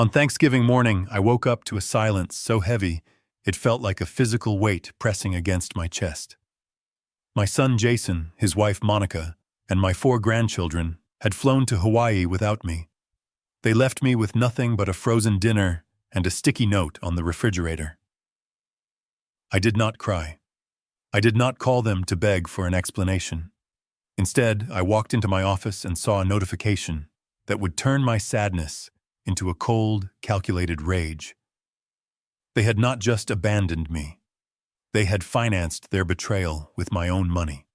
On Thanksgiving morning, I woke up to a silence so heavy it felt like a physical weight pressing against my chest. My son Jason, his wife Monica, and my 4 grandchildren had flown to Hawaii without me. They left me with nothing but a frozen dinner and a sticky note on the refrigerator. I did not cry. I did not call them to beg for an explanation. Instead, I walked into my office and saw a notification that would turn my sadness into a cold, calculated rage. They had not just abandoned me. They had financed their betrayal with my own money.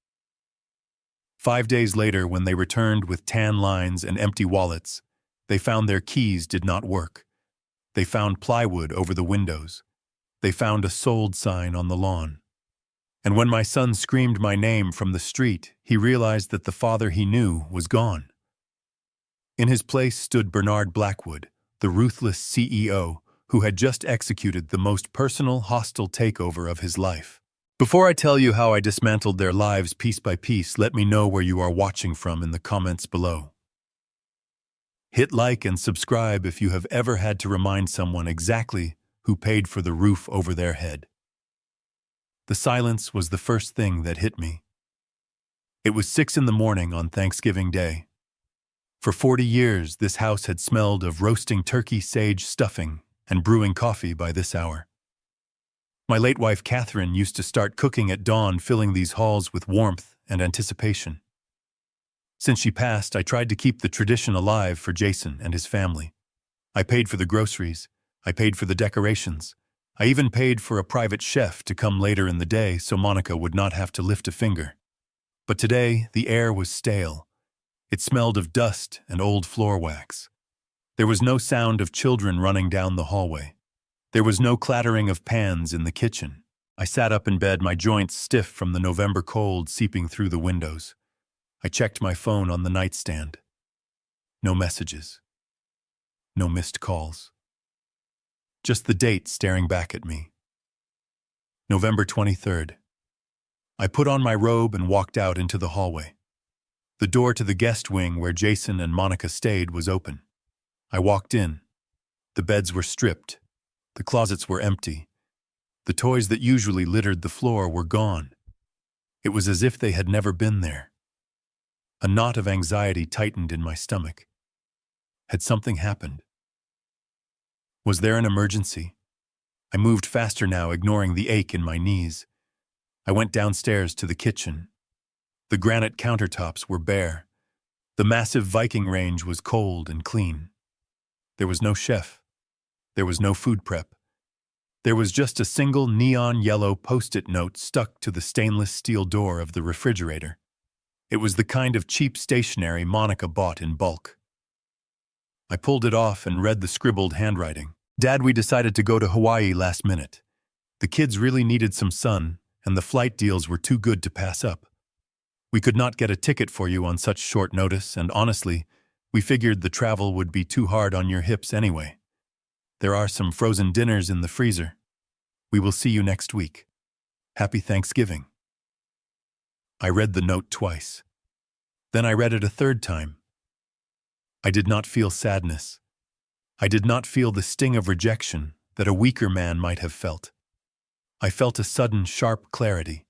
5 days later, when they returned with tan lines and empty wallets, they found their keys did not work. They found plywood over the windows. They found a sold sign on the lawn. And when my son screamed my name from the street, he realized that the father he knew was gone. In his place stood Bernard Blackwood, the ruthless CEO who had just executed the most personal, hostile takeover of his life. Before I tell you how I dismantled their lives piece by piece, let me know where you are watching from in the comments below. Hit like and subscribe if you have ever had to remind someone exactly who paid for the roof over their head. The silence was the first thing that hit me. It was 6 a.m. on Thanksgiving Day. For 40 years, this house had smelled of roasting turkey sage stuffing and brewing coffee by this hour. My late wife Catherine used to start cooking at dawn, filling these halls with warmth and anticipation. Since she passed, I tried to keep the tradition alive for Jason and his family. I paid for the groceries. I paid for the decorations. I even paid for a private chef to come later in the day so Monica would not have to lift a finger. But today, the air was stale. It smelled of dust and old floor wax. There was no sound of children running down the hallway. There was no clattering of pans in the kitchen. I sat up in bed, my joints stiff from the November cold seeping through the windows. I checked my phone on the nightstand. No messages. No missed calls. Just the date staring back at me. November 23rd. I put on my robe and walked out into the hallway. The door to the guest wing where Jason and Monica stayed was open. I walked in. The beds were stripped. The closets were empty. The toys that usually littered the floor were gone. It was as if they had never been there. A knot of anxiety tightened in my stomach. Had something happened? Was there an emergency? I moved faster now, ignoring the ache in my knees. I went downstairs to the kitchen. The granite countertops were bare. The massive Viking range was cold and clean. There was no chef. There was no food prep. There was just a single neon yellow post-it note stuck to the stainless steel door of the refrigerator. It was the kind of cheap stationery Monica bought in bulk. I pulled it off and read the scribbled handwriting. "Dad, we decided to go to Hawaii last minute. The kids really needed some sun, and the flight deals were too good to pass up. We could not get a ticket for you on such short notice, and honestly, we figured the travel would be too hard on your hips anyway. There are some frozen dinners in the freezer. We will see you next week. Happy Thanksgiving." I read the note twice. Then I read it a third time. I did not feel sadness. I did not feel the sting of rejection that a weaker man might have felt. I felt a sudden, sharp clarity.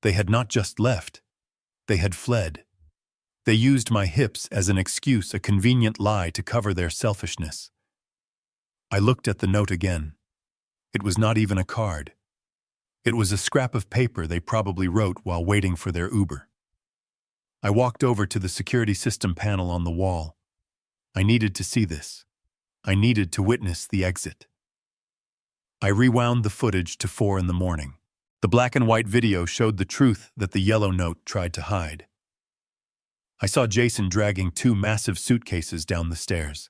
They had not just left. They had fled. They used my hips as an excuse, a convenient lie to cover their selfishness. I looked at the note again. It was not even a card. It was a scrap of paper they probably wrote while waiting for their Uber. I walked over to the security system panel on the wall. I needed to see this. I needed to witness the exit. I rewound the footage to 4 a.m. The black and white video showed the truth that the yellow note tried to hide. I saw Jason dragging 2 massive suitcases down the stairs.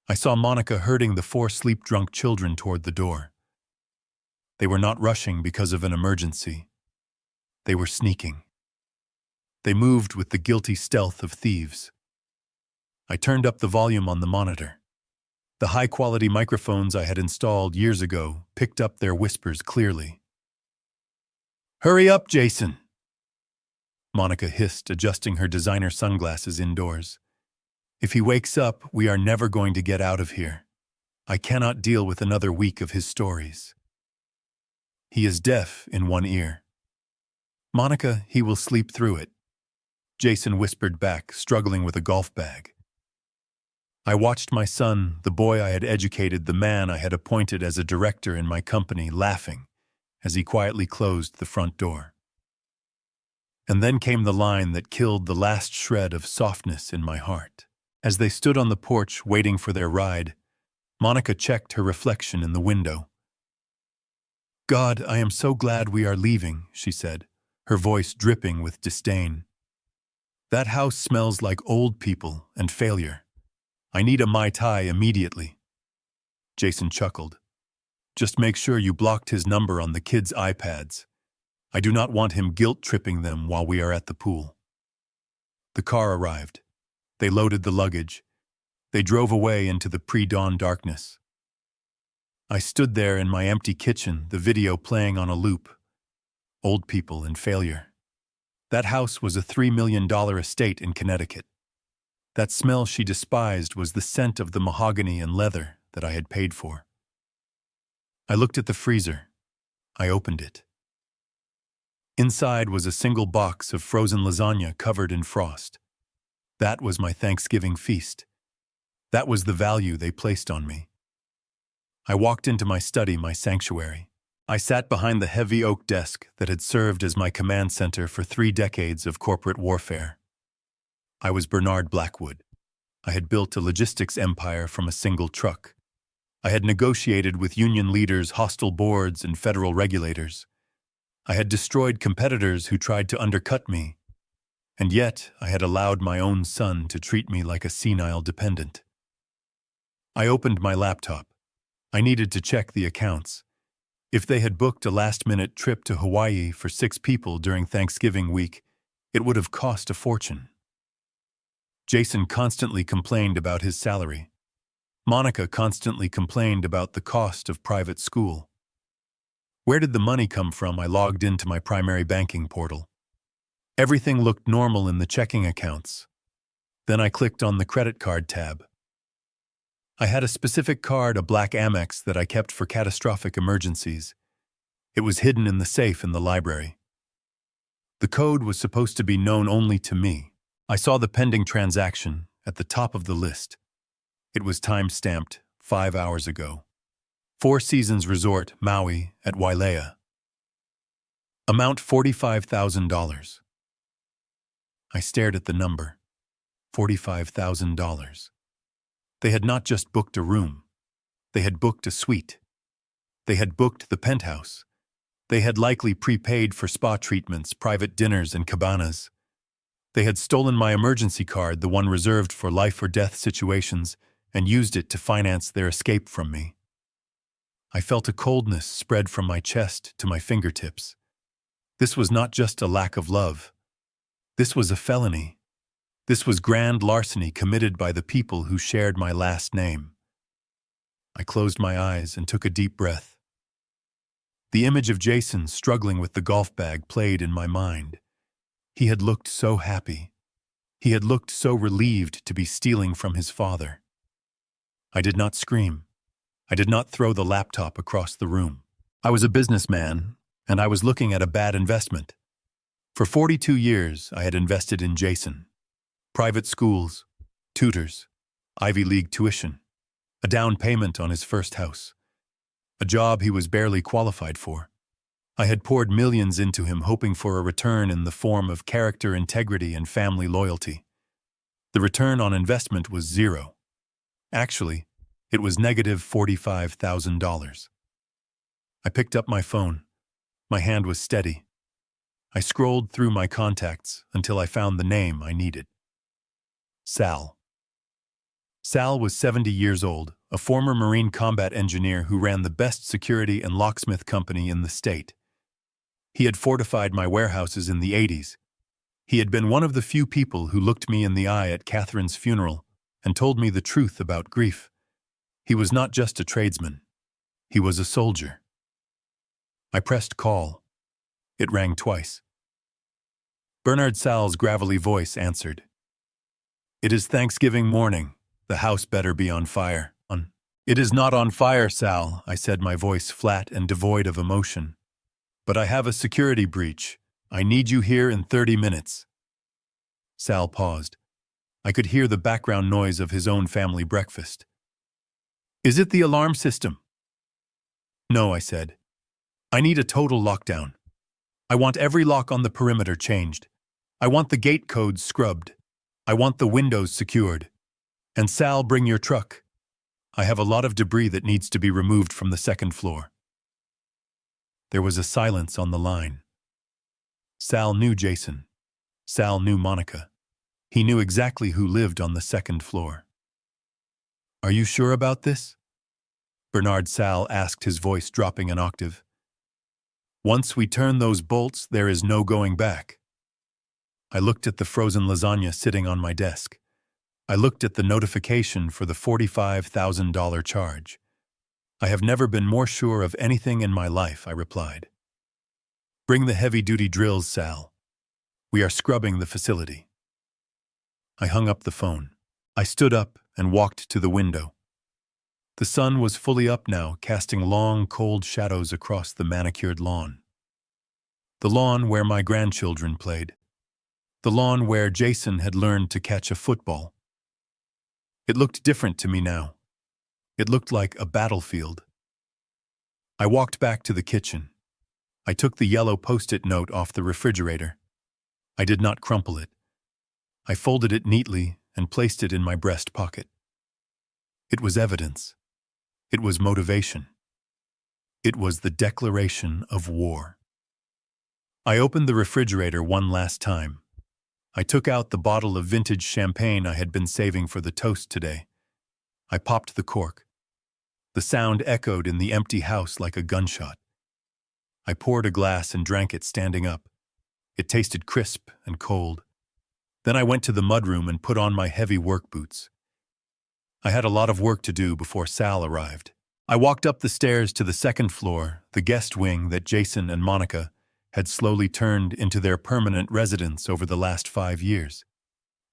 I saw Monica herding the 4 sleep-drunk children toward the door. They were not rushing because of an emergency. They were sneaking. They moved with the guilty stealth of thieves. I turned up the volume on the monitor. The high-quality microphones I had installed years ago picked up their whispers clearly. "Hurry up, Jason!" Monica hissed, adjusting her designer sunglasses indoors. If he wakes up, we are never going to get out of here. I cannot deal with another week of his stories. He is deaf in one ear. Monica, he will sleep through it, Jason whispered back, struggling with a golf bag. I watched my son, the boy I had educated, the man I had appointed as a director in my company, laughing as he quietly closed the front door. And then came the line that killed the last shred of softness in my heart. As they stood on the porch waiting for their ride, Monica checked her reflection in the window. God, I am so glad we are leaving, she said, her voice dripping with disdain. That house smells like old people and failure. I need a Mai Tai immediately. Jason chuckled. Just make sure you blocked his number on the kids' iPads. I do not want him guilt-tripping them while we are at the pool. The car arrived. They loaded the luggage. They drove away into the pre-dawn darkness. I stood there in my empty kitchen, the video playing on a loop. Old people and failure. That house was a $3 million estate in Connecticut. That smell she despised was the scent of the mahogany and leather that I had paid for. I looked at the freezer. I opened it. Inside was a single box of frozen lasagna covered in frost. That was my Thanksgiving feast. That was the value they placed on me. I walked into my study, my sanctuary. I sat behind the heavy oak desk that had served as my command center for 3 decades of corporate warfare. I was Bernard Blackwood. I had built a logistics empire from a single truck. I had negotiated with union leaders, hostile boards, and federal regulators. I had destroyed competitors who tried to undercut me. And yet, I had allowed my own son to treat me like a senile dependent. I opened my laptop. I needed to check the accounts. If they had booked a last-minute trip to Hawaii for 6 people during Thanksgiving week, it would have cost a fortune. Jason constantly complained about his salary. Monica constantly complained about the cost of private school. Where did the money come from? I logged into my primary banking portal. Everything looked normal in the checking accounts. Then I clicked on the credit card tab. I had a specific card, a black Amex, that I kept for catastrophic emergencies. It was hidden in the safe in the library. The code was supposed to be known only to me. I saw the pending transaction at the top of the list. It was time-stamped 5 hours ago. 4 Seasons Resort, Maui, at Wailea. Amount $45,000. I stared at the number. $45,000. They had not just booked a room. They had booked a suite. They had booked the penthouse. They had likely prepaid for spa treatments, private dinners, and cabanas. They had stolen my emergency card, the one reserved for life-or-death situations, and used it to finance their escape from me. I felt a coldness spread from my chest to my fingertips. This was not just a lack of love. This was a felony. This was grand larceny committed by the people who shared my last name. I closed my eyes and took a deep breath. The image of Jason struggling with the golf bag played in my mind. He had looked so happy. He had looked so relieved to be stealing from his father. I did not scream. I did not throw the laptop across the room. I was a businessman, and I was looking at a bad investment. For 42 years, I had invested in Jason. Private schools, tutors, Ivy League tuition, a down payment on his first house, a job he was barely qualified for. I had poured millions into him, hoping for a return in the form of character, integrity, and family loyalty. The return on investment was 0. Actually, it was negative $45,000. I picked up my phone. My hand was steady. I scrolled through my contacts until I found the name I needed. Sal. Sal was 70 years old, a former Marine combat engineer who ran the best security and locksmith company in the state. He had fortified my warehouses in the 80s. He had been one of the few people who looked me in the eye at Catherine's funeral and told me the truth about grief. He was not just a tradesman. He was a soldier. I pressed call. It rang twice. Bernard Sal's gravelly voice answered. It is Thanksgiving morning. The house better be on fire. It is not on fire, Sal, I said, my voice flat and devoid of emotion. But I have a security breach. I need you here in 30 minutes. Sal paused. I could hear the background noise of his own family breakfast. Is it the alarm system? No, I said. I need a total lockdown. I want every lock on the perimeter changed. I want the gate codes scrubbed. I want the windows secured. And Sal, bring your truck. I have a lot of debris that needs to be removed from the second floor. There was a silence on the line. Sal knew Jason. Sal knew Monica. He knew exactly who lived on the second floor. Are you sure about this? Bernard Sal asked, his voice dropping an octave. Once we turn those bolts, there is no going back. I looked at the frozen lasagna sitting on my desk. I looked at the notification for the $45,000 charge. I have never been more sure of anything in my life, I replied. Bring the heavy-duty drills, Sal. We are scrubbing the facility. I hung up the phone. I stood up and walked to the window. The sun was fully up now, casting long, cold shadows across the manicured lawn. The lawn where my grandchildren played. The lawn where Jason had learned to catch a football. It looked different to me now. It looked like a battlefield. I walked back to the kitchen. I took the yellow Post-it note off the refrigerator. I did not crumple it. I folded it neatly and placed it in my breast pocket. It was evidence. It was motivation. It was the declaration of war. I opened the refrigerator one last time. I took out the bottle of vintage champagne I had been saving for the toast today. I popped the cork. The sound echoed in the empty house like a gunshot. I poured a glass and drank it standing up. It tasted crisp and cold. Then I went to the mudroom and put on my heavy work boots. I had a lot of work to do before Sal arrived. I walked up the stairs to the second floor, the guest wing that Jason and Monica had slowly turned into their permanent residence over the last 5 years.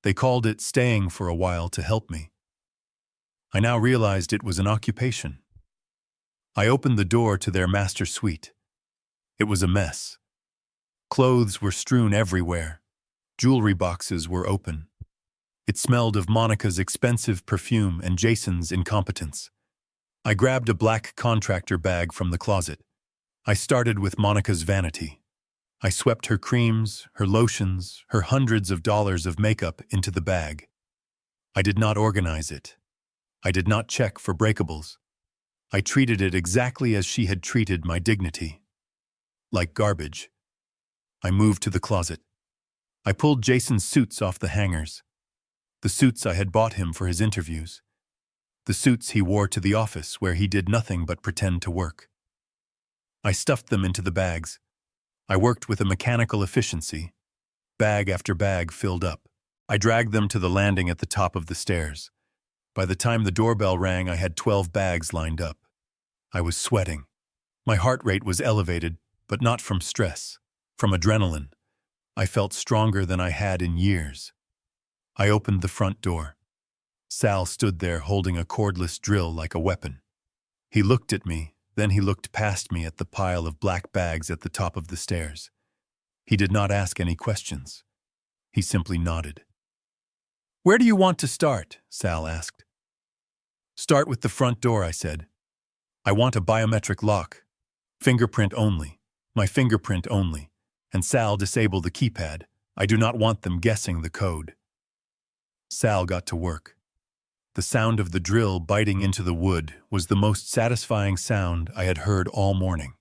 They called it staying for a while to help me. I now realized it was an occupation. I opened the door to their master suite. It was a mess. Clothes were strewn everywhere. Jewelry boxes were open. It smelled of Monica's expensive perfume and Jason's incompetence. I grabbed a black contractor bag from the closet. I started with Monica's vanity. I swept her creams, her lotions, her hundreds of dollars of makeup into the bag. I did not organize it. I did not check for breakables. I treated it exactly as she had treated my dignity. Like garbage. I moved to the closet. I pulled Jason's suits off the hangers. The suits I had bought him for his interviews. The suits he wore to the office where he did nothing but pretend to work. I stuffed them into the bags. I worked with a mechanical efficiency. Bag after bag filled up. I dragged them to the landing at the top of the stairs. By the time the doorbell rang, I had 12 bags lined up. I was sweating. My heart rate was elevated, but not from stress, from adrenaline. I felt stronger than I had in years. I opened the front door. Sal stood there holding a cordless drill like a weapon. He looked at me. Then he looked past me at the pile of black bags at the top of the stairs. He did not ask any questions. He simply nodded. Where do you want to start? Sal asked. Start with the front door, I said. I want a biometric lock. Fingerprint only. My fingerprint only. And Sal, disable the keypad. I do not want them guessing the code. Sal got to work. The sound of the drill biting into the wood was the most satisfying sound I had heard all morning.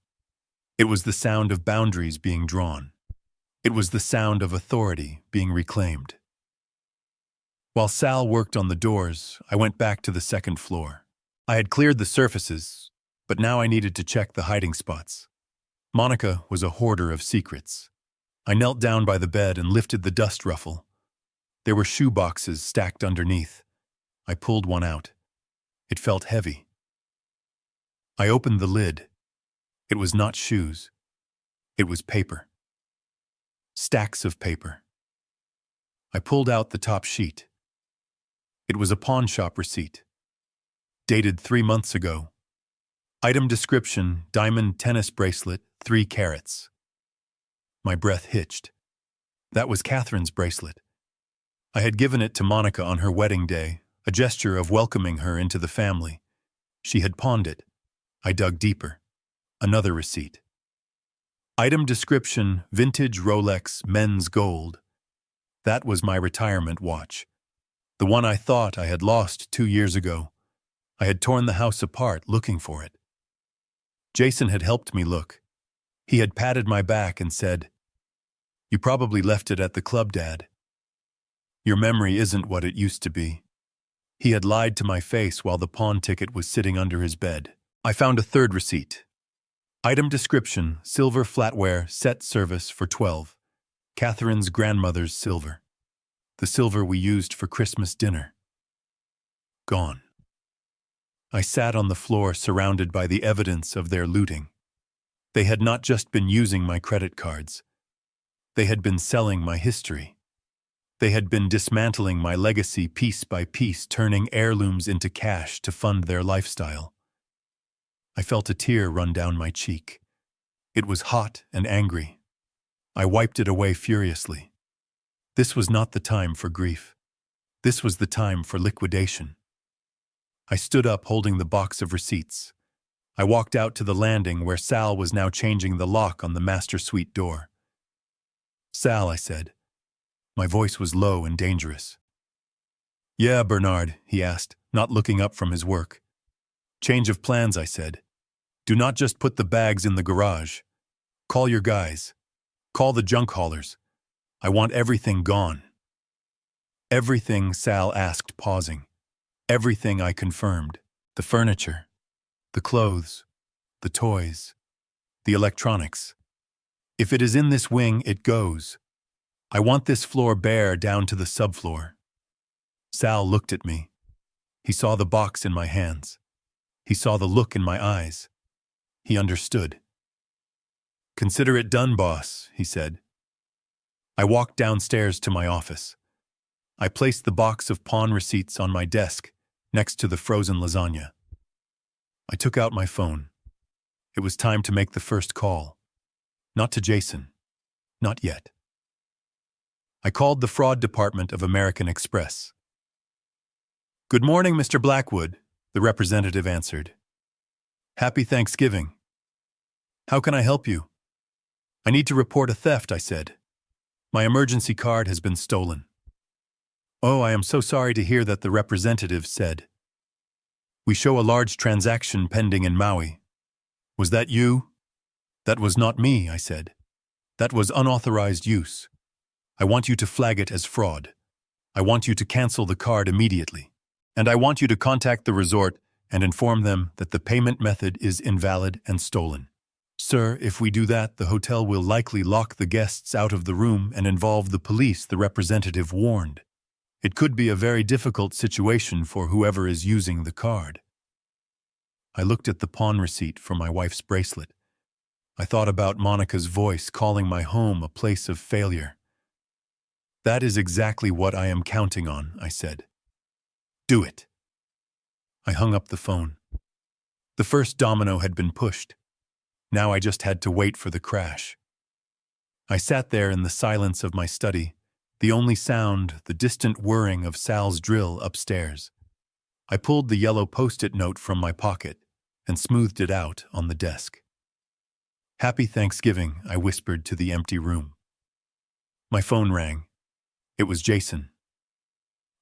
It was the sound of boundaries being drawn. It was the sound of authority being reclaimed. While Sal worked on the doors, I went back to the second floor. I had cleared the surfaces, but now I needed to check the hiding spots. Monica was a hoarder of secrets. I knelt down by the bed and lifted the dust ruffle. There were shoe boxes stacked underneath. I pulled one out. It felt heavy. I opened the lid. It was not shoes. It was paper. Stacks of paper. I pulled out the top sheet. It was a pawn shop receipt. Dated 3 months ago. Item description: diamond tennis bracelet, 3 carats. My breath hitched. That was Catherine's bracelet. I had given it to Monica on her wedding day, a gesture of welcoming her into the family. She had pawned it. I dug deeper. Another receipt. Item description: vintage Rolex men's gold. That was my retirement watch. The one I thought I had lost 2 years ago. I had torn the house apart looking for it. Jason had helped me look. He had patted my back and said, "You probably left it at the club, Dad. Your memory isn't what it used to be." He had lied to my face while the pawn ticket was sitting under his bed. I found a third receipt. Item description: silver flatware set service for 12. Catherine's grandmother's silver. The silver we used for Christmas dinner. Gone. I sat on the floor surrounded by the evidence of their looting. They had not just been using my credit cards. They had been selling my history. They had been dismantling my legacy piece by piece, turning heirlooms into cash to fund their lifestyle. I felt a tear run down my cheek. It was hot and angry. I wiped it away furiously. This was not the time for grief. This was the time for liquidation. I stood up holding the box of receipts. I walked out to the landing where Sal was now changing the lock on the master suite door. "Sal," I said. My voice was low and dangerous. "Yeah, Bernard," he asked, not looking up from his work. "Change of plans," I said. "Do not just put the bags in the garage. Call your guys. Call the junk haulers. I want everything gone." "Everything?" Sal asked, pausing. "Everything," I confirmed. "The furniture, the clothes, the toys, the electronics. If it is in this wing, it goes. I want this floor bare down to the subfloor." Sal looked at me. He saw the box in my hands. He saw the look in my eyes. He understood. "Consider it done, boss," he said. I walked downstairs to my office. I placed the box of pawn receipts on my desk, next to the frozen lasagna. I took out my phone. It was time to make the first call. Not to Jason. Not yet. I called the fraud department of American Express. "Good morning, Mr. Blackwood," the representative answered. "Happy Thanksgiving. How can I help you?" "I need to report a theft," I said. "My emergency card has been stolen." "Oh, I am so sorry to hear that," the representative said. "We show a large transaction pending in Maui." "Was that you?" "That was not me," I said. "That was unauthorized use. I want you to flag it as fraud. I want you to cancel the card immediately. And I want you to contact the resort and inform them that the payment method is invalid and stolen." "Sir, if we do that, the hotel will likely lock the guests out of the room and involve the police," the representative warned. "It could be a very difficult situation for whoever is using the card." I looked at the pawn receipt for my wife's bracelet. I thought about Monica's voice calling my home a place of failure. "That is exactly what I am counting on," I said. "Do it." I hung up the phone. The first domino had been pushed. Now I just had to wait for the crash. I sat there in the silence of my study, the only sound the distant whirring of Sal's drill upstairs. I pulled the yellow post-it note from my pocket and smoothed it out on the desk. "Happy Thanksgiving," I whispered to the empty room. My phone rang. It was Jason.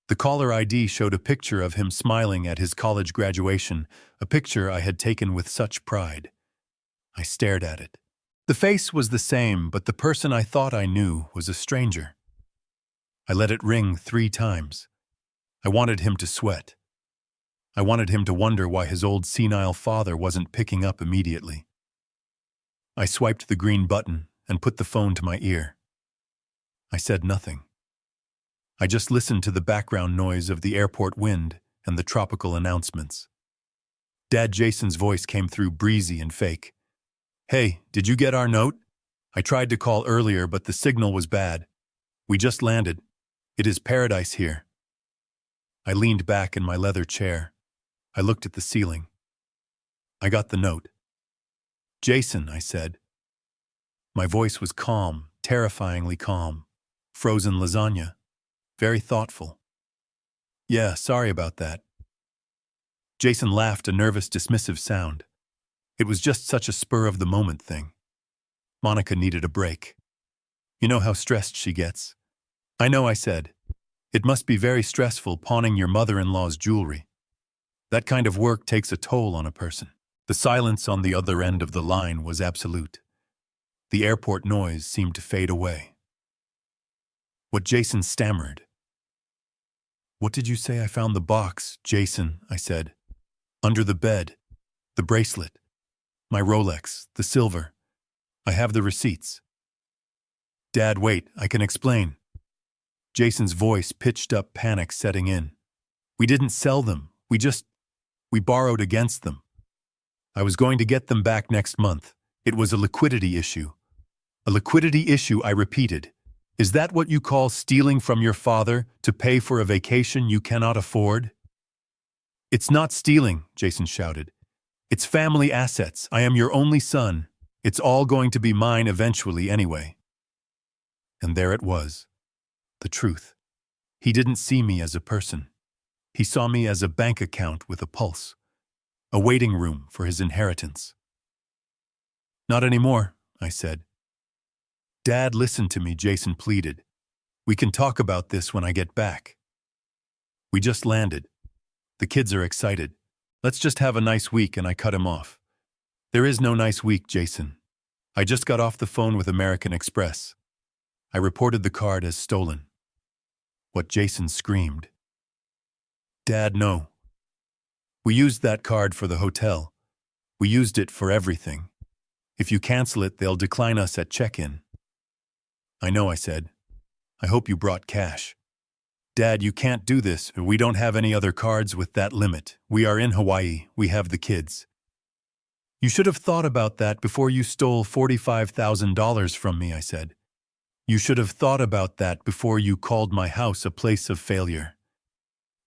The caller ID showed a picture of him smiling at his college graduation, a picture I had taken with such pride. I stared at it. The face was the same, but the person I thought I knew was a stranger. I let it ring 3 times. I wanted him to sweat. I wanted him to wonder why his old senile father wasn't picking up immediately. I swiped the green button and put the phone to my ear. I said nothing. I just listened to the background noise of the airport wind and the tropical announcements. Dad Jason's voice came through breezy and fake. "Hey, did you get our note? I tried to call earlier, but the signal was bad. We just landed. It is paradise here." I leaned back in my leather chair. I looked at the ceiling. I got the note. "Jason," I said. My voice was calm, terrifyingly calm. "Frozen lasagna. Very thoughtful." "Yeah, sorry about that." Jason laughed, a nervous, dismissive sound. It was just such a spur-of-the-moment thing. Monica needed a break. "You know how stressed she gets." "I know," I said. "It must be very stressful pawning your mother-in-law's jewelry. That kind of work takes a toll on a person." The silence on the other end of the line was absolute. The airport noise seemed to fade away. What Jason stammered. "What did you say I found the box, Jason?" I said. "Under the bed. The bracelet. My Rolex. The silver. I have the receipts." "Dad, wait, I can explain." Jason's voice pitched up, panic setting in. "We didn't sell them. We borrowed against them. I was going to get them back next month. It was a liquidity issue." "A liquidity issue," I repeated. "Is that what you call stealing from your father to pay for a vacation you cannot afford?" "It's not stealing," Jason shouted. "It's family assets. I am your only son. It's all going to be mine eventually anyway." And there it was. The truth. He didn't see me as a person. He saw me as a bank account with a pulse. A waiting room for his inheritance. "Not anymore," I said. "Dad, listen to me," Jason pleaded. "We can talk about this when I get back. We just landed. The kids are excited. Let's just have a nice week," and I cut him off. "There is no nice week, Jason. I just got off the phone with American Express. I reported the card as stolen." What Jason screamed. "Dad, no. We used that card for the hotel. We used it for everything. If you cancel it, they'll decline us at check-in." "I know," I said. "I hope you brought cash." "Dad, you can't do this. We don't have any other cards with that limit. We are in Hawaii. We have the kids." "You should have thought about that before you stole $45,000 from me," I said. "You should have thought about that before you called my house a place of failure."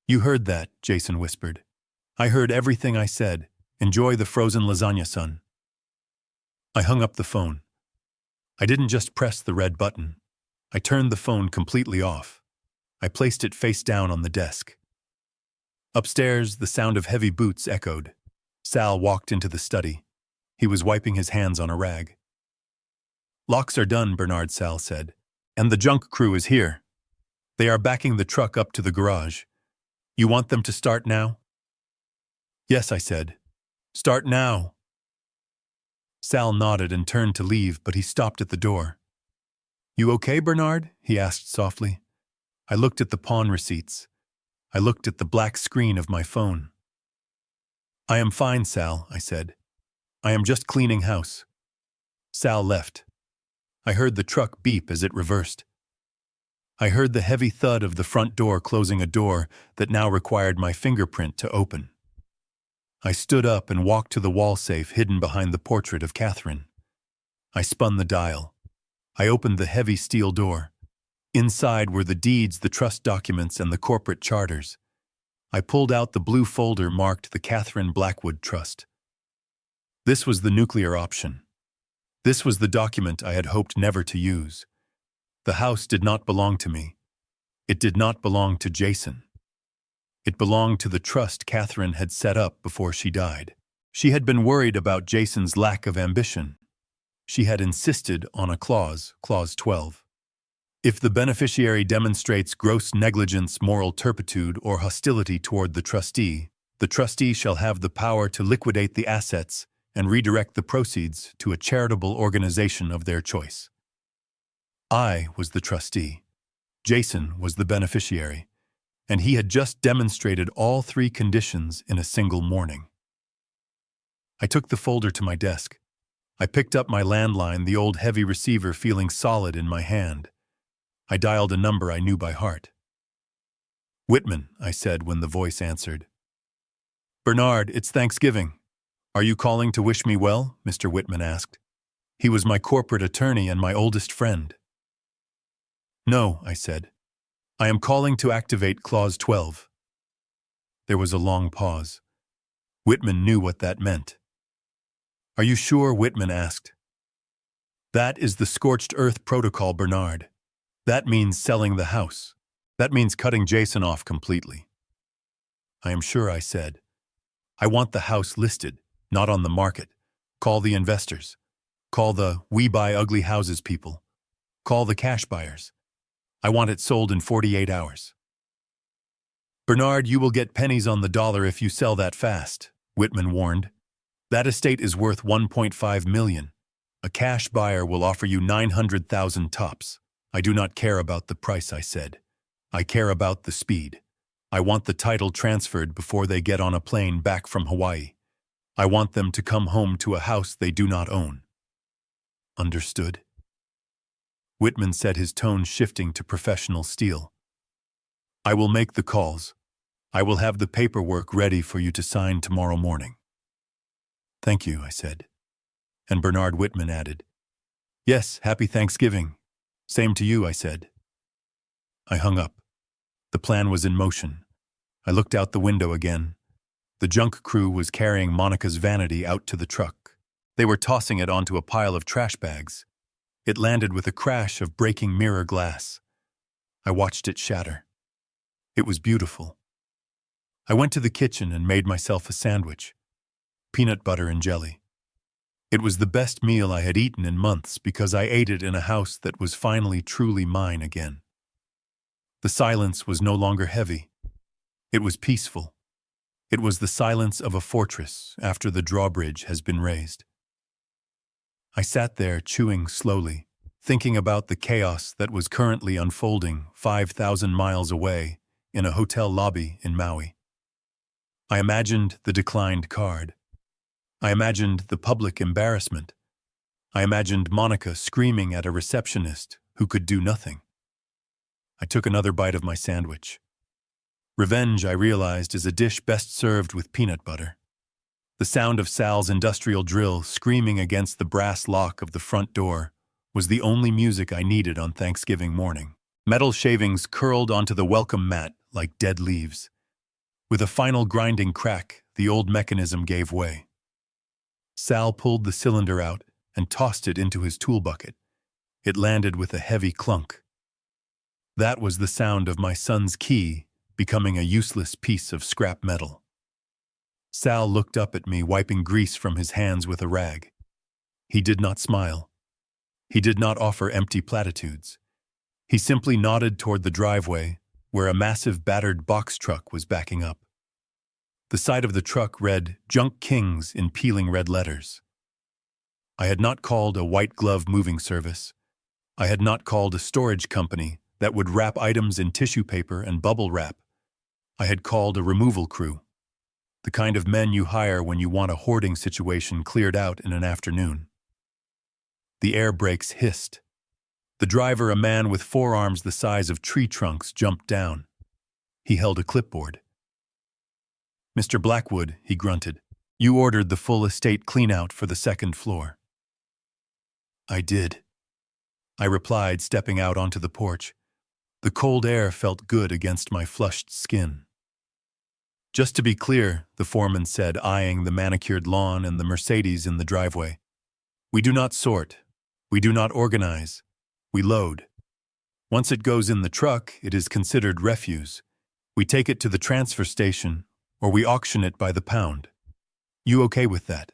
"You heard that," Jason whispered. "I heard everything I said. Enjoy the frozen lasagna, son." I hung up the phone. I didn't just press the red button. I turned the phone completely off. I placed it face down on the desk. Upstairs, the sound of heavy boots echoed. Sal walked into the study. He was wiping his hands on a rag. "Locks are done," Bernard, Sal said. "And the junk crew is here. They are backing the truck up to the garage. You want them to start now?" "Yes," I said. "Start now." Sal nodded and turned to leave, but he stopped at the door. "You okay, Bernard?" he asked softly. I looked at the pawn receipts. I looked at the black screen of my phone. "I am fine, Sal," I said. "I am just cleaning house." Sal left. I heard the truck beep as it reversed. I heard the heavy thud of the front door closing a door that now required my fingerprint to open. I stood up and walked to the wall safe hidden behind the portrait of Catherine. I spun the dial. I opened the heavy steel door. Inside were the deeds, the trust documents, and the corporate charters. I pulled out the blue folder marked the Catherine Blackwood Trust. This was the nuclear option. This was the document I had hoped never to use. The house did not belong to me. It did not belong to Jason. It belonged to the trust Catherine had set up before she died. She had been worried about Jason's lack of ambition. She had insisted on a clause, Clause 12. If the beneficiary demonstrates gross negligence, moral turpitude, or hostility toward the trustee shall have the power to liquidate the assets and redirect the proceeds to a charitable organization of their choice. I was the trustee. Jason was the beneficiary, and he had just demonstrated all three conditions in a single morning. I took the folder to my desk. I picked up my landline, the old heavy receiver feeling solid in my hand. I dialed a number I knew by heart. "Whitman," I said when the voice answered. "Bernard, it's Thanksgiving. Are you calling to wish me well?" Mr. Whitman asked. He was my corporate attorney and my oldest friend. "No," I said. "I am calling to activate Clause 12. There was a long pause. Whitman knew what that meant. "Are you sure?" Whitman asked. "That is the scorched earth protocol, Bernard. That means selling the house. That means cutting Jason off completely." "I am sure," I said. "I want the house listed, not on the market. Call the investors. Call the 'we buy ugly houses' people. Call the cash buyers. I want it sold in 48 hours. "Bernard, you will get pennies on the dollar if you sell that fast," Whitman warned. "That estate is worth $1.5 million. A cash buyer will offer you 900,000 tops. I do not care about the price," I said. "I care about the speed. I want the title transferred before they get on a plane back from Hawaii. I want them to come home to a house they do not own." "Understood?" Whitman said, his tone shifting to professional steel. "I will make the calls. I will have the paperwork ready for you to sign tomorrow morning." "Thank you," I said. And Bernard Whitman added, "Yes, happy Thanksgiving." "Same to you," I said. I hung up. The plan was in motion. I looked out the window again. The junk crew was carrying Monica's vanity out to the truck. They were tossing it onto a pile of trash bags. It landed with a crash of breaking mirror glass. I watched it shatter. It was beautiful. I went to the kitchen and made myself a sandwich. Peanut butter and jelly. It was the best meal I had eaten in months because I ate it in a house that was finally truly mine again. The silence was no longer heavy. It was peaceful. It was the silence of a fortress after the drawbridge has been raised. I sat there chewing slowly, thinking about the chaos that was currently unfolding 5,000 miles away in a hotel lobby in Maui. I imagined the declined card. I imagined the public embarrassment. I imagined Monica screaming at a receptionist who could do nothing. I took another bite of my sandwich. Revenge, I realized, is a dish best served with peanut butter. The sound of Sal's industrial drill screaming against the brass lock of the front door was the only music I needed on Thanksgiving morning. Metal shavings curled onto the welcome mat like dead leaves. With a final grinding crack, the old mechanism gave way. Sal pulled the cylinder out and tossed it into his tool bucket. It landed with a heavy clunk. That was the sound of my son's key becoming a useless piece of scrap metal. Sal looked up at me, wiping grease from his hands with a rag. He did not smile. He did not offer empty platitudes. He simply nodded toward the driveway, where a massive battered box truck was backing up. The side of the truck read "Junk Kings" in peeling red letters. I had not called a white glove moving service. I had not called a storage company that would wrap items in tissue paper and bubble wrap. I had called a removal crew, the kind of men you hire when you want a hoarding situation cleared out in an afternoon. The air brakes hissed. The driver, a man with forearms the size of tree trunks, jumped down. He held a clipboard. "Mr. Blackwood," he grunted, "you ordered the full estate clean-out for the second floor." "I did," I replied, stepping out onto the porch. The cold air felt good against my flushed skin. "Just to be clear," the foreman said, eyeing the manicured lawn and the Mercedes in the driveway, "we do not sort. We do not organize. We load. Once it goes in the truck, it is considered refuse. We take it to the transfer station, or we auction it by the pound. You okay with that?"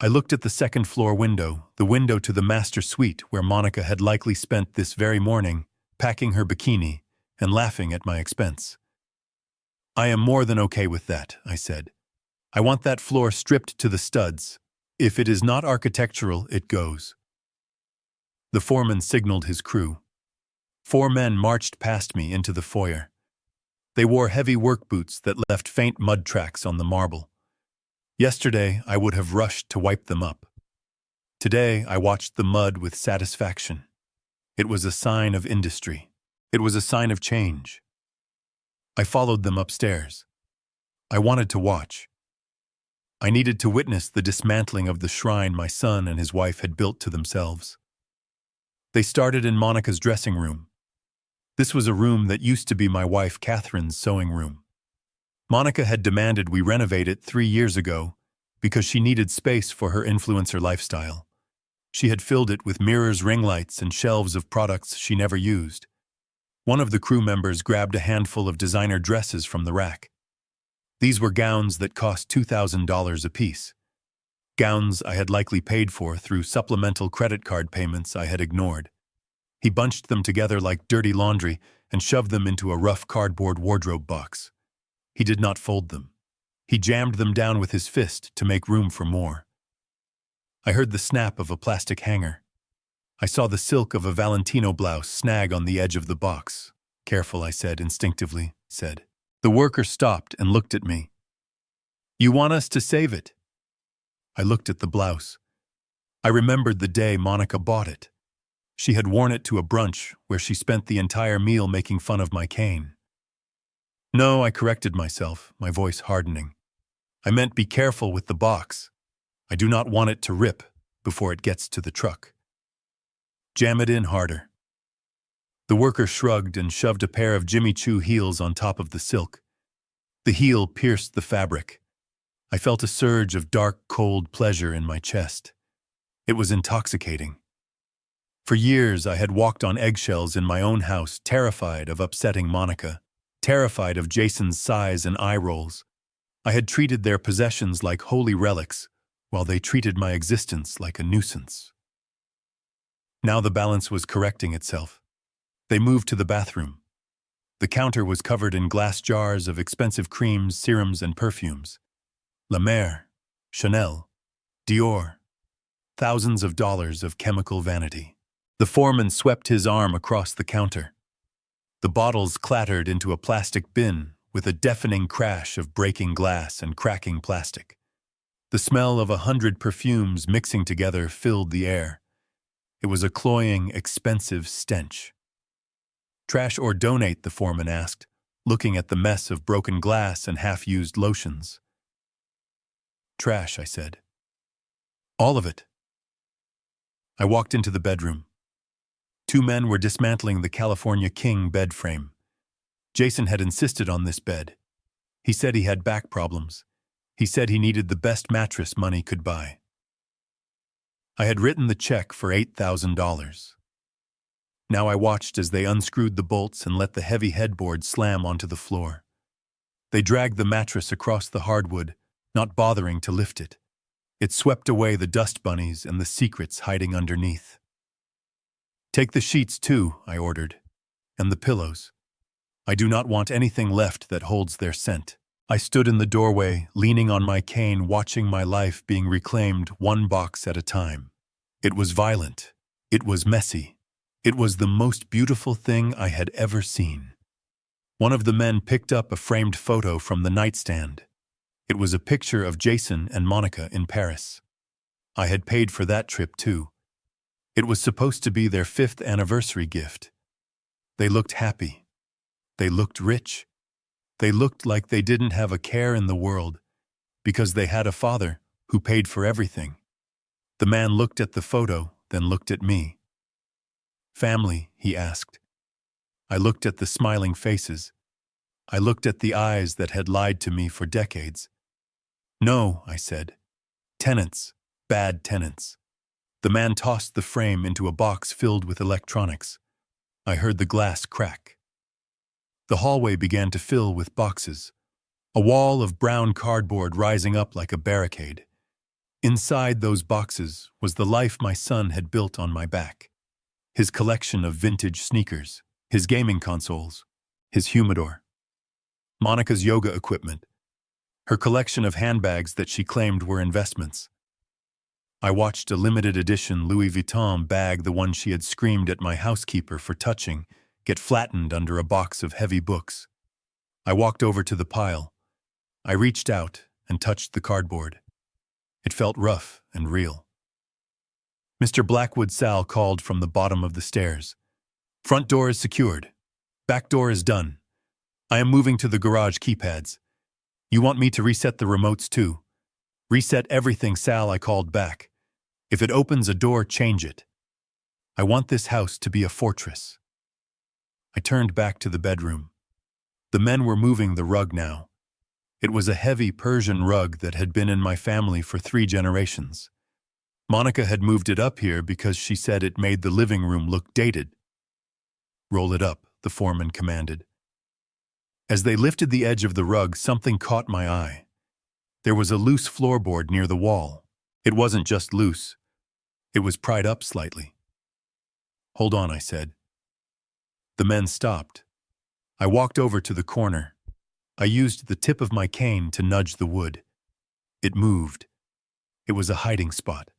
I looked at the second-floor window, the window to the master suite where Monica had likely spent this very morning, packing her bikini and laughing at my expense. "I am more than okay with that," I said. "I want that floor stripped to the studs. If it is not architectural, it goes." The foreman signaled his crew. 4 men marched past me into the foyer. They wore heavy work boots that left faint mud tracks on the marble. Yesterday, I would have rushed to wipe them up. Today, I watched the mud with satisfaction. It was a sign of industry. It was a sign of change. I followed them upstairs. I wanted to watch. I needed to witness the dismantling of the shrine my son and his wife had built to themselves. They started in Monica's dressing room. This was a room that used to be my wife Catherine's sewing room. Monica had demanded we renovate it 3 years ago because she needed space for her influencer lifestyle. She had filled it with mirrors, ring lights, and shelves of products she never used. One of the crew members grabbed a handful of designer dresses from the rack. These were gowns that cost $2,000 apiece. Gowns I had likely paid for through supplemental credit card payments I had ignored. He bunched them together like dirty laundry and shoved them into a rough cardboard wardrobe box. He did not fold them. He jammed them down with his fist to make room for more. I heard the snap of a plastic hanger. I saw the silk of a Valentino blouse snag on the edge of the box. "Careful," I said instinctively, said. The worker stopped and looked at me. "You want us to save it?" I looked at the blouse. I remembered the day Monica bought it. She had worn it to a brunch where she spent the entire meal making fun of my cane. "No," I corrected myself, my voice hardening. "I meant be careful with the box. I do not want it to rip before it gets to the truck. Jam it in harder." The worker shrugged and shoved a pair of Jimmy Choo heels on top of the silk. The heel pierced the fabric. I felt a surge of dark, cold pleasure in my chest. It was intoxicating. For years I had walked on eggshells in my own house, terrified of upsetting Monica, terrified of Jason's sighs and eye rolls. I had treated their possessions like holy relics, while they treated my existence like a nuisance. Now the balance was correcting itself. They moved to the bathroom. The counter was covered in glass jars of expensive creams, serums, and perfumes. La Mer, Chanel, Dior, thousands of dollars of chemical vanity. The foreman swept his arm across the counter. The bottles clattered into a plastic bin with a deafening crash of breaking glass and cracking plastic. The smell of 100 perfumes mixing together filled the air. It was a cloying, expensive stench. "Trash or donate?" the foreman asked, looking at the mess of broken glass and half-used lotions. "Trash," I said. "All of it." I walked into the bedroom. 2 men were dismantling the California King bed frame. Jason had insisted on this bed. He said he had back problems. He said he needed the best mattress money could buy. I had written the check for $8,000. Now I watched as they unscrewed the bolts and let the heavy headboard slam onto the floor. They dragged the mattress across the hardwood, not bothering to lift it. It swept away the dust bunnies and the secrets hiding underneath. "Take the sheets too," I ordered, "and the pillows. I do not want anything left that holds their scent." I stood in the doorway, leaning on my cane, watching my life being reclaimed one box at a time. It was violent. It was messy. It was the most beautiful thing I had ever seen. One of the men picked up a framed photo from the nightstand. It was a picture of Jason and Monica in Paris. I had paid for that trip too. It was supposed to be their 5th anniversary gift. They looked happy. They looked rich. They looked like they didn't have a care in the world because they had a father who paid for everything. The man looked at the photo, then looked at me. "Family?" he asked. I looked at the smiling faces. I looked at the eyes that had lied to me for decades. "No," I said. "Tenants. Bad tenants." The man tossed the frame into a box filled with electronics. I heard the glass crack. The hallway began to fill with boxes, a wall of brown cardboard rising up like a barricade. Inside those boxes was the life my son had built on my back. His collection of vintage sneakers, his gaming consoles, his humidor, Monica's yoga equipment, her collection of handbags that she claimed were investments. I watched a limited edition Louis Vuitton bag, the one she had screamed at my housekeeper for touching, get flattened under a box of heavy books. I walked over to the pile. I reached out and touched the cardboard. It felt rough and real. Mr. Blackwood Sal called from the bottom of the stairs. "Front door is secured. Back door is done. I am moving to the garage keypads. You want me to reset the remotes too?" "Reset everything, Sal," I called back. "If it opens a door, change it. I want this house to be a fortress." I turned back to the bedroom. The men were moving the rug now. It was a heavy Persian rug that had been in my family for 3 generations. Monica had moved it up here because she said it made the living room look dated. "Roll it up," the foreman commanded. As they lifted the edge of the rug, something caught my eye. There was a loose floorboard near the wall. It wasn't just loose. It was pried up slightly. "Hold on," I said. The men stopped. I walked over to the corner. I used the tip of my cane to nudge the wood. It moved. It was a hiding spot.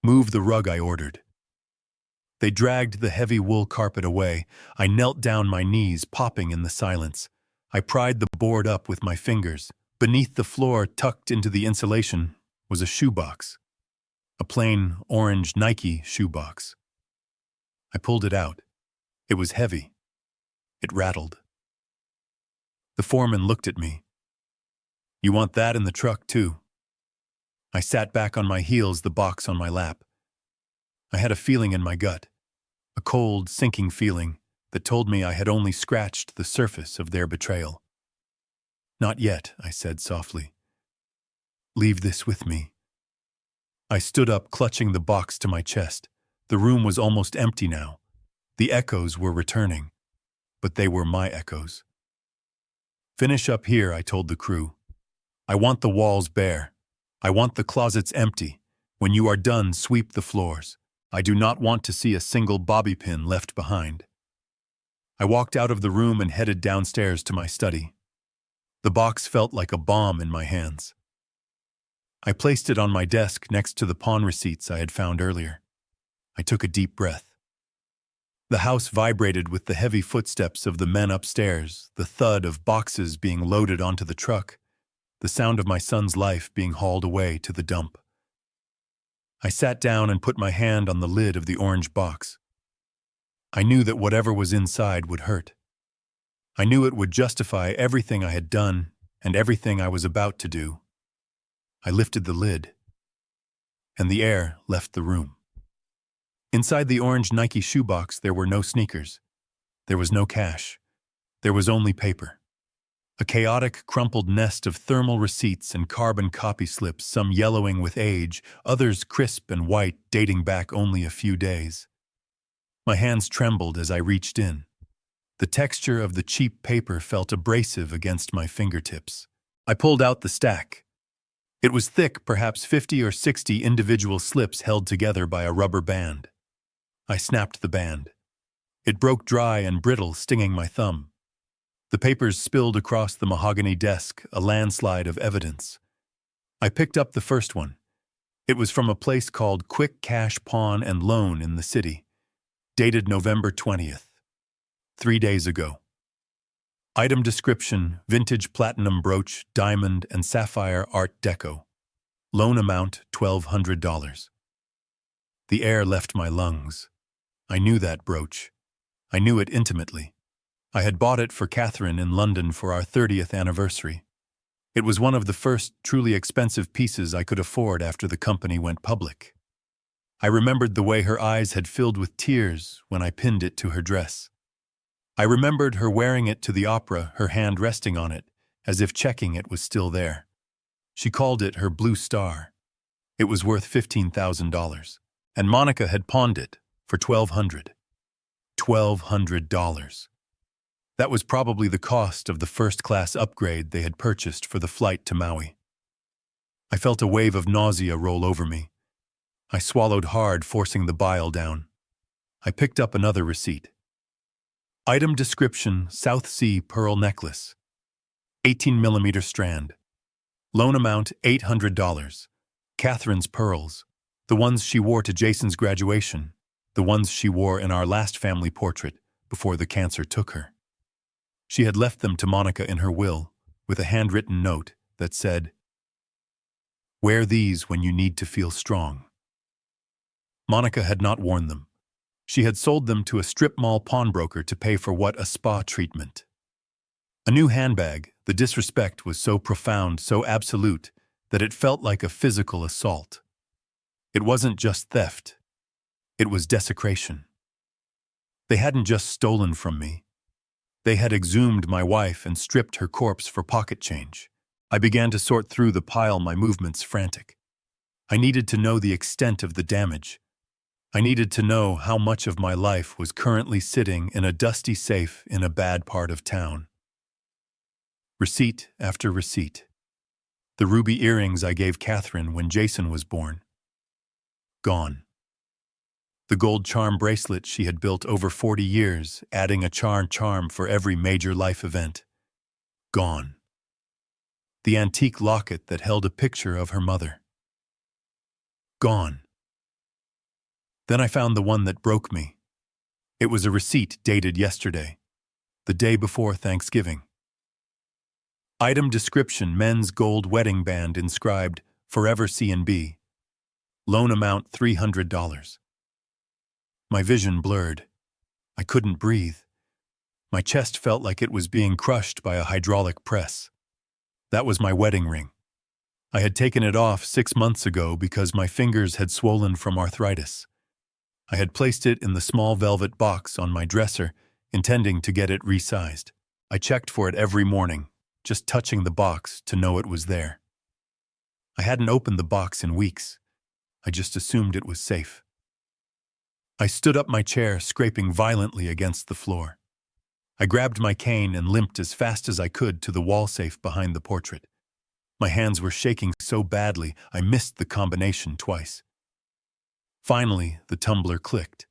"Move the rug," I ordered. They dragged the heavy wool carpet away. I knelt down, my knees popping in the silence. I pried the board up with my fingers. Beneath the floor, tucked into the insulation, was a shoebox. A plain orange Nike shoebox. I pulled it out. It was heavy. It rattled. The foreman looked at me. "You want that in the truck, too?" I sat back on my heels, the box on my lap. I had a feeling in my gut, a cold, sinking feeling that told me I had only scratched the surface of their betrayal. "Not yet," I said softly. "Leave this with me." I stood up, clutching the box to my chest. The room was almost empty now. The echoes were returning, but they were my echoes. "Finish up here," I told the crew. "I want the walls bare. I want the closets empty. When you are done, sweep the floors. I do not want to see a single bobby pin left behind." I walked out of the room and headed downstairs to my study. The box felt like a bomb in my hands. I placed it on my desk next to the pawn receipts I had found earlier. I took a deep breath. The house vibrated with the heavy footsteps of the men upstairs, the thud of boxes being loaded onto the truck, the sound of my son's life being hauled away to the dump. I sat down and put my hand on the lid of the orange box. I knew that whatever was inside would hurt. I knew it would justify everything I had done and everything I was about to do. I lifted the lid, and the air left the room. Inside the orange Nike shoebox, there were no sneakers. There was no cash. There was only paper. A chaotic, crumpled nest of thermal receipts and carbon copy slips, some yellowing with age, others crisp and white, dating back only a few days. My hands trembled as I reached in. The texture of the cheap paper felt abrasive against my fingertips. I pulled out the stack. It was thick, perhaps 50 or 60 individual slips held together by a rubber band. I snapped the band. It broke dry and brittle, stinging my thumb. The papers spilled across the mahogany desk, a landslide of evidence. I picked up the first one. It was from a place called Quick Cash Pawn and Loan in the city, dated November 20th, 3 days ago. Item description: vintage platinum brooch, diamond and sapphire art deco. Loan amount $1,200. The air left my lungs. I knew that brooch. I knew it intimately. I had bought it for Catherine in London for our 30th anniversary. It was one of the first truly expensive pieces I could afford after the company went public. I remembered the way her eyes had filled with tears when I pinned it to her dress. I remembered her wearing it to the opera, her hand resting on it, as if checking it was still there. She called it her blue star. It was worth $15,000, and Monica had pawned it for $1,200. $1,200. That was probably the cost of the first-class upgrade they had purchased for the flight to Maui. I felt a wave of nausea roll over me. I swallowed hard, forcing the bile down. I picked up another receipt. Item description: South Sea pearl necklace. 18mm strand. Loan amount $800. Catherine's pearls. The ones she wore to Jason's graduation. The ones she wore in our last family portrait before the cancer took her. She had left them to Monica in her will, with a handwritten note that said, "Wear these when you need to feel strong." Monica had not worn them. She had sold them to a strip mall pawnbroker to pay for what? A spa treatment. A new handbag. The disrespect was so profound, so absolute, that it felt like a physical assault. It wasn't just theft. It was desecration. They hadn't just stolen from me. They had exhumed my wife and stripped her corpse for pocket change. I began to sort through the pile, my movements frantic. I needed to know the extent of the damage. I needed to know how much of my life was currently sitting in a dusty safe in a bad part of town. Receipt after receipt. The ruby earrings I gave Catherine when Jason was born. Gone. The gold charm bracelet she had built over 40 years, adding a charm for every major life event. Gone. The antique locket that held a picture of her mother. Gone. Then I found the one that broke me. It was a receipt dated yesterday, the day before Thanksgiving. Item description: men's gold wedding band inscribed, Forever C&B. Loan amount $300. My vision blurred. I couldn't breathe. My chest felt like it was being crushed by a hydraulic press. That was my wedding ring. I had taken it off 6 months ago because my fingers had swollen from arthritis. I had placed it in the small velvet box on my dresser, intending to get it resized. I checked for it every morning, just touching the box to know it was there. I hadn't opened the box in weeks. I just assumed it was safe. I stood up my chair, scraping violently against the floor. I grabbed my cane and limped as fast as I could to the wall safe behind the portrait. My hands were shaking so badly I missed the combination twice. Finally, the tumbler clicked.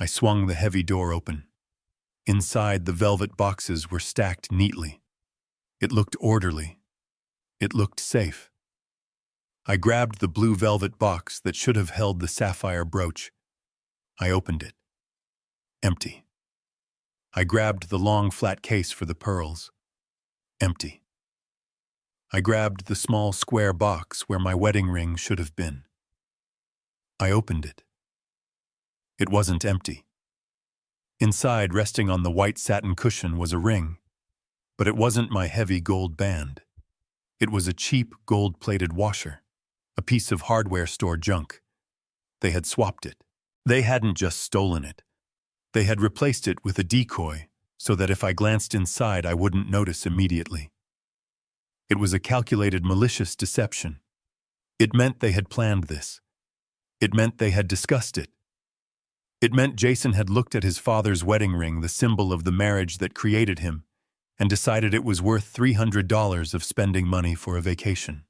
I swung the heavy door open. Inside, the velvet boxes were stacked neatly. It looked orderly. It looked safe. I grabbed the blue velvet box that should have held the sapphire brooch. I opened it. Empty. I grabbed the long, flat case for the pearls. Empty. I grabbed the small, square box where my wedding ring should have been. I opened it. It wasn't empty. Inside, resting on the white satin cushion, was a ring. But it wasn't my heavy gold band. It was a cheap, gold-plated washer, a piece of hardware store junk. They had swapped it. They hadn't just stolen it. They had replaced it with a decoy so that if I glanced inside, I wouldn't notice immediately. It was a calculated, malicious deception. It meant they had planned this. It meant they had discussed it. It meant Jason had looked at his father's wedding ring, the symbol of the marriage that created him, and decided it was worth $300 of spending money for a vacation.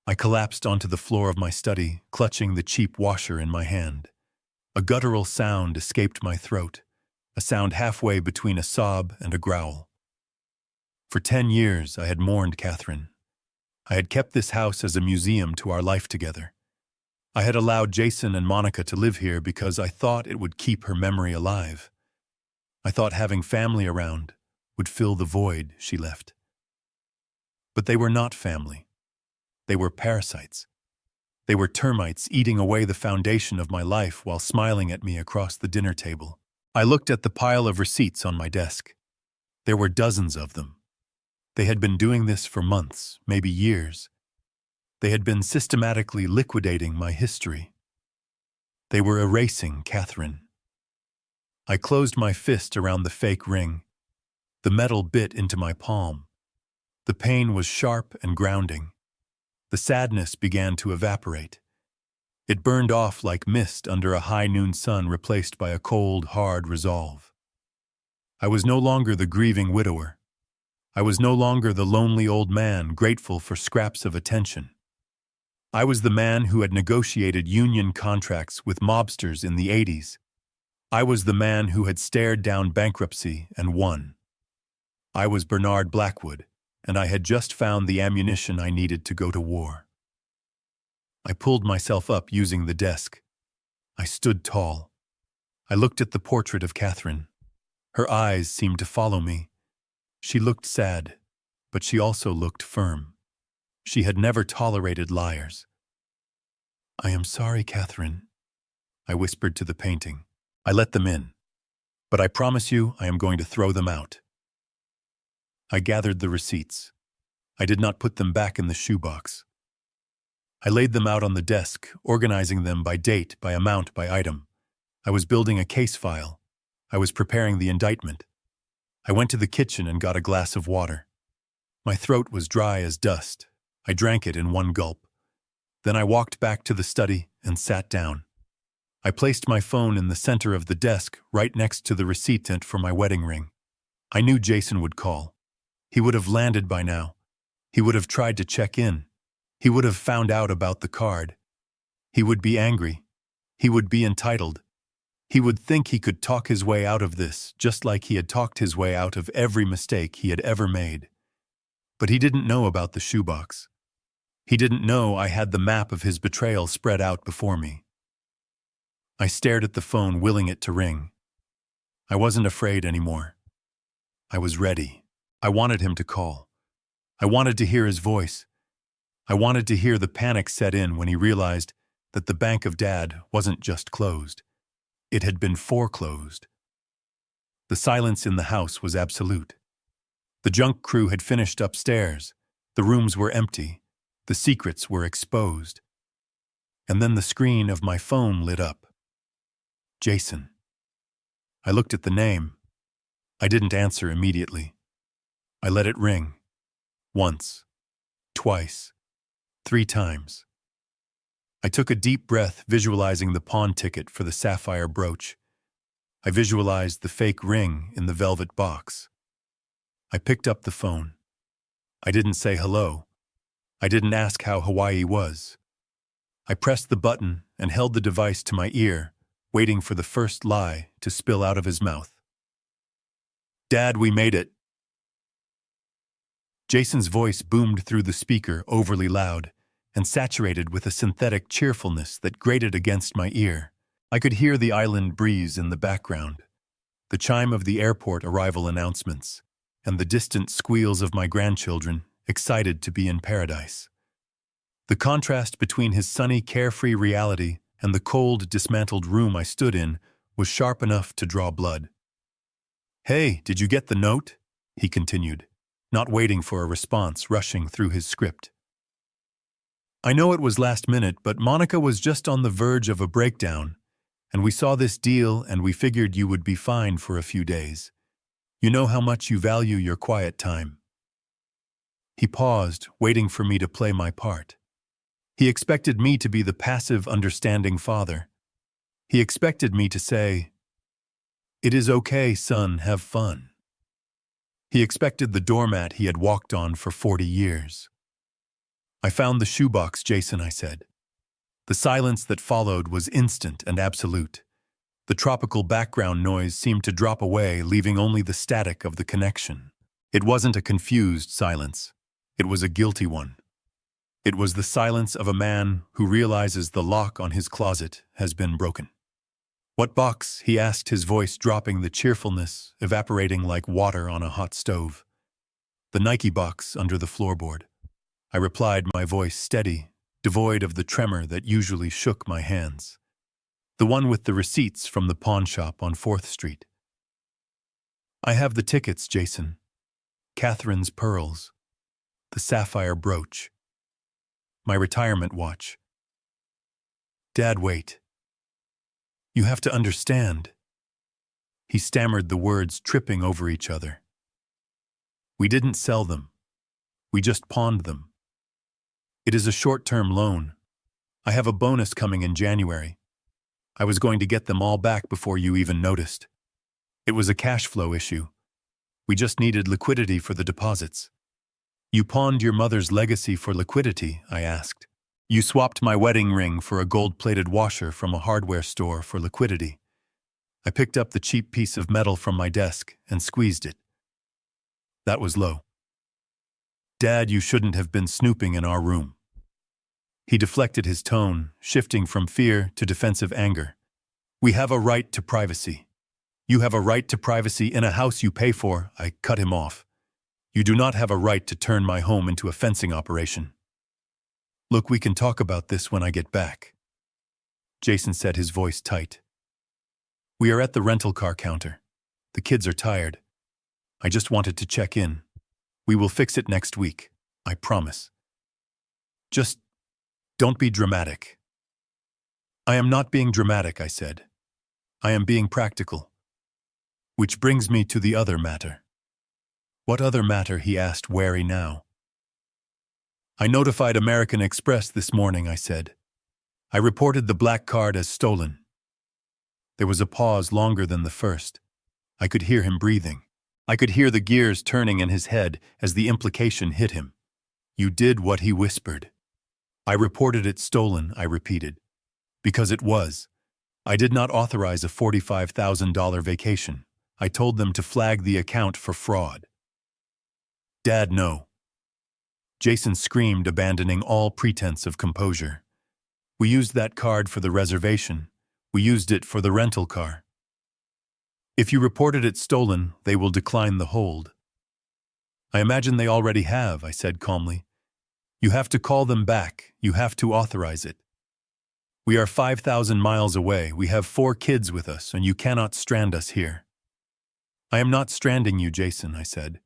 I collapsed onto the floor of my study, clutching the cheap washer in my hand. A guttural sound escaped my throat, a sound halfway between a sob and a growl. For 10 years, I had mourned Catherine. I had kept this house as a museum to our life together. I had allowed Jason and Monica to live here because I thought it would keep her memory alive. I thought having family around would fill the void she left. But they were not family. They were parasites. They were termites eating away the foundation of my life while smiling at me across the dinner table. I looked at the pile of receipts on my desk. There were dozens of them. They had been doing this for months, maybe years. They had been systematically liquidating my history. They were erasing Catherine. I closed my fist around the fake ring. The metal bit into my palm. The pain was sharp and grounding. The sadness began to evaporate. It burned off like mist under a high noon sun, replaced by a cold, hard resolve. I was no longer the grieving widower. I was no longer the lonely old man grateful for scraps of attention. I was the man who had negotiated union contracts with mobsters in the 80s. I was the man who had stared down bankruptcy and won. I was Bernard Blackwood, and I had just found the ammunition I needed to go to war. I pulled myself up using the desk. I stood tall. I looked at the portrait of Catherine. Her eyes seemed to follow me. She looked sad, but she also looked firm. She had never tolerated liars. "I am sorry, Catherine," I whispered to the painting. "I let them in, but I promise you I am going to throw them out." I gathered the receipts. I did not put them back in the shoebox. I laid them out on the desk, organizing them by date, by amount, by item. I was building a case file. I was preparing the indictment. I went to the kitchen and got a glass of water. My throat was dry as dust. I drank it in one gulp. Then I walked back to the study and sat down. I placed my phone in the center of the desk, right next to the receipt for my wedding ring. I knew Jason would call. He would have landed by now. He would have tried to check in. He would have found out about the card. He would be angry. He would be entitled. He would think he could talk his way out of this, just like he had talked his way out of every mistake he had ever made. But he didn't know about the shoebox. He didn't know I had the map of his betrayal spread out before me. I stared at the phone, willing it to ring. I wasn't afraid anymore. I was ready. I wanted him to call. I wanted to hear his voice. I wanted to hear the panic set in when he realized that the bank of Dad wasn't just closed. It had been foreclosed. The silence in the house was absolute. The junk crew had finished upstairs. The rooms were empty. The secrets were exposed. And then the screen of my phone lit up. Jason. I looked at the name. I didn't answer immediately. I let it ring. Once. Twice. 3 times. I took a deep breath, visualizing the pawn ticket for the sapphire brooch. I visualized the fake ring in the velvet box. I picked up the phone. I didn't say hello. I didn't ask how Hawaii was. I pressed the button and held the device to my ear, waiting for the first lie to spill out of his mouth. Dad, we made it. Jason's voice boomed through the speaker, overly loud and saturated with a synthetic cheerfulness that grated against my ear. I could hear the island breeze in the background, the chime of the airport arrival announcements, and the distant squeals of my grandchildren, excited to be in paradise. The contrast between his sunny, carefree reality and the cold, dismantled room I stood in was sharp enough to draw blood. Hey, did you get the note? He continued, not waiting for a response, rushing through his script. I know it was last minute, but Monica was just on the verge of a breakdown, and we saw this deal and we figured you would be fine for a few days. You know how much you value your quiet time. He paused, waiting for me to play my part. He expected me to be the passive, understanding father. He expected me to say, "It is okay, son, have fun." He expected the doormat he had walked on for 40 years. I found the shoebox, Jason, I said. The silence that followed was instant and absolute. The tropical background noise seemed to drop away, leaving only the static of the connection. It wasn't a confused silence. It was a guilty one. It was the silence of a man who realizes the lock on his closet has been broken. What box? He asked, his voice dropping, the cheerfulness evaporating like water on a hot stove. The Nike box under the floorboard. I replied, my voice steady, devoid of the tremor that usually shook my hands. The one with the receipts from the pawn shop on 4th Street. I have the tickets, Jason. Catherine's pearls. The sapphire brooch. My retirement watch. Dad, wait. You have to understand. He stammered the words, tripping over each other. We didn't sell them. We just pawned them. It is a short-term loan. I have a bonus coming in January. I was going to get them all back before you even noticed. It was a cash flow issue. We just needed liquidity for the deposits. You pawned your mother's legacy for liquidity, I asked. You swapped my wedding ring for a gold-plated washer from a hardware store for liquidity. I picked up the cheap piece of metal from my desk and squeezed it. That was low. Dad, you shouldn't have been snooping in our room. He deflected his tone, shifting from fear to defensive anger. We have a right to privacy. You have a right to privacy in a house you pay for. I cut him off. You do not have a right to turn my home into a fencing operation. Look, we can talk about this when I get back. Jason said, his voice tight. We are at the rental car counter. The kids are tired. I just wanted to check in. We will fix it next week, I promise. Just don't be dramatic. I am not being dramatic, I said. I am being practical. Which brings me to the other matter. What other matter? He asked, wary now. I notified American Express this morning, I said. I reported the black card as stolen. There was a pause longer than the first. I could hear him breathing. I could hear the gears turning in his head as the implication hit him. You did what he whispered. I reported it stolen, I repeated. Because it was. I did not authorize a $45,000 vacation. I told them to flag the account for fraud. Dad, no. Jason screamed, abandoning all pretense of composure. We used that card for the reservation. We used it for the rental car. If you reported it stolen, they will decline the hold. I imagine they already have, I said calmly. You have to call them back. You have to authorize it. We are 5,000 miles away. We have 4 kids with us, and you cannot strand us here. I am not stranding you, Jason, I said.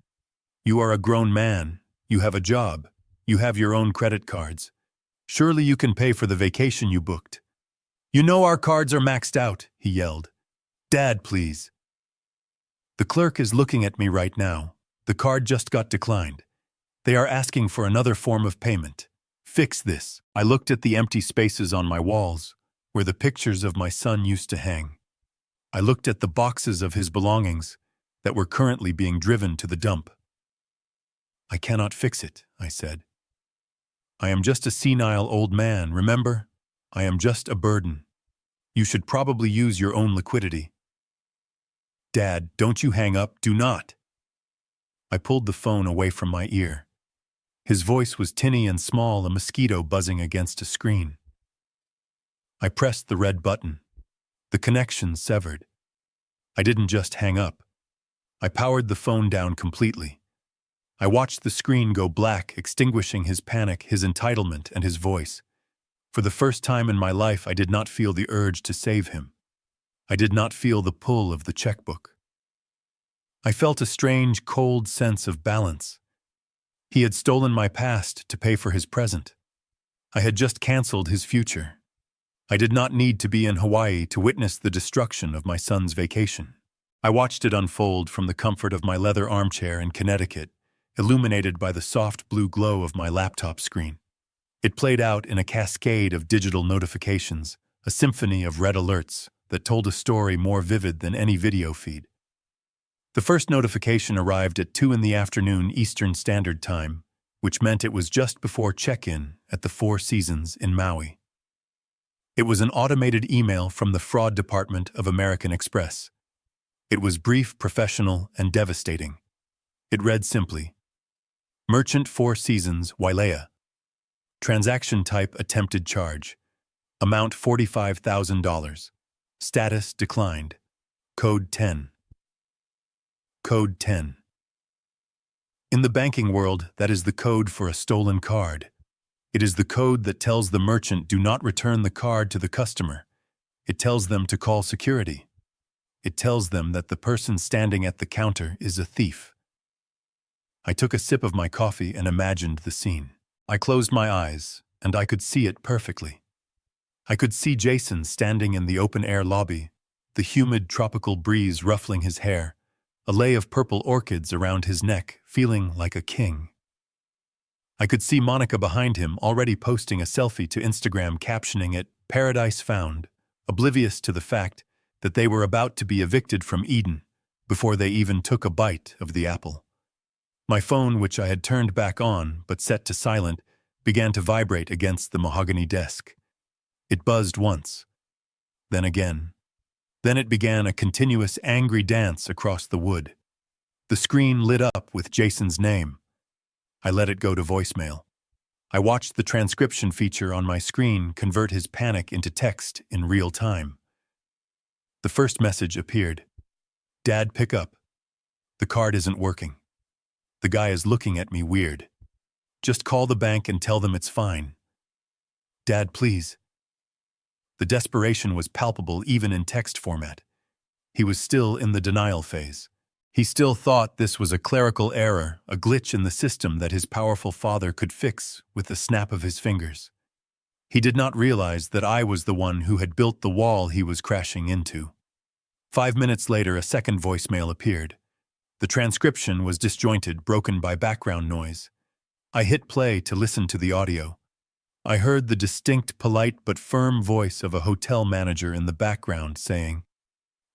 You are a grown man. You have a job. You have your own credit cards. Surely you can pay for the vacation you booked. You know our cards are maxed out, he yelled. Dad, please. The clerk is looking at me right now. The card just got declined. They are asking for another form of payment. Fix this. I looked at the empty spaces on my walls, where the pictures of my son used to hang. I looked at the boxes of his belongings that were currently being driven to the dump. I cannot fix it, I said. I am just a senile old man, remember? I am just a burden. You should probably use your own liquidity. Dad, don't you hang up, do not. I pulled the phone away from my ear. His voice was tinny and small, a mosquito buzzing against a screen. I pressed the red button. The connection severed. I didn't just hang up. I powered the phone down completely. I watched the screen go black, extinguishing his panic, his entitlement, and his voice. For the first time in my life, I did not feel the urge to save him. I did not feel the pull of the checkbook. I felt a strange, cold sense of balance. He had stolen my past to pay for his present. I had just canceled his future. I did not need to be in Hawaii to witness the destruction of my son's vacation. I watched it unfold from the comfort of my leather armchair in Connecticut, illuminated by the soft blue glow of my laptop screen. It played out in a cascade of digital notifications, a symphony of red alerts that told a story more vivid than any video feed. The first notification arrived at 2 p.m. Eastern Standard Time, which meant it was just before check-in at the Four Seasons in Maui. It was an automated email from the fraud department of American Express. It was brief, professional, and devastating. It read simply, Merchant Four Seasons, Wailea. Transaction type attempted charge. Amount $45,000. Status declined. Code 10. Code 10. In the banking world, that is the code for a stolen card. It is the code that tells the merchant do not return the card to the customer. It tells them to call security. It tells them that the person standing at the counter is a thief. I took a sip of my coffee and imagined the scene. I closed my eyes, and I could see it perfectly. I could see Jason standing in the open-air lobby, the humid tropical breeze ruffling his hair, a lei of purple orchids around his neck, feeling like a king. I could see Monica behind him already posting a selfie to Instagram captioning it, Paradise Found, oblivious to the fact that they were about to be evicted from Eden before they even took a bite of the apple. My phone, which I had turned back on but set to silent, began to vibrate against the mahogany desk. It buzzed once, then again. Then it began a continuous angry dance across the wood. The screen lit up with Jason's name. I let it go to voicemail. I watched the transcription feature on my screen convert his panic into text in real time. The first message appeared. Dad, pick up. The card isn't working. The guy is looking at me weird. Just call the bank and tell them it's fine. Dad, please. The desperation was palpable even in text format. He was still in the denial phase. He still thought this was a clerical error, a glitch in the system that his powerful father could fix with the snap of his fingers. He did not realize that I was the one who had built the wall he was crashing into. 5 minutes later, a second voicemail appeared. The transcription was disjointed, broken by background noise. I hit play to listen to the audio. I heard the distinct, polite but firm voice of a hotel manager in the background saying,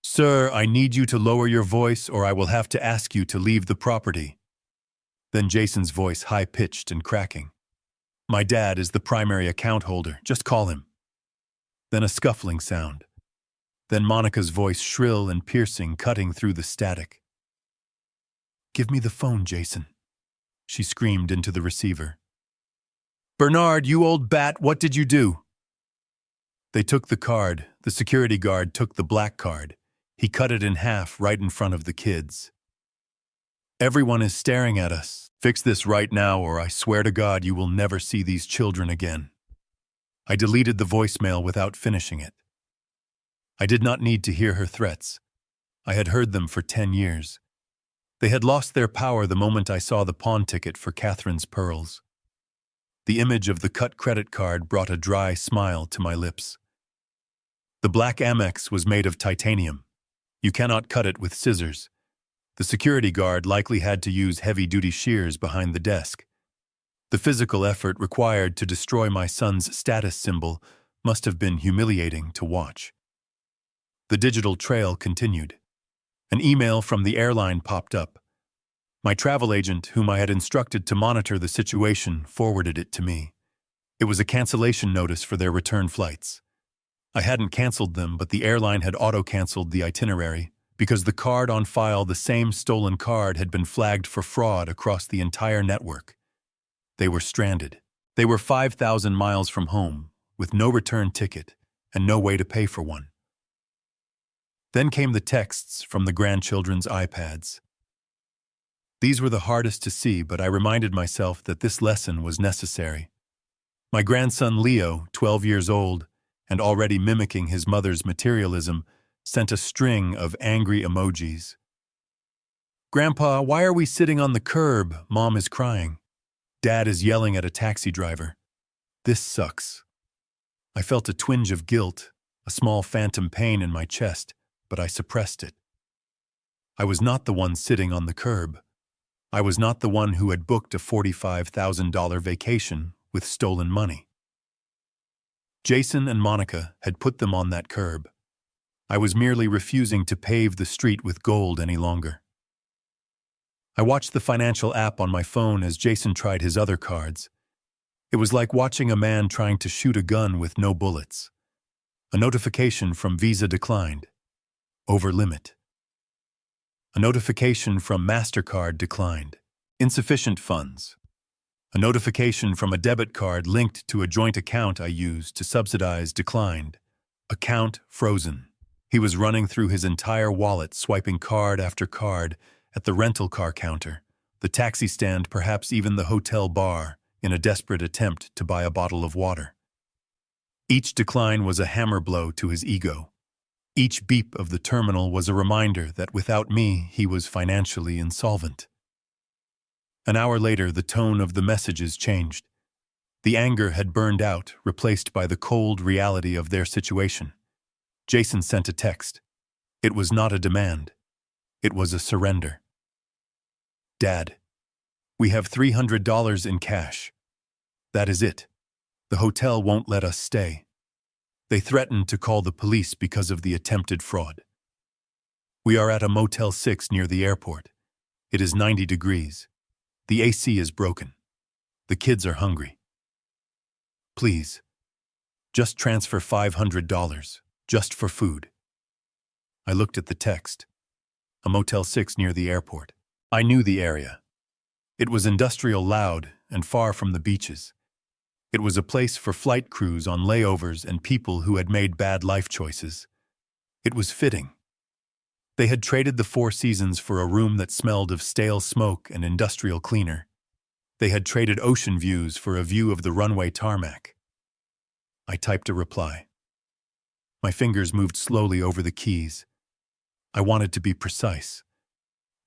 "Sir, I need you to lower your voice or I will have to ask you to leave the property." Then Jason's voice, high-pitched and cracking. "My dad is the primary account holder. Just call him." Then a scuffling sound. Then Monica's voice, shrill and piercing, cutting through the static. "Give me the phone, Jason," she screamed into the receiver. "Bernard, you old bat, what did you do?" They took the card. The security guard took the black card. He cut it in half right in front of the kids. "Everyone is staring at us. Fix this right now or I swear to God you will never see these children again." I deleted the voicemail without finishing it. I did not need to hear her threats. I had heard them for 10 years. They had lost their power the moment I saw the pawn ticket for Catherine's pearls. The image of the cut credit card brought a dry smile to my lips. The black Amex was made of titanium. You cannot cut it with scissors. The security guard likely had to use heavy-duty shears behind the desk. The physical effort required to destroy my son's status symbol must have been humiliating to watch. The digital trail continued. An email from the airline popped up. My travel agent, whom I had instructed to monitor the situation, forwarded it to me. It was a cancellation notice for their return flights. I hadn't canceled them, but the airline had auto-canceled the itinerary because the card on file, the same stolen card, had been flagged for fraud across the entire network. They were stranded. They were 5,000 miles from home, with no return ticket and no way to pay for one. Then came the texts from the grandchildren's iPads. These were the hardest to see, but I reminded myself that this lesson was necessary. My grandson Leo, 12 years old, and already mimicking his mother's materialism, sent a string of angry emojis. "Grandpa, why are we sitting on the curb? Mom is crying. Dad is yelling at a taxi driver. This sucks." I felt a twinge of guilt, a small phantom pain in my chest, but I suppressed it. I was not the one sitting on the curb. I was not the one who had booked a $45,000 vacation with stolen money. Jason and Monica had put them on that curb. I was merely refusing to pave the street with gold any longer. I watched the financial app on my phone as Jason tried his other cards. It was like watching a man trying to shoot a gun with no bullets. A notification from Visa declined. Over limit. A notification from MasterCard declined. Insufficient funds. A notification from a debit card linked to a joint account I used to subsidize declined. Account frozen. He was running through his entire wallet, swiping card after card at the rental car counter, the taxi stand, perhaps even the hotel bar, in a desperate attempt to buy a bottle of water. Each decline was a hammer blow to his ego. Each beep of the terminal was a reminder that without me, he was financially insolvent. An hour later, the tone of the messages changed. The anger had burned out, replaced by the cold reality of their situation. Jason sent a text. It was not a demand. It was a surrender. "Dad, we have $300 in cash. That is it. The hotel won't let us stay. They threatened to call the police because of the attempted fraud. We are at a Motel 6 near the airport. It is 90 degrees. The AC is broken. The kids are hungry. Please, just transfer $500, just for food." I looked at the text. A Motel 6 near the airport. I knew the area. It was industrial, loud, and far from the beaches. It was a place for flight crews on layovers and people who had made bad life choices. It was fitting. They had traded the Four Seasons for a room that smelled of stale smoke and industrial cleaner. They had traded ocean views for a view of the runway tarmac. I typed a reply. My fingers moved slowly over the keys. I wanted to be precise.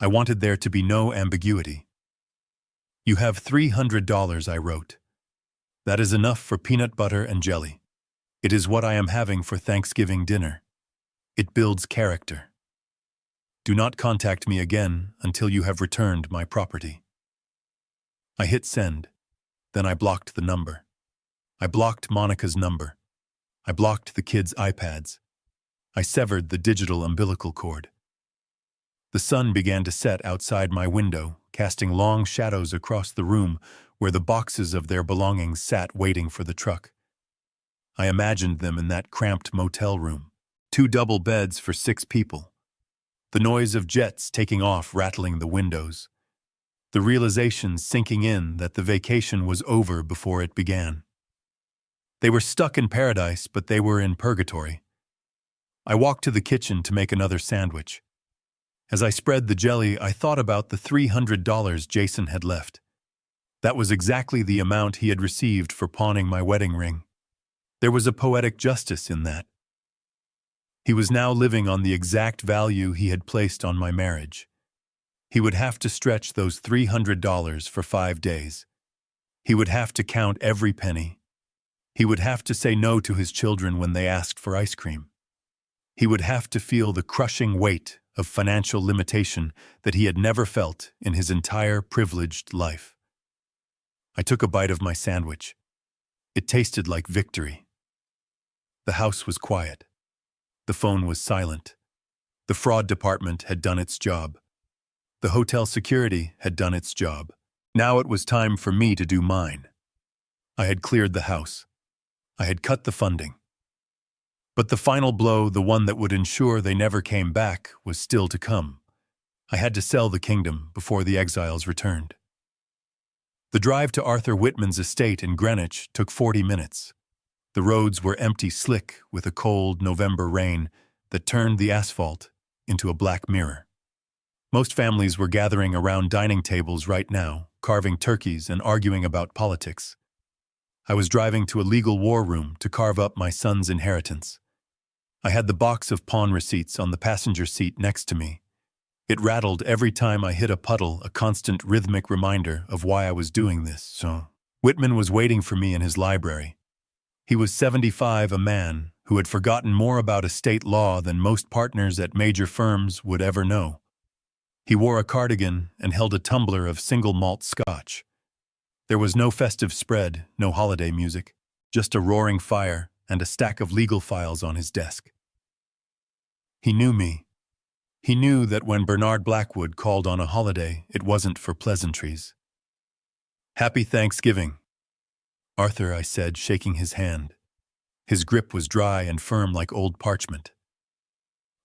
I wanted there to be no ambiguity. "You have $300, I wrote. That is enough for peanut butter and jelly. It is what I am having for Thanksgiving dinner. It builds character." Do not contact me again until you have returned my property. I hit send. Then I blocked the number. I blocked Monica's number. I blocked the kids' iPads. I severed the digital umbilical cord. The sun began to set outside my window, casting long shadows across the room where the boxes of their belongings sat waiting for the truck. I imagined them in that cramped motel room. 2 double beds for 6 people. The noise of jets taking off rattling the windows. The realization sinking in that the vacation was over before it began. They were stuck in paradise, but they were in purgatory. I walked to the kitchen to make another sandwich. As I spread the jelly, I thought about the $300 Jason had left. That was exactly the amount he had received for pawning my wedding ring. There was a poetic justice in that. He was now living on the exact value he had placed on my marriage. He would have to stretch those $300 for 5 days. He would have to count every penny. He would have to say no to his children when they asked for ice cream. He would have to feel the crushing weight of financial limitation that he had never felt in his entire privileged life. I took a bite of my sandwich. It tasted like victory. The house was quiet. The phone was silent. The fraud department had done its job. The hotel security had done its job. Now it was time for me to do mine. I had cleared the house. I had cut the funding. But the final blow, the one that would ensure they never came back, was still to come. I had to sell the kingdom before the exiles returned. The drive to Arthur Whitman's estate in Greenwich took 40 minutes. The roads were empty, slick with a cold November rain that turned the asphalt into a black mirror. Most families were gathering around dining tables right now, carving turkeys and arguing about politics. I was driving to a legal war room to carve up my son's inheritance. I had the box of pawn receipts on the passenger seat next to me. It rattled every time I hit a puddle, a constant rhythmic reminder of why I was doing this. So Whitman was waiting for me in his library. He was 75, a man who had forgotten more about estate law than most partners at major firms would ever know. He wore a cardigan and held a tumbler of single malt scotch. There was no festive spread, no holiday music, just a roaring fire and a stack of legal files on his desk. He knew me. He knew that when Bernard Blackwood called on a holiday, it wasn't for pleasantries. "Happy Thanksgiving." "Arthur," I said, shaking his hand. His grip was dry and firm like old parchment.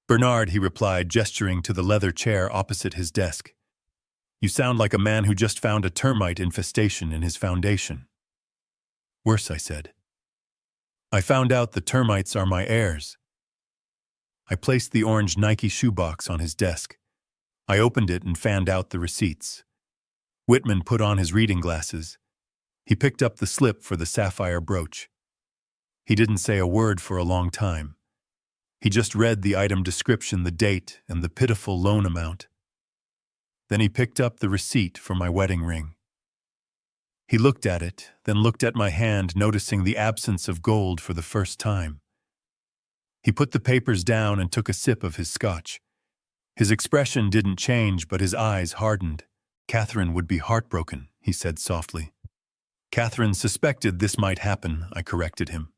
"Bernard," he replied, gesturing to the leather chair opposite his desk. "You sound like a man who just found a termite infestation in his foundation." "Worse," I said. "I found out the termites are my heirs." I placed the orange Nike shoebox on his desk. I opened it and fanned out the receipts. Whitman put on his reading glasses. He picked up the slip for the sapphire brooch. He didn't say a word for a long time. He just read the item description, the date, and the pitiful loan amount. Then he picked up the receipt for my wedding ring. He looked at it, then looked at my hand, noticing the absence of gold for the first time. He put the papers down and took a sip of his scotch. His expression didn't change, but his eyes hardened. "Catherine would be heartbroken," he said softly. "Catherine suspected this might happen," I corrected him.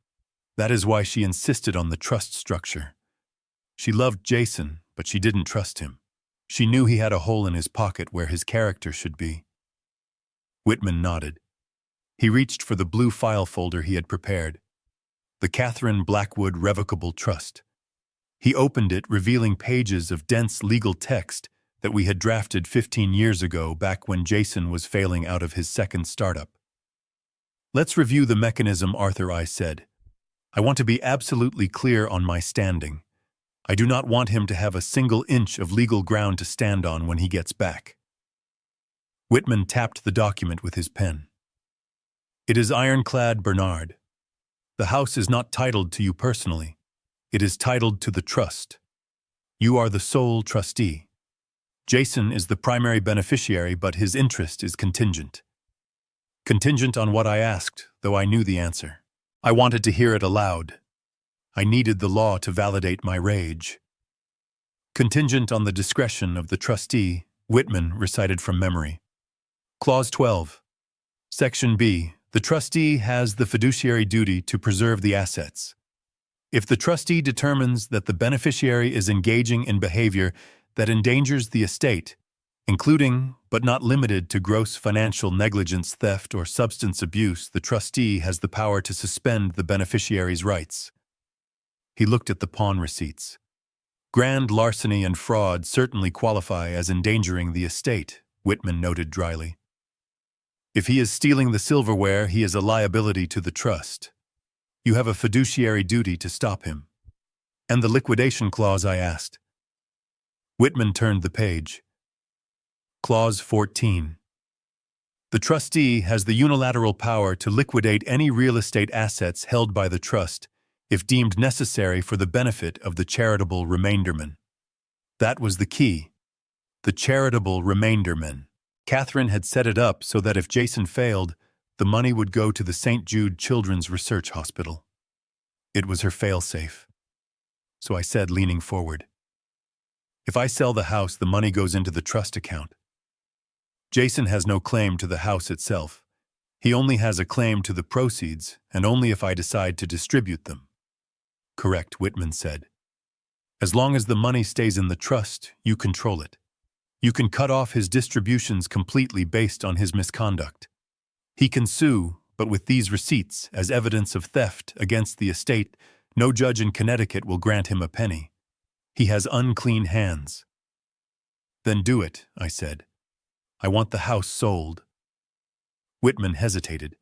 "That is why she insisted on the trust structure. She loved Jason, but she didn't trust him. She knew he had a hole in his pocket where his character should be." Whitman nodded. He reached for the blue file folder he had prepared. The Catherine Blackwood Revocable Trust. He opened it, revealing pages of dense legal text that we had drafted 15 years ago, back when Jason was failing out of his second startup. "Let's review the mechanism," Arthur, I said. "I want to be absolutely clear on my standing. I do not want him to have a single inch of legal ground to stand on when he gets back." Whitman tapped the document with his pen. "It is ironclad, Bernard. The house is not titled to you personally. It is titled to the trust. You are the sole trustee. Jason is the primary beneficiary, but his interest is contingent. Contingent on what I asked, though I knew the answer. I wanted to hear it aloud. I needed the law to validate my rage. Contingent on the discretion of the trustee, Whitman recited from memory. Clause 12. Section B. The trustee has the fiduciary duty to preserve the assets. If the trustee determines that the beneficiary is engaging in behavior that endangers the estate, including, but not limited to gross financial negligence, theft, or substance abuse, the trustee has the power to suspend the beneficiary's rights. He looked at the pawn receipts. Grand larceny and fraud certainly qualify as endangering the estate, Whitman noted dryly. If he is stealing the silverware, he is a liability to the trust. You have a fiduciary duty to stop him. And the liquidation clause, I asked. Whitman turned the page. Clause 14. The trustee has the unilateral power to liquidate any real estate assets held by the trust if deemed necessary for the benefit of the charitable remainderman. That was the key. The charitable remainderman. Catherine had set it up so that if Jason failed, the money would go to the St. Jude Children's Research Hospital. It was her fail-safe. So I said, leaning forward, if I sell the house, the money goes into the trust account. Jason has no claim to the house itself. He only has a claim to the proceeds, and only if I decide to distribute them. Correct, Whitman said. As long as the money stays in the trust, you control it. You can cut off his distributions completely based on his misconduct. He can sue, but with these receipts as evidence of theft against the estate, no judge in Connecticut will grant him a penny. He has unclean hands. Then do it, I said. I want the house sold. Whitman hesitated.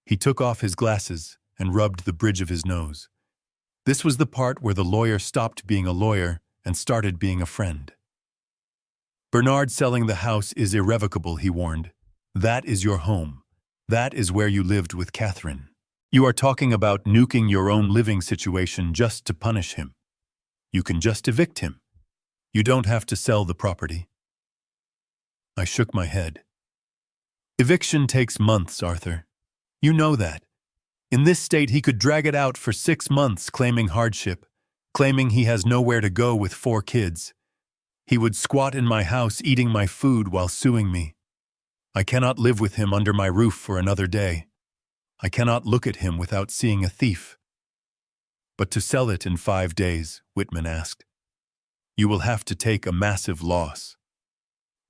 He took off his glasses and rubbed the bridge of his nose. This was the part where the lawyer stopped being a lawyer and started being a friend. Bernard, selling the house is irrevocable, he warned. That is your home. That is where you lived with Catherine. You are talking about nuking your own living situation just to punish him. You can just evict him. You don't have to sell the property. I shook my head. Eviction takes months, Arthur. You know that. In this state, he could drag it out for 6 months claiming hardship, claiming he has nowhere to go with 4 kids. He would squat in my house eating my food while suing me. I cannot live with him under my roof for another day. I cannot look at him without seeing a thief. But to sell it in 5 days, Whitman asked, you will have to take a massive loss.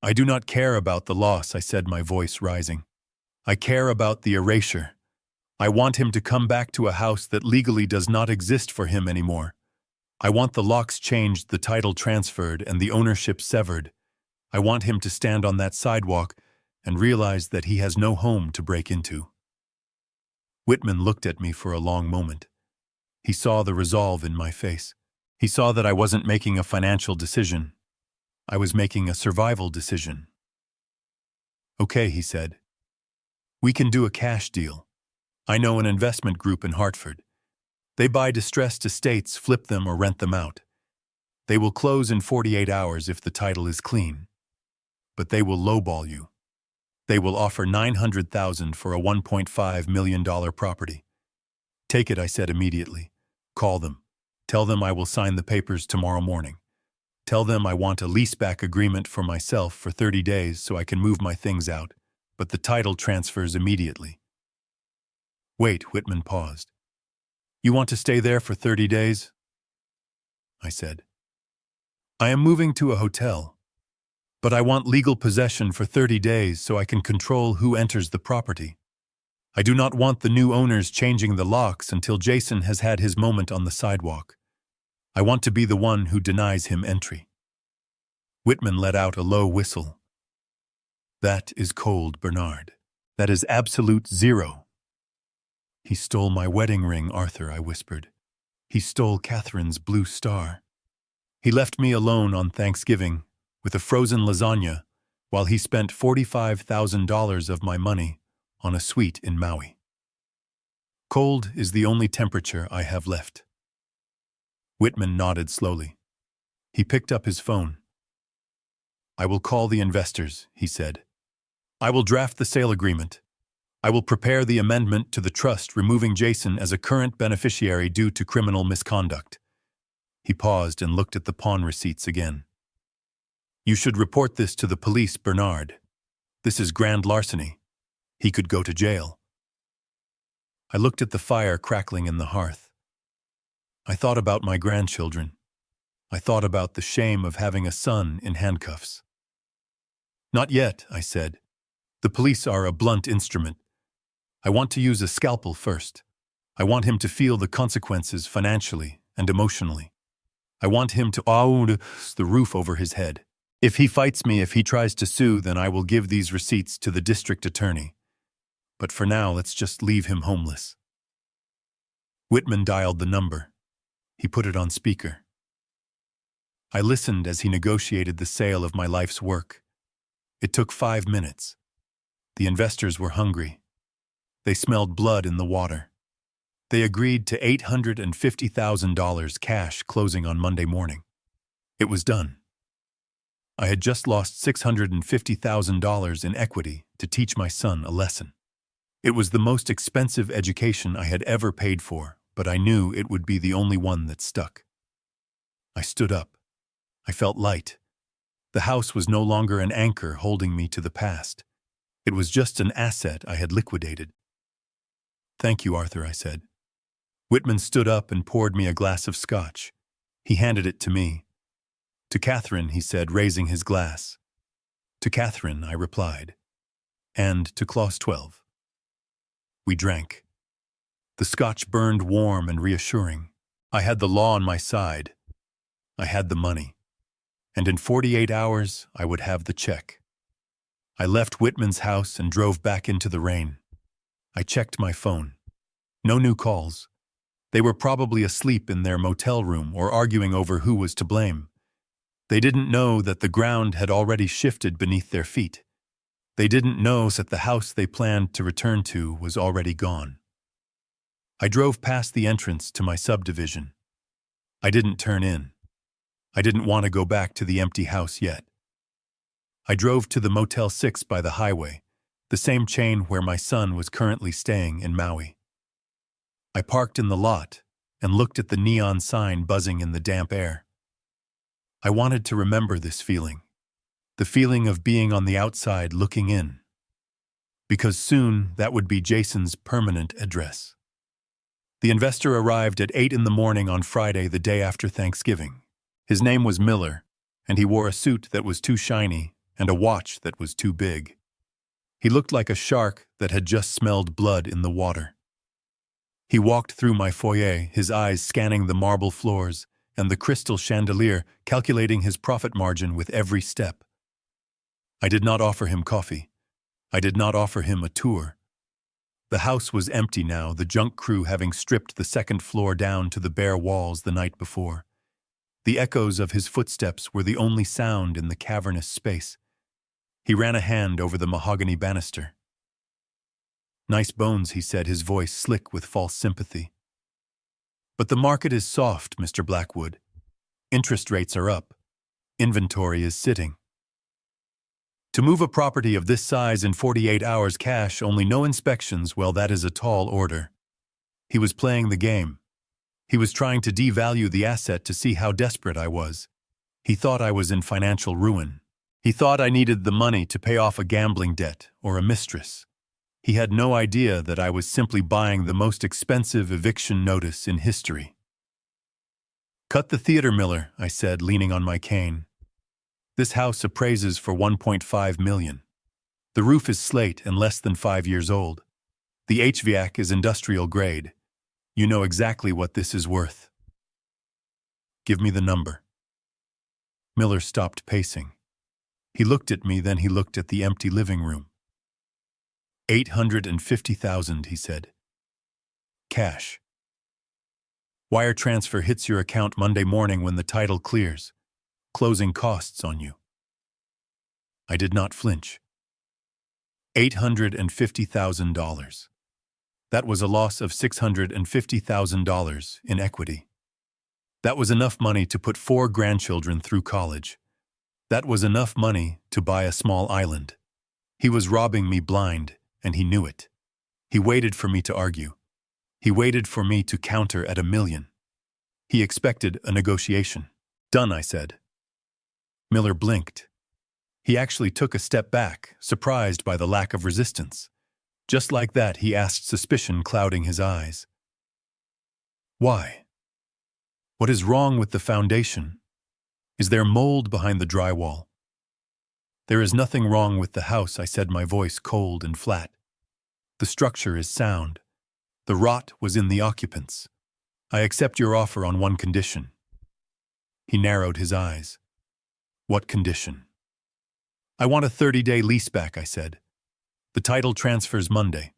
I do not care about the loss, I said, my voice rising. I care about the erasure. I want him to come back to a house that legally does not exist for him anymore. I want the locks changed, the title transferred, and the ownership severed. I want him to stand on that sidewalk and realize that he has no home to break into. Whitman looked at me for a long moment. He saw the resolve in my face. He saw that I wasn't making a financial decision. I was making a survival decision. Okay, he said. We can do a cash deal. I know an investment group in Hartford. They buy distressed estates, flip them, or rent them out. They will close in 48 hours if the title is clean. But they will lowball you. They will offer $900,000 for a $1.5 million property. Take it, I said immediately. Call them. Tell them I will sign the papers tomorrow morning. Tell them I want a leaseback agreement for myself for 30 days so I can move my things out, but the title transfers immediately. Wait, Whitman paused. You want to stay there for 30 days? I said. I am moving to a hotel, but I want legal possession for 30 days so I can control who enters the property. I do not want the new owners changing the locks until Jason has had his moment on the sidewalk. I want to be the one who denies him entry. Whitman let out a low whistle. That is cold, Bernard. That is absolute zero. He stole my wedding ring, Arthur, I whispered. He stole Catherine's blue star. He left me alone on Thanksgiving with a frozen lasagna while he spent $45,000 of my money on a suite in Maui. Cold is the only temperature I have left. Whitman nodded slowly. He picked up his phone. I will call the investors, he said. I will draft the sale agreement. I will prepare the amendment to the trust removing Jason as a current beneficiary due to criminal misconduct. He paused and looked at the pawn receipts again. "You should report this to the police, Bernard. This is grand larceny. He could go to jail." I looked at the fire crackling in the hearth. I thought about my grandchildren. I thought about the shame of having a son in handcuffs. "Not yet," I said. "The police are a blunt instrument. I want to use a scalpel first. I want him to feel the consequences financially and emotionally. I want him to own the roof over his head. If he fights me, if he tries to sue, then I will give these receipts to the district attorney. But for now, let's just leave him homeless." Whitman dialed the number. He put it on speaker. I listened as he negotiated the sale of my life's work. It took 5 minutes. The investors were hungry. They smelled blood in the water. They agreed to $850,000 cash closing on Monday morning. It was done. I had just lost $650,000 in equity to teach my son a lesson. It was the most expensive education I had ever paid for, but I knew it would be the only one that stuck. I stood up. I felt light. The house was no longer an anchor holding me to the past. It was just an asset I had liquidated. "Thank you, Arthur," I said. Whitman stood up and poured me a glass of scotch. He handed it to me. "To Catherine," he said, raising his glass. "To Catherine," I replied. "And to Clause 12. We drank. The scotch burned warm and reassuring. I had the law on my side. I had the money. And in 48 hours, I would have the check. I left Whitman's house and drove back into the rain. I checked my phone. No new calls. They were probably asleep in their motel room or arguing over who was to blame. They didn't know that the ground had already shifted beneath their feet. They didn't know that the house they planned to return to was already gone. I drove past the entrance to my subdivision. I didn't turn in. I didn't want to go back to the empty house yet. I drove to the Motel 6 by the highway, the same chain where my son was currently staying in Maui. I parked in the lot and looked at the neon sign buzzing in the damp air. I wanted to remember this feeling, the feeling of being on the outside looking in, because soon that would be Jason's permanent address. The investor arrived at 8 in the morning on Friday, the day after Thanksgiving. His name was Miller, and he wore a suit that was too shiny and a watch that was too big. He looked like a shark that had just smelled blood in the water. He walked through my foyer, his eyes scanning the marble floors and the crystal chandelier, calculating his profit margin with every step. I did not offer him coffee. I did not offer him a tour. The house was empty now, the junk crew having stripped the second floor down to the bare walls the night before. The echoes of his footsteps were the only sound in the cavernous space. He ran a hand over the mahogany banister. "Nice bones," he said, his voice slick with false sympathy. "But the market is soft, Mr. Blackwood. Interest rates are up. Inventory is sitting. To move a property of this size in 48 hours cash, only no inspections, well, that is a tall order." He was playing the game. He was trying to devalue the asset to see how desperate I was. He thought I was in financial ruin. He thought I needed the money to pay off a gambling debt or a mistress. He had no idea that I was simply buying the most expensive eviction notice in history. "Cut the theater, Miller," I said, leaning on my cane. "This house appraises for $1.5 million. The roof is slate and less than 5 years old. The HVAC is industrial grade. You know exactly what this is worth." "Give me the number." Miller stopped pacing. He looked at me, then he looked at the empty living room. $850,000, he said. Cash. Wire transfer hits your account Monday morning when the title clears. Closing costs on you. I did not flinch. $850,000. That was a loss of $650,000 in equity. That was enough money to put 4 grandchildren through college. That was enough money to buy a small island. He was robbing me blind, and he knew it. He waited for me to argue. He waited for me to counter at $1 million. He expected a negotiation. "Done," I said. Miller blinked. He actually took a step back, surprised by the lack of resistance. Just like that, he asked, suspicion clouding his eyes. "Why? What is wrong with the foundation? Is there mold behind the drywall?" "There is nothing wrong with the house," I said, my voice cold and flat. "The structure is sound. The rot was in the occupants. I accept your offer on one condition." He narrowed his eyes. "What condition?" "I want a 30-day lease back," I said. "The title transfers Monday.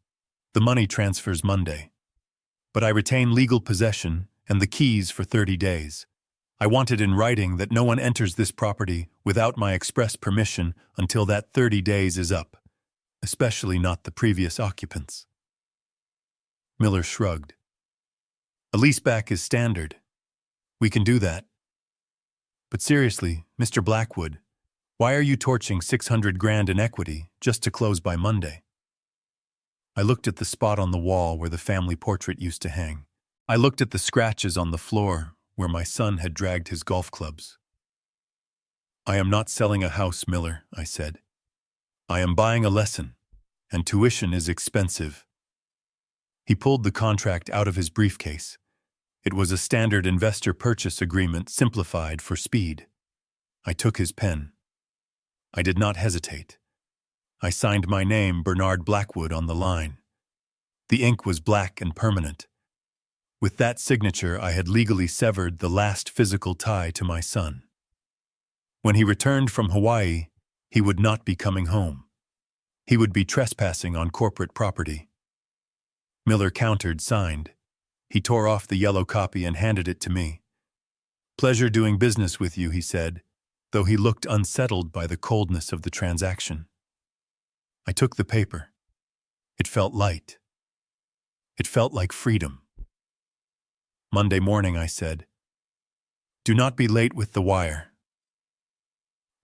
The money transfers Monday. But I retain legal possession and the keys for 30 days. I want it in writing that no one enters this property without my express permission until that 30 days is up, especially not the previous occupants." Miller shrugged. "A leaseback is standard. We can do that. But seriously, Mr. Blackwood, why are you torching 600 grand in equity just to close by Monday?" I looked at the spot on the wall where the family portrait used to hang. I looked at the scratches on the floor where my son had dragged his golf clubs. "I am not selling a house, Miller," I said. "I am buying a lesson, and tuition is expensive." He pulled the contract out of his briefcase. It was a standard investor purchase agreement simplified for speed. I took his pen. I did not hesitate. I signed my name, Bernard Blackwood, on the line. The ink was black and permanent. With that signature, I had legally severed the last physical tie to my son. When he returned from Hawaii, he would not be coming home. He would be trespassing on corporate property. Miller countered, signed. He tore off the yellow copy and handed it to me. "Pleasure doing business with you," he said, though he looked unsettled by the coldness of the transaction. I took the paper. It felt light. It felt like freedom. "Monday morning," I said. "Do not be late with the wire."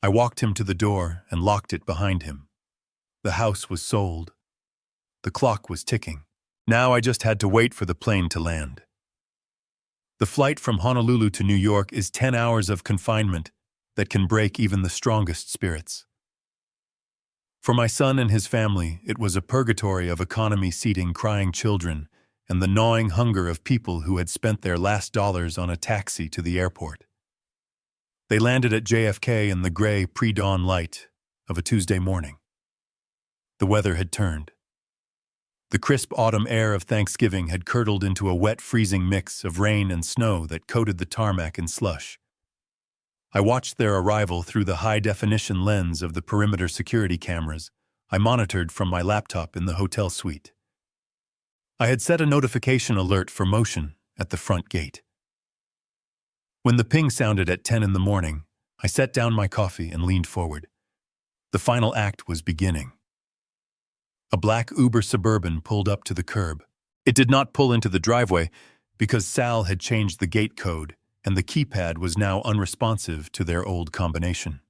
I walked him to the door and locked it behind him. The house was sold. The clock was ticking. Now I just had to wait for the plane to land. The flight from Honolulu to New York is 10 hours of confinement that can break even the strongest spirits. For my son and his family, it was a purgatory of economy seating crying children and the gnawing hunger of people who had spent their last dollars on a taxi to the airport. They landed at JFK in the gray pre-dawn light of a Tuesday morning. The weather had turned. The crisp autumn air of Thanksgiving had curdled into a wet, freezing mix of rain and snow that coated the tarmac in slush. I watched their arrival through the high-definition lens of the perimeter security cameras I monitored from my laptop in the hotel suite. I had set a notification alert for motion at the front gate. When the ping sounded at 10 in the morning, I set down my coffee and leaned forward. The final act was beginning. A black Uber Suburban pulled up to the curb. It did not pull into the driveway because Sal had changed the gate code and the keypad was now unresponsive to their old combination.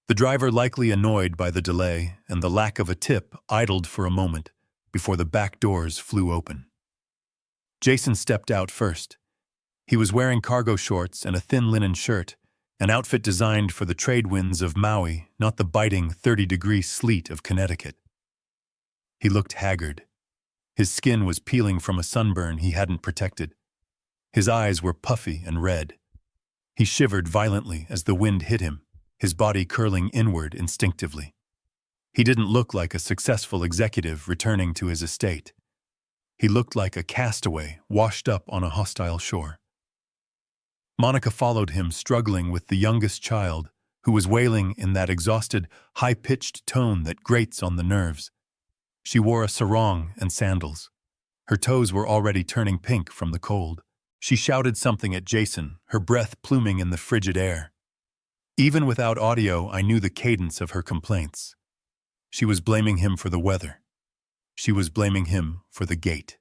The driver, likely annoyed by the delay and the lack of a tip, idled for a moment before the back doors flew open. Jason stepped out first. He was wearing cargo shorts and a thin linen shirt, an outfit designed for the trade winds of Maui, not the biting 30-degree sleet of Connecticut. He looked haggard. His skin was peeling from a sunburn he hadn't protected. His eyes were puffy and red. He shivered violently as the wind hit him, his body curling inward instinctively. He didn't look like a successful executive returning to his estate. He looked like a castaway washed up on a hostile shore. Monica followed him, struggling with the youngest child, who was wailing in that exhausted, high-pitched tone that grates on the nerves. She wore a sarong and sandals. Her toes were already turning pink from the cold. She shouted something at Jason, her breath pluming in the frigid air. Even without audio, I knew the cadence of her complaints. She was blaming him for the weather. She was blaming him for the gate.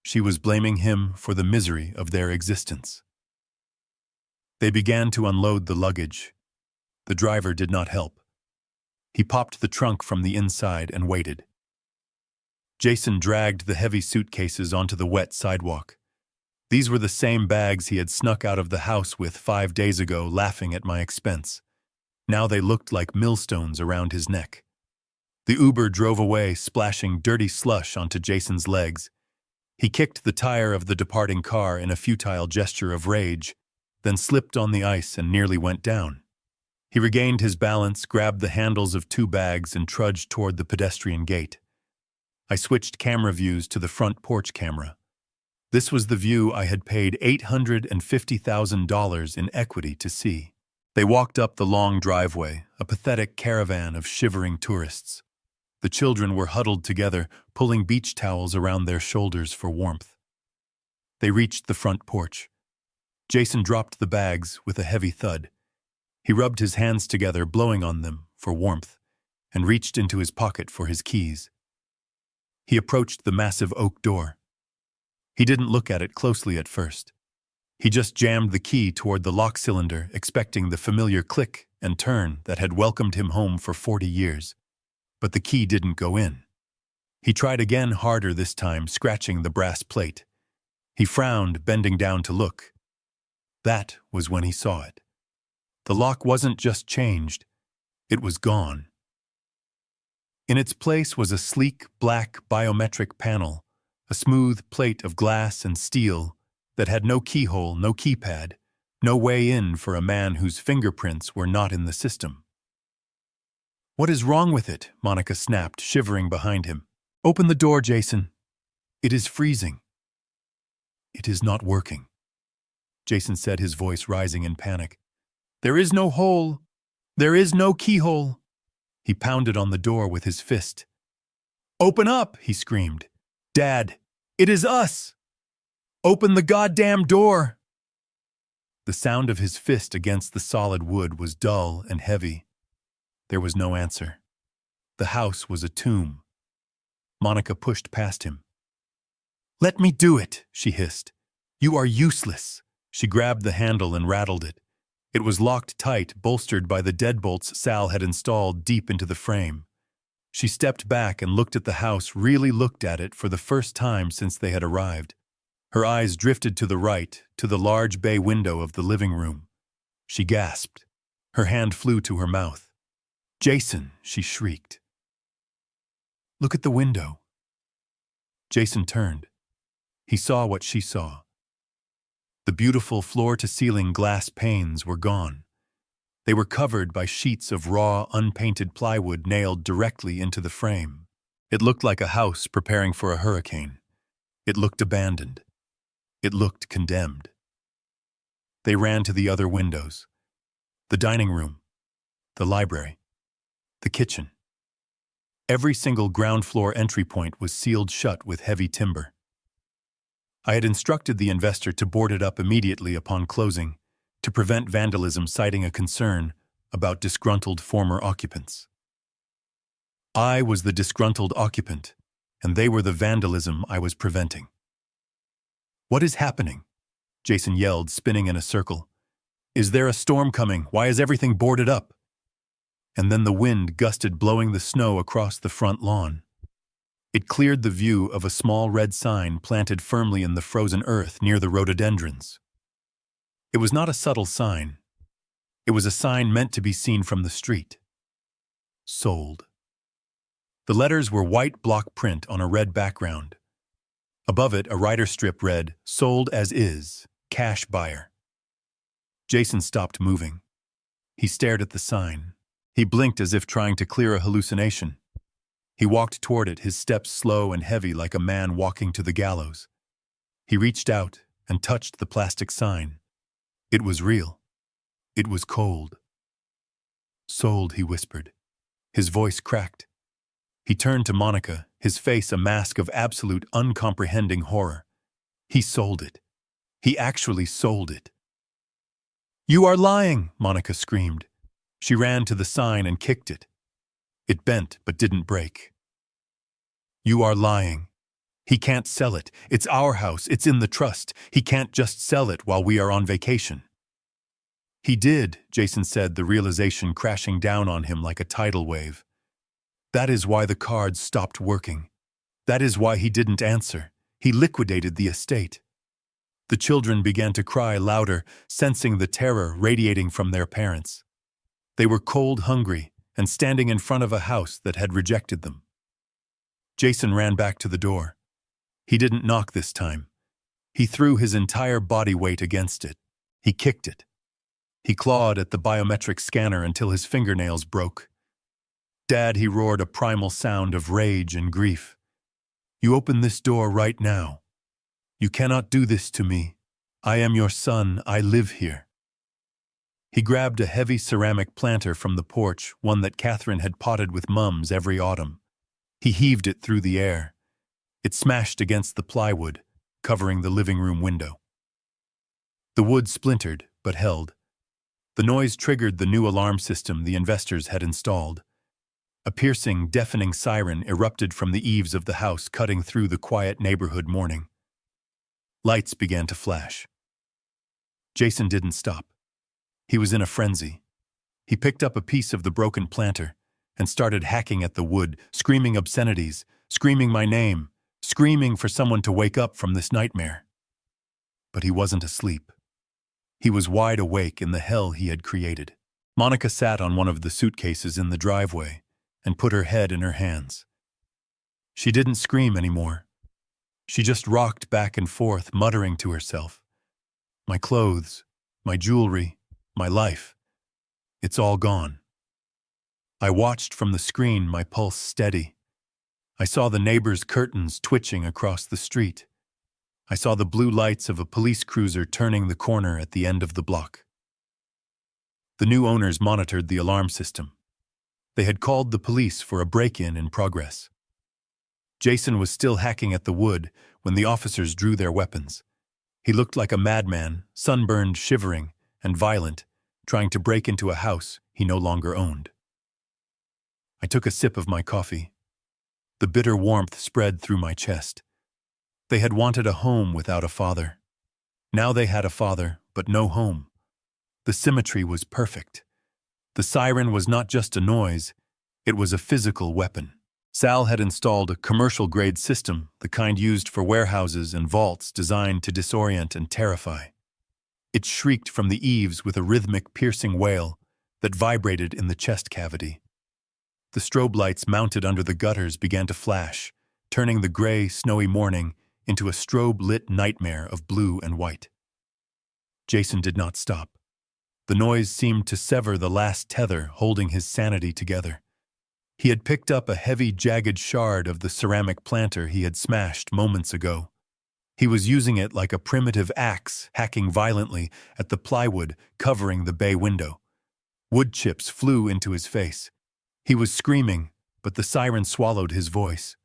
She was blaming him for the misery of their existence. They began to unload the luggage. The driver did not help. He popped the trunk from the inside and waited. Jason dragged the heavy suitcases onto the wet sidewalk. These were the same bags he had snuck out of the house with 5 days ago, laughing at my expense. Now they looked like millstones around his neck. The Uber drove away, splashing dirty slush onto Jason's legs. He kicked the tire of the departing car in a futile gesture of rage, then slipped on the ice and nearly went down. He regained his balance, grabbed the handles of 2 bags, and trudged toward the pedestrian gate. I switched camera views to the front porch camera. This was the view I had paid $850,000 in equity to see. They walked up the long driveway, a pathetic caravan of shivering tourists. The children were huddled together, pulling beach towels around their shoulders for warmth. They reached the front porch. Jason dropped the bags with a heavy thud. He rubbed his hands together, blowing on them for warmth, and reached into his pocket for his keys. He approached the massive oak door. He didn't look at it closely at first. He just jammed the key toward the lock cylinder, expecting the familiar click and turn that had welcomed him home for 40 years. But the key didn't go in. He tried again, harder this time, scratching the brass plate. He frowned, bending down to look. That was when he saw it. The lock wasn't just changed, it was gone. In its place was a sleek, black biometric panel, a smooth plate of glass and steel that had no keyhole, no keypad, no way in for a man whose fingerprints were not in the system. "What is wrong with it?" Monica snapped, shivering behind him. "Open the door, Jason. It is freezing." "It is not working," Jason said, his voice rising in panic. "There is no hole. There is no keyhole." He pounded on the door with his fist. "Open up," he screamed. "Dad, it is us! Open the goddamn door!" The sound of his fist against the solid wood was dull and heavy. There was no answer. The house was a tomb. Monica pushed past him. "Let me do it," she hissed. "You are useless." She grabbed the handle and rattled it. It was locked tight, bolstered by the deadbolts Sal had installed deep into the frame. She stepped back and looked at the house, really looked at it for the first time since they had arrived. Her eyes drifted to the right, to the large bay window of the living room. She gasped. Her hand flew to her mouth. "Jason," she shrieked. "Look at the window." Jason turned. He saw what she saw. The beautiful floor-to-ceiling glass panes were gone. They were covered by sheets of raw, unpainted plywood nailed directly into the frame. It looked like a house preparing for a hurricane. It looked abandoned. It looked condemned. They ran to the other windows. The dining room, the library, the kitchen. Every single ground-floor entry point was sealed shut with heavy timber. I had instructed the investor to board it up immediately upon closing, to prevent vandalism, citing a concern about disgruntled former occupants. I was the disgruntled occupant, and they were the vandalism I was preventing. "What is happening?" Jason yelled, spinning in a circle. "Is there a storm coming? Why is everything boarded up?" And then the wind gusted, blowing the snow across the front lawn. It cleared the view of a small red sign planted firmly in the frozen earth near the rhododendrons. It was not a subtle sign. It was a sign meant to be seen from the street. Sold. The letters were white block print on a red background. Above it, a writer strip read, "Sold as is, cash buyer." Jason stopped moving. He stared at the sign. He blinked as if trying to clear a hallucination. He walked toward it, his steps slow and heavy like a man walking to the gallows. He reached out and touched the plastic sign. It was real. It was cold. "Sold," he whispered. His voice cracked. He turned to Monica, his face a mask of absolute uncomprehending horror. He sold it. He actually sold it. "You are lying," Monica screamed. She ran to the sign and kicked it. It bent but didn't break. "You are lying. He can't sell it. It's our house. It's in the trust. He can't just sell it while we are on vacation." "He did," Jason said, the realization crashing down on him like a tidal wave. "That is why the cards stopped working. That is why he didn't answer. He liquidated the estate." The children began to cry louder, sensing the terror radiating from their parents. They were cold, hungry, and standing in front of a house that had rejected them. Jason ran back to the door. He didn't knock this time. He threw his entire body weight against it. He kicked it. He clawed at the biometric scanner until his fingernails broke. "Dad," he roared, a primal sound of rage and grief. "You open this door right now. You cannot do this to me. I am your son. I live here." He grabbed a heavy ceramic planter from the porch, one that Catherine had potted with mums every autumn. He heaved it through the air. It smashed against the plywood, covering the living room window. The wood splintered, but held. The noise triggered the new alarm system the investors had installed. A piercing, deafening siren erupted from the eaves of the house, cutting through the quiet neighborhood morning. Lights began to flash. Jason didn't stop. He was in a frenzy. He picked up a piece of the broken planter and started hacking at the wood, screaming obscenities, screaming my name, screaming for someone to wake up from this nightmare. But he wasn't asleep. He was wide awake in the hell he had created. Monica sat on one of the suitcases in the driveway and put her head in her hands. She didn't scream anymore. She just rocked back and forth, muttering to herself, "My clothes, my jewelry, my life. It's all gone." I watched from the screen, my pulse steady. I saw the neighbor's curtains twitching across the street. I saw the blue lights of a police cruiser turning the corner at the end of the block. The new owners monitored the alarm system. They had called the police for a break-in in progress. Jason was still hacking at the wood when the officers drew their weapons. He looked like a madman, sunburned, shivering, and violent, trying to break into a house he no longer owned. I took a sip of my coffee. The bitter warmth spread through my chest. They had wanted a home without a father. Now they had a father, but no home. The symmetry was perfect. The siren was not just a noise, it was a physical weapon. Sal had installed a commercial-grade system, the kind used for warehouses and vaults, designed to disorient and terrify. It shrieked from the eaves with a rhythmic, piercing wail that vibrated in the chest cavity. The strobe lights mounted under the gutters began to flash, turning the gray, snowy morning into a strobe-lit nightmare of blue and white. Jason did not stop. The noise seemed to sever the last tether holding his sanity together. He had picked up a heavy, jagged shard of the ceramic planter he had smashed moments ago. He was using it like a primitive axe, hacking violently at the plywood covering the bay window. Wood chips flew into his face. He was screaming, but the siren swallowed his voice.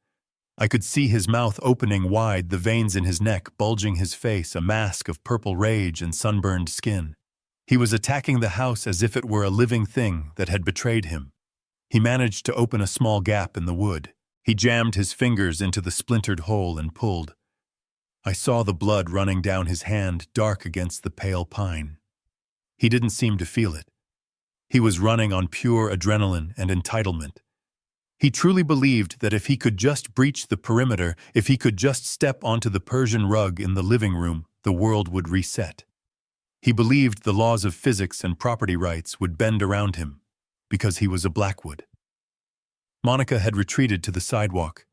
I could see his mouth opening wide, the veins in his neck bulging his face, a mask of purple rage and sunburned skin. He was attacking the house as if it were a living thing that had betrayed him. He managed to open a small gap in the wood. He jammed his fingers into the splintered hole and pulled. I saw the blood running down his hand, dark against the pale pine. He didn't seem to feel it. He was running on pure adrenaline and entitlement. He truly believed that if he could just breach the perimeter, if he could just step onto the Persian rug in the living room, the world would reset. He believed the laws of physics and property rights would bend around him, because he was a Blackwood. Monica had retreated to the sidewalk.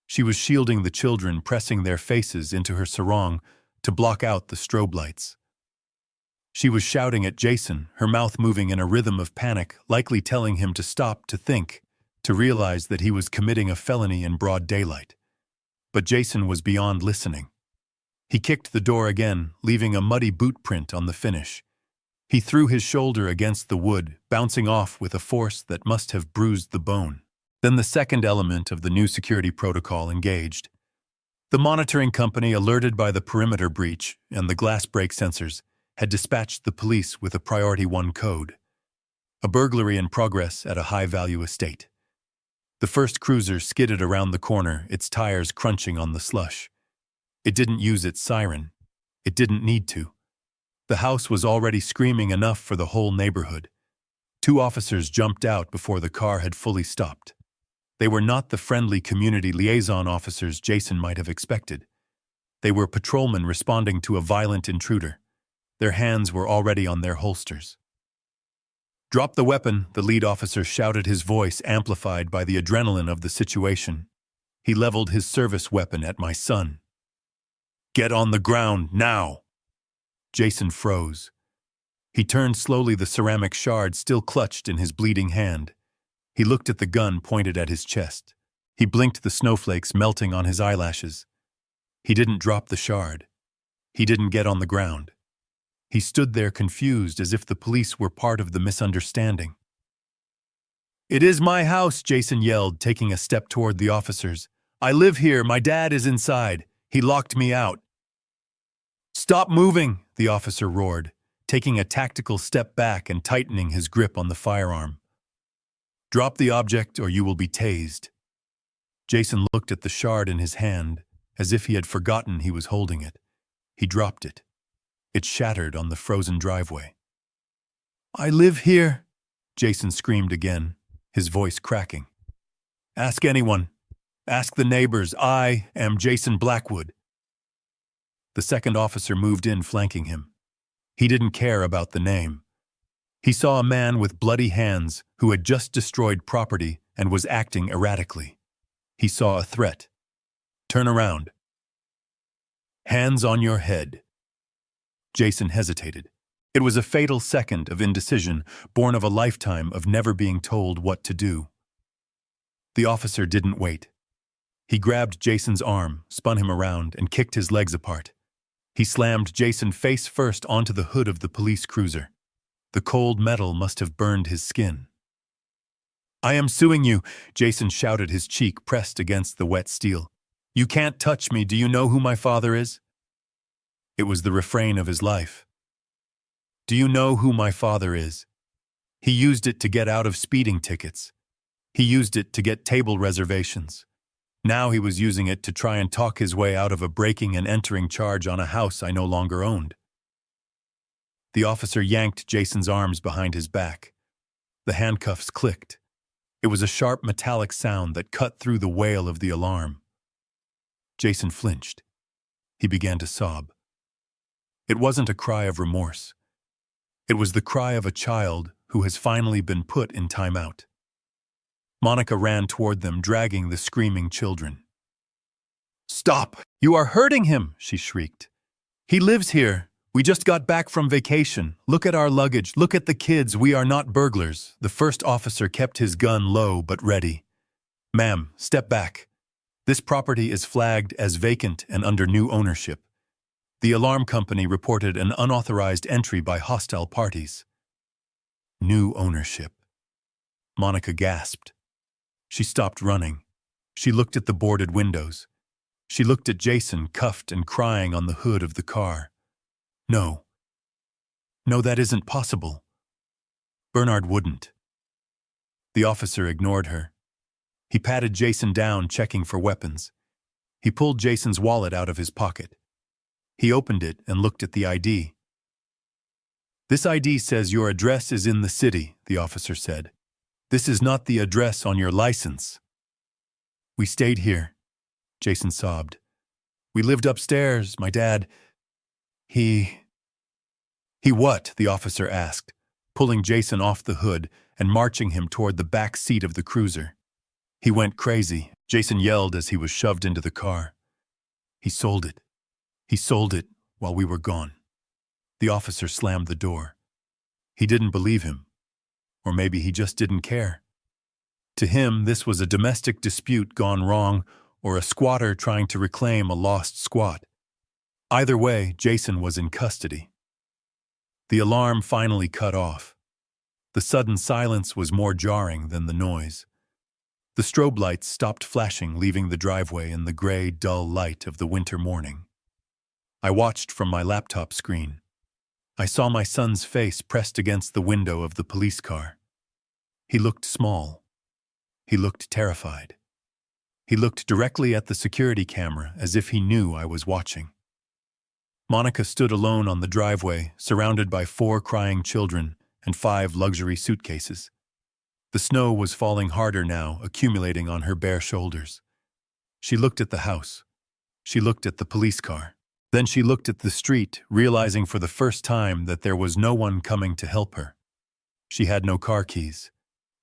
She was shielding the children, pressing their faces into her sarong to block out the strobe lights. She was shouting at Jason, her mouth moving in a rhythm of panic, likely telling him to stop, to think, to realize that he was committing a felony in broad daylight. But Jason was beyond listening. He kicked the door again, leaving a muddy boot print on the finish. He threw his shoulder against the wood, bouncing off with a force that must have bruised the bone. Then the second element of the new security protocol engaged. The monitoring company, alerted by the perimeter breach and the glass break sensors, had dispatched the police with a Priority 1 code. A burglary in progress at a high-value estate. The first cruiser skidded around the corner, its tires crunching on the slush. It didn't use its siren. It didn't need to. The house was already screaming enough for the whole neighborhood. 2 officers jumped out before the car had fully stopped. They were not the friendly community liaison officers Jason might have expected. They were patrolmen responding to a violent intruder. Their hands were already on their holsters. "Drop the weapon," the lead officer shouted, his voice amplified by the adrenaline of the situation. He leveled his service weapon at my son. "Get on the ground, now!" Jason froze. He turned slowly, the ceramic shard still clutched in his bleeding hand. He looked at the gun pointed at his chest. He blinked, the snowflakes melting on his eyelashes. He didn't drop the shard. He didn't get on the ground. He stood there confused, as if the police were part of the misunderstanding. "It is my house," Jason yelled, taking a step toward the officers. "I live here. My dad is inside. He locked me out." "Stop moving," the officer roared, taking a tactical step back and tightening his grip on the firearm. "Drop the object or you will be tased." Jason looked at the shard in his hand, as if he had forgotten he was holding it. He dropped it. It shattered on the frozen driveway. "I live here," Jason screamed again, his voice cracking. "Ask anyone. Ask the neighbors. I am Jason Blackwood." The second officer moved in, flanking him. He didn't care about the name. He saw a man with bloody hands who had just destroyed property and was acting erratically. He saw a threat. "Turn around." "Hands on your head." Jason hesitated. It was a fatal second of indecision, born of a lifetime of never being told what to do. The officer didn't wait. He grabbed Jason's arm, spun him around, and kicked his legs apart. He slammed Jason face first onto the hood of the police cruiser. The cold metal must have burned his skin. "I am suing you," Jason shouted, his cheek pressed against the wet steel. "You can't touch me. Do you know who my father is?" It was the refrain of his life. "Do you know who my father is?" He used it to get out of speeding tickets. He used it to get table reservations. Now he was using it to try and talk his way out of a breaking and entering charge on a house I no longer owned. The officer yanked Jason's arms behind his back. The handcuffs clicked. It was a sharp metallic sound that cut through the wail of the alarm. Jason flinched. He began to sob. It wasn't a cry of remorse. It was the cry of a child who has finally been put in timeout. Monica ran toward them, dragging the screaming children. "Stop! You are hurting him!" she shrieked. "He lives here. We just got back from vacation. Look at our luggage. Look at the kids. We are not burglars." The first officer kept his gun low but ready. "Ma'am, step back. This property is flagged as vacant and under new ownership. The alarm company reported an unauthorized entry by hostile parties." New ownership. Monica gasped. She stopped running. She looked at the boarded windows. She looked at Jason, cuffed and crying on the hood of the car. No. No, that isn't possible. Bernard wouldn't. The officer ignored her. He patted Jason down, checking for weapons. He pulled Jason's wallet out of his pocket. He opened it and looked at the ID. "This ID says your address is in the city," the officer said. "This is not the address on your license." "We stayed here," Jason sobbed. "We lived upstairs. My dad, He what?" the officer asked, pulling Jason off the hood and marching him toward the back seat of the cruiser. "He went crazy," Jason yelled as he was shoved into the car. "He sold it. He sold it while we were gone." The officer slammed the door. He didn't believe him. Or maybe he just didn't care. To him, this was a domestic dispute gone wrong, or a squatter trying to reclaim a lost squat. Either way, Jason was in custody. The alarm finally cut off. The sudden silence was more jarring than the noise. The strobe lights stopped flashing, leaving the driveway in the gray, dull light of the winter morning. I watched from my laptop screen. I saw my son's face pressed against the window of the police car. He looked small. He looked terrified. He looked directly at the security camera as if he knew I was watching. Monica stood alone on the driveway, surrounded by 4 crying children and 5 luxury suitcases. The snow was falling harder now, accumulating on her bare shoulders. She looked at the house. She looked at the police car. Then she looked at the street, realizing for the first time that there was no one coming to help her. She had no car keys.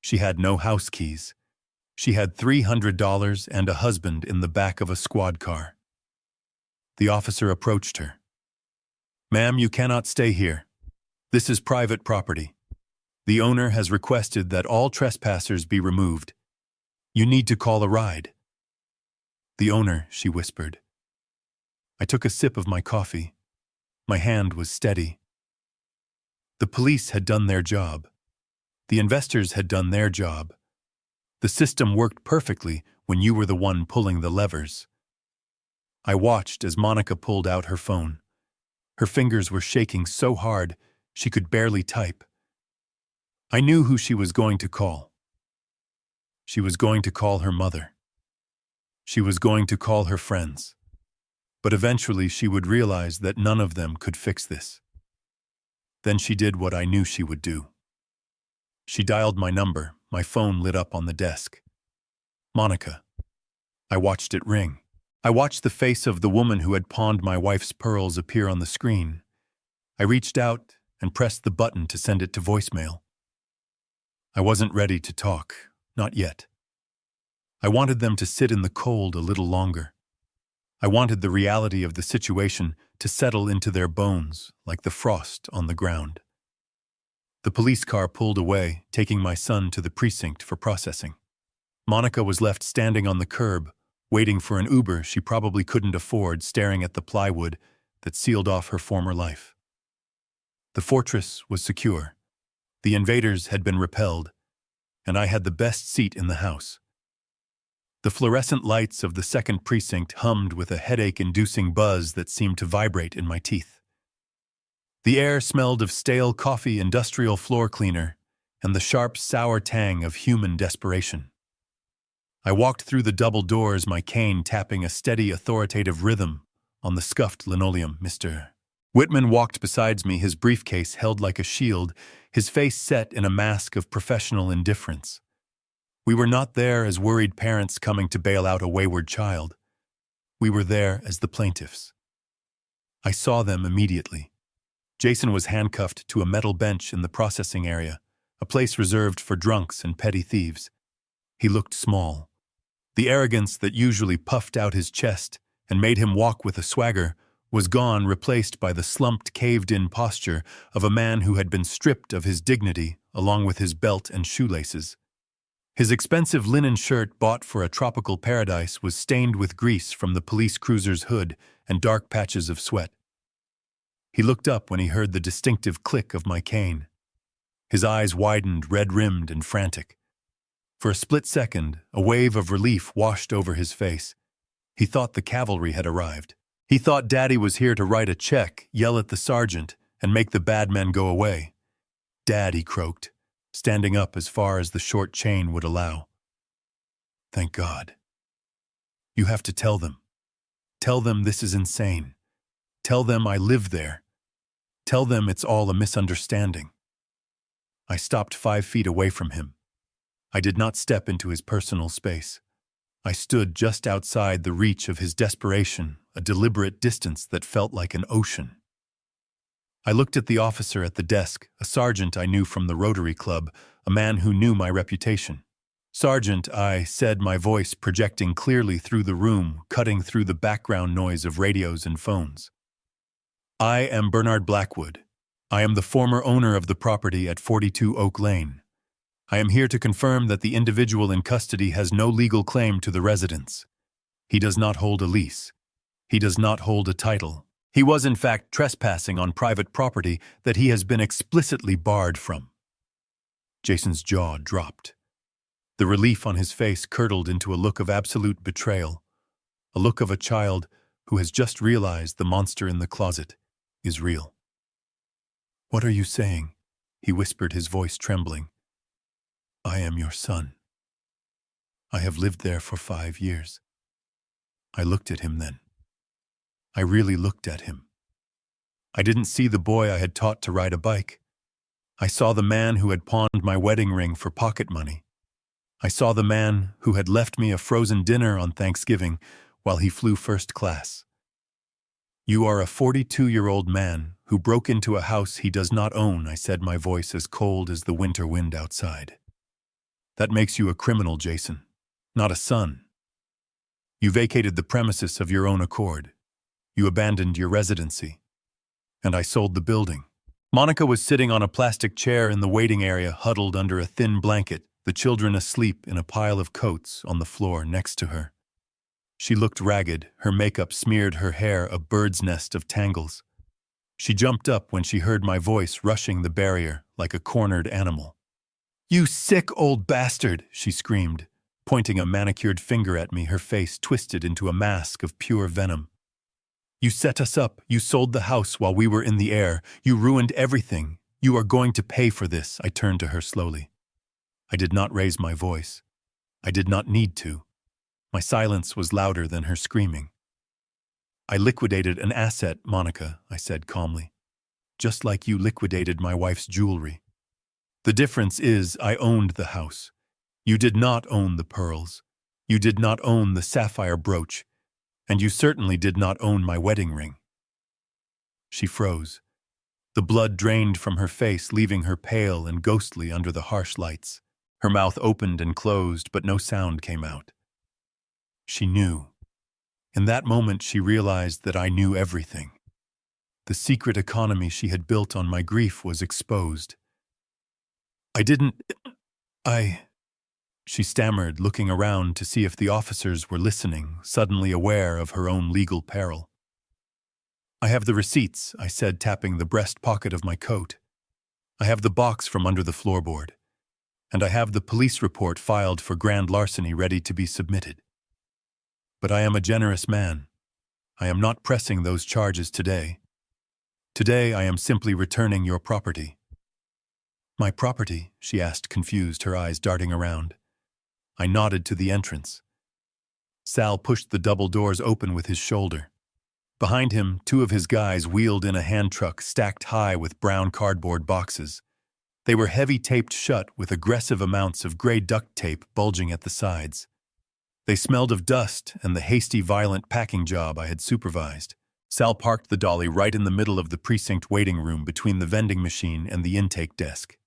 She had no house keys. She had $300 and a husband in the back of a squad car. The officer approached her. "Ma'am, you cannot stay here. This is private property. The owner has requested that all trespassers be removed. You need to call a ride." "The owner," she whispered. I took a sip of my coffee. My hand was steady. The police had done their job. The investors had done their job. The system worked perfectly when you were the one pulling the levers. I watched as Monica pulled out her phone. Her fingers were shaking so hard she could barely type. I knew who she was going to call. She was going to call her mother. She was going to call her friends. But eventually she would realize that none of them could fix this. Then she did what I knew she would do. She dialed my number. My phone lit up on the desk. Monica. I watched it ring. I watched the face of the woman who had pawned my wife's pearls appear on the screen. I reached out and pressed the button to send it to voicemail. I wasn't ready to talk, not yet. I wanted them to sit in the cold a little longer. I wanted the reality of the situation to settle into their bones like the frost on the ground. The police car pulled away, taking my son to the precinct for processing. Monica was left standing on the curb, waiting for an Uber she probably couldn't afford, staring at the plywood that sealed off her former life. The fortress was secure. The invaders had been repelled, and I had the best seat in the house. The fluorescent lights of the second precinct hummed with a headache-inducing buzz that seemed to vibrate in my teeth. The air smelled of stale coffee, industrial floor cleaner, and the sharp, sour tang of human desperation. I walked through the double doors, my cane tapping a steady, authoritative rhythm on the scuffed linoleum. Mr. Whitman walked beside me, his briefcase held like a shield, his face set in a mask of professional indifference. We were not there as worried parents coming to bail out a wayward child. We were there as the plaintiffs. I saw them immediately. Jason was handcuffed to a metal bench in the processing area, a place reserved for drunks and petty thieves. He looked small. The arrogance that usually puffed out his chest and made him walk with a swagger was gone, replaced by the slumped, caved-in posture of a man who had been stripped of his dignity along with his belt and shoelaces. His expensive linen shirt, bought for a tropical paradise, was stained with grease from the police cruiser's hood and dark patches of sweat. He looked up when he heard the distinctive click of my cane. His eyes widened, red-rimmed and frantic. For a split second, a wave of relief washed over his face. He thought the cavalry had arrived. He thought Daddy was here to write a check, yell at the sergeant, and make the bad men go away. "Dad," he croaked, standing up as far as the short chain would allow. "Thank God. You have to tell them. Tell them this is insane. Tell them I live there. Tell them it's all a misunderstanding." I stopped 5 feet away from him. I did not step into his personal space. I stood just outside the reach of his desperation, a deliberate distance that felt like an ocean. I looked at the officer at the desk, a sergeant I knew from the Rotary Club, a man who knew my reputation. "Sergeant," I said, my voice projecting clearly through the room, cutting through the background noise of radios and phones. "I am Bernard Blackwood. I am the former owner of the property at 42 Oak Lane. I am here to confirm that the individual in custody has no legal claim to the residence. He does not hold a lease. He does not hold a title. He was in fact trespassing on private property that he has been explicitly barred from." Jason's jaw dropped. The relief on his face curdled into a look of absolute betrayal, a look of a child who has just realized the monster in the closet is real. "What are you saying?" he whispered, his voice trembling. "I am your son. I have lived there for 5 years." I looked at him then. I really looked at him. I didn't see the boy I had taught to ride a bike. I saw the man who had pawned my wedding ring for pocket money. I saw the man who had left me a frozen dinner on Thanksgiving while he flew first class. You are a 42-year-old man who broke into a house he does not own, I said, my voice as cold as the winter wind outside. That makes you a criminal, Jason, not a son. You vacated the premises of your own accord. You abandoned your residency. And I sold the building. Monica was sitting on a plastic chair in the waiting area, huddled under a thin blanket, the children asleep in a pile of coats on the floor next to her. She looked ragged, her makeup smeared her hair a bird's nest of tangles. She jumped up when she heard my voice rushing the barrier like a cornered animal. "You sick old bastard!" she screamed, pointing a manicured finger at me, her face twisted into a mask of pure venom. "You set us up, you sold the house while we were in the air, you ruined everything. You are going to pay for this." I turned to her slowly. I did not raise my voice. I did not need to. My silence was louder than her screaming. "I liquidated an asset, Monica," I said calmly. "Just like you liquidated my wife's jewelry. The difference is I owned the house. You did not own the pearls. You did not own the sapphire brooch. And you certainly did not own my wedding ring." She froze. The blood drained from her face, leaving her pale and ghostly under the harsh lights. Her mouth opened and closed, but no sound came out. She knew. In that moment, she realized that I knew everything. The secret economy she had built on my grief was exposed. She stammered, looking around to see if the officers were listening, suddenly aware of her own legal peril. "I have the receipts," I said, tapping the breast pocket of my coat. "I have the box from under the floorboard. And I have the police report filed for grand larceny ready to be submitted. But I am a generous man. I am not pressing those charges today. Today I am simply returning your property." "My property?" she asked, confused, her eyes darting around. I nodded to the entrance. Sal pushed the double doors open with his shoulder. Behind him, two of his guys wheeled in a hand truck stacked high with brown cardboard boxes. They were heavy taped shut with aggressive amounts of gray duct tape bulging at the sides. They smelled of dust and the hasty, violent packing job I had supervised. Sal parked the dolly right in the middle of the precinct waiting room between the vending machine and the intake desk.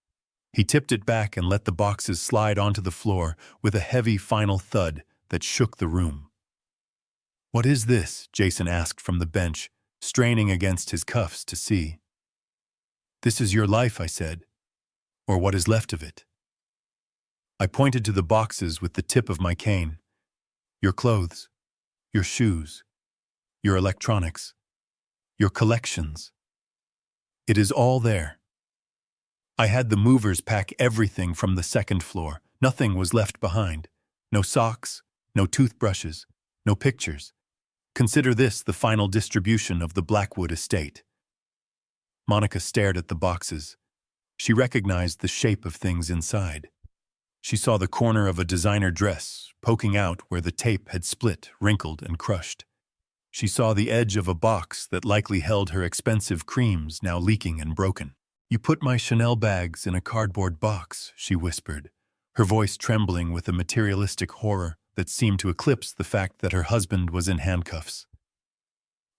He tipped it back and let the boxes slide onto the floor with a heavy final thud that shook the room. "What is this?" Jason asked from the bench, straining against his cuffs to see. "This is your life," I said, "or what is left of it." I pointed to the boxes with the tip of my cane. "Your clothes, your shoes, your electronics, your collections. It is all there." I had the movers pack everything from the second floor. Nothing was left behind. No socks, no toothbrushes, no pictures. Consider this the final distribution of the Blackwood estate. Monica stared at the boxes. She recognized the shape of things inside. She saw the corner of a designer dress poking out where the tape had split, wrinkled, and crushed. She saw the edge of a box that likely held her expensive creams, now leaking and broken. "You put my Chanel bags in a cardboard box," she whispered, her voice trembling with a materialistic horror that seemed to eclipse the fact that her husband was in handcuffs.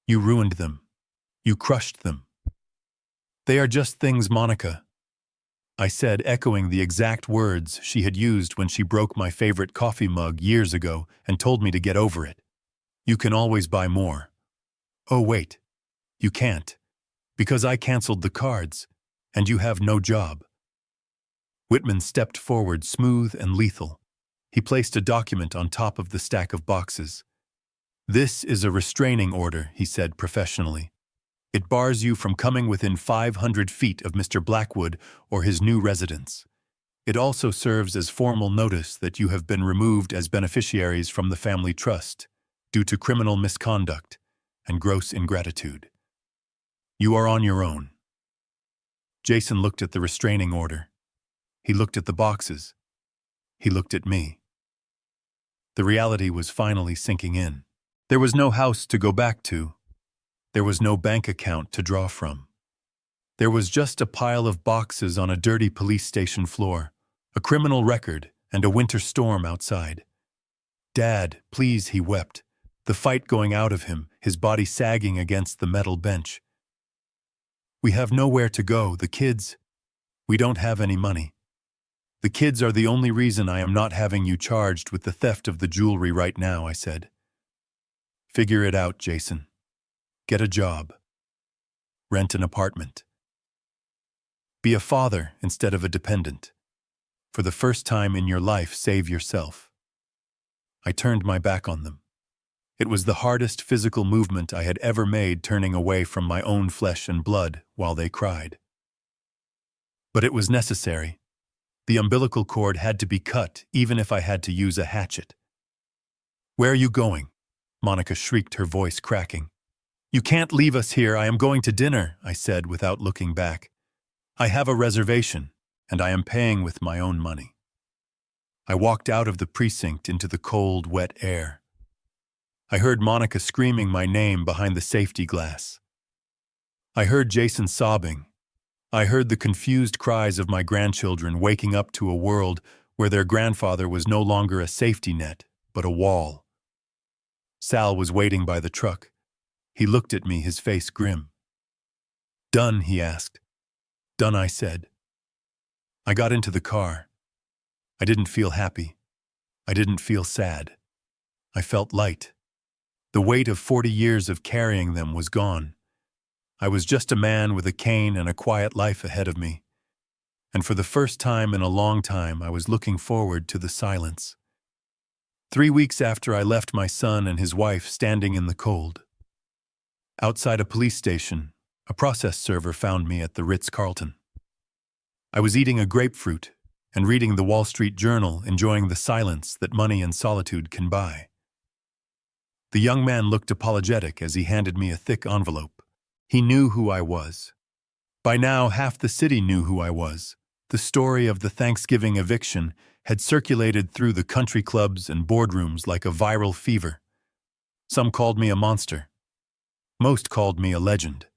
"You ruined them. You crushed them." "They are just things, Monica," I said, echoing the exact words she had used when she broke my favorite coffee mug years ago and told me to get over it. "You can always buy more." "Oh, wait. You can't. Because I canceled the cards. And you have no job." Whitman stepped forward, smooth and lethal. He placed a document on top of the stack of boxes. "This is a restraining order," he said professionally. "It bars you from coming within 500 feet of Mr. Blackwood or his new residence. It also serves as formal notice that you have been removed as beneficiaries from the family trust due to criminal misconduct and gross ingratitude. You are on your own." Jason looked at the restraining order. He looked at the boxes. He looked at me. The reality was finally sinking in. There was no house to go back to. There was no bank account to draw from. There was just a pile of boxes on a dirty police station floor, a criminal record, and a winter storm outside. "Dad, please," he wept. the fight going out of him, his body sagging against the metal bench. "We have nowhere to go, the kids. We don't have any money. The kids are the only reason I am not having you charged with the theft of the jewelry right now," I said. "Figure it out, Jason. Get a job. Rent an apartment. Be a father instead of a dependent. For the first time in your life, save yourself." I turned my back on them. It was the hardest physical movement I had ever made, turning away from my own flesh and blood while they cried. But it was necessary. The umbilical cord had to be cut, even if I had to use a hatchet. "Where are you going?" Monica shrieked, her voice cracking. "You can't leave us here. I am going to dinner," I said without looking back. "I have a reservation, and I am paying with my own money." I walked out of the precinct into the cold, wet air. I heard Monica screaming my name behind the safety glass. I heard Jason sobbing. I heard the confused cries of my grandchildren waking up to a world where their grandfather was no longer a safety net, but a wall. Sal was waiting by the truck. He looked at me, his face grim. "Done?" he asked. "Done," I said. I got into the car. I didn't feel happy. I didn't feel sad. I felt light. The weight of 40 years of carrying them was gone. I was just a man with a cane and a quiet life ahead of me. And for the first time in a long time, I was looking forward to the silence. 3 weeks after I left my son and his wife standing in the cold. Outside a police station, a process server found me at the Ritz-Carlton. I was eating a grapefruit and reading the Wall Street Journal, enjoying the silence that money and solitude can buy. The young man looked apologetic as he handed me a thick envelope. He knew who I was. By now, half the city knew who I was. The story of the Thanksgiving eviction had circulated through the country clubs and boardrooms like a viral fever. Some called me a monster. Most called me a legend.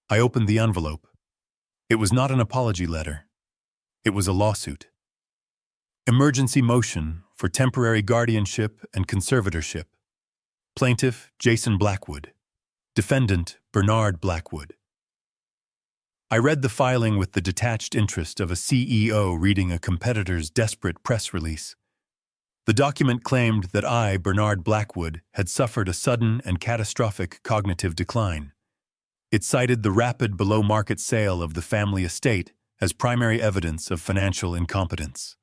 I opened the envelope. It was not an apology letter. It was a lawsuit. Emergency motion for temporary guardianship and conservatorship. Plaintiff, Jason Blackwood. Defendant, Bernard Blackwood. I read the filing with the detached interest of a CEO reading a competitor's desperate press release. The document claimed that I, Bernard Blackwood, had suffered a sudden and catastrophic cognitive decline. It cited the rapid below-market sale of the family estate as primary evidence of financial incompetence.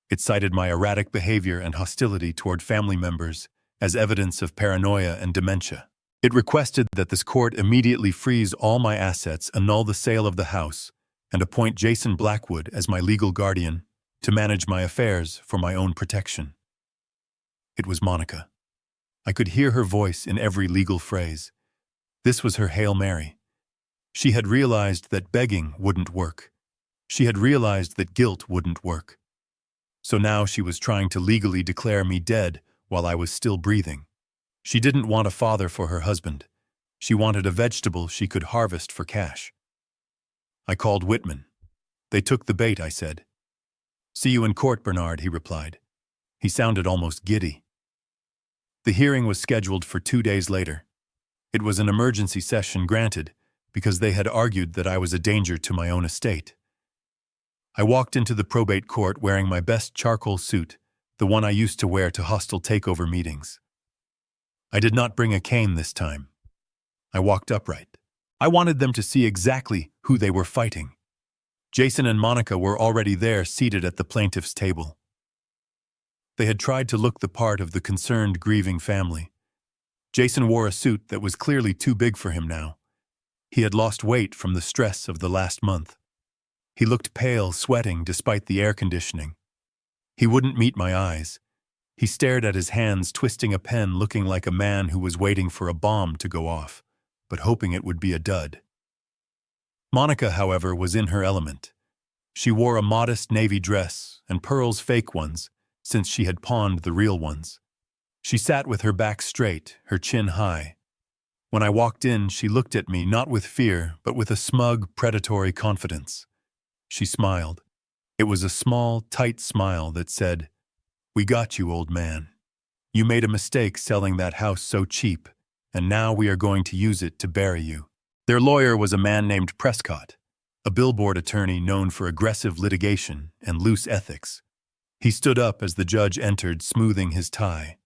It cited my erratic behavior and hostility toward family members as evidence of paranoia and dementia. It requested that this court immediately freeze all my assets, annul the sale of the house, and appoint Jason Blackwood as my legal guardian to manage my affairs for my own protection. It was Monica. I could hear her voice in every legal phrase. This was her Hail Mary. She had realized that begging wouldn't work. She had realized that guilt wouldn't work. So now she was trying to legally declare me dead while I was still breathing. She didn't want a father for her husband. She wanted a vegetable she could harvest for cash. I called Whitman. "They took the bait," I said. "See you in court, Bernard," he replied. He sounded almost giddy. The hearing was scheduled for 2 days later. It was an emergency session granted because they had argued that I was a danger to my own estate. I walked into the probate court wearing my best charcoal suit, the one I used to wear to hostile takeover meetings. I did not bring a cane this time. I walked upright. I wanted them to see exactly who they were fighting. Jason and Monica were already there, seated at the plaintiff's table. They had tried to look the part of the concerned, grieving family. Jason wore a suit that was clearly too big for him now. He had lost weight from the stress of the last month. He looked pale, sweating despite the air conditioning. He wouldn't meet my eyes. He stared at his hands, twisting a pen, looking like a man who was waiting for a bomb to go off, but hoping it would be a dud. Monica, however, was in her element. She wore a modest navy dress and pearls, fake ones, since she had pawned the real ones. She sat with her back straight, her chin high. When I walked in, she looked at me not with fear, but with a smug, predatory confidence. She smiled. It was a small, tight smile that said, "We got you, old man. You made a mistake selling that house so cheap, and now we are going to use it to bury you. Their lawyer was a man named Prescott, a billboard attorney known for aggressive litigation and loose ethics. He stood up as the judge entered, smoothing his tie.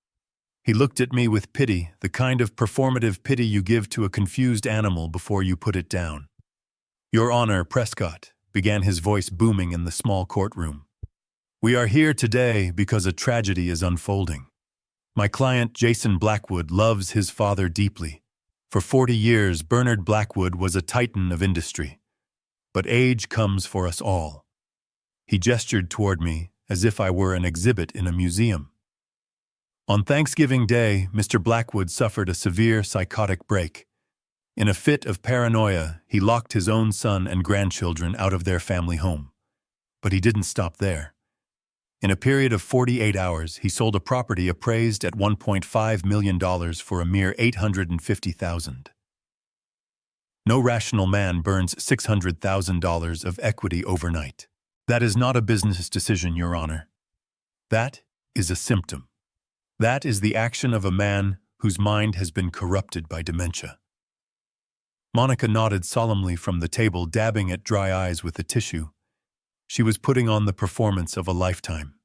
He looked at me with pity, the kind of performative pity you give to a confused animal before you put it down. "Your Honor, Prescott," began his voice booming in the small courtroom. "We are here today because a tragedy is unfolding. My client, Jason Blackwood, loves his father deeply. For 40 years, Bernard Blackwood was a titan of industry. But age comes for us all." He gestured toward me as if I were an exhibit in a museum. On Thanksgiving Day, Mr. Blackwood suffered a severe psychotic break. In a fit of paranoia, he locked his own son and grandchildren out of their family home. But he didn't stop there. In a period of 48 hours, he sold a property appraised at $1.5 million for a mere $850,000. No rational man burns $600,000 of equity overnight. That is not a business decision, Your Honor. That is a symptom. That is the action of a man whose mind has been corrupted by dementia. Monica nodded solemnly from the table, dabbing at dry eyes with a tissue. She was putting on the performance of a lifetime.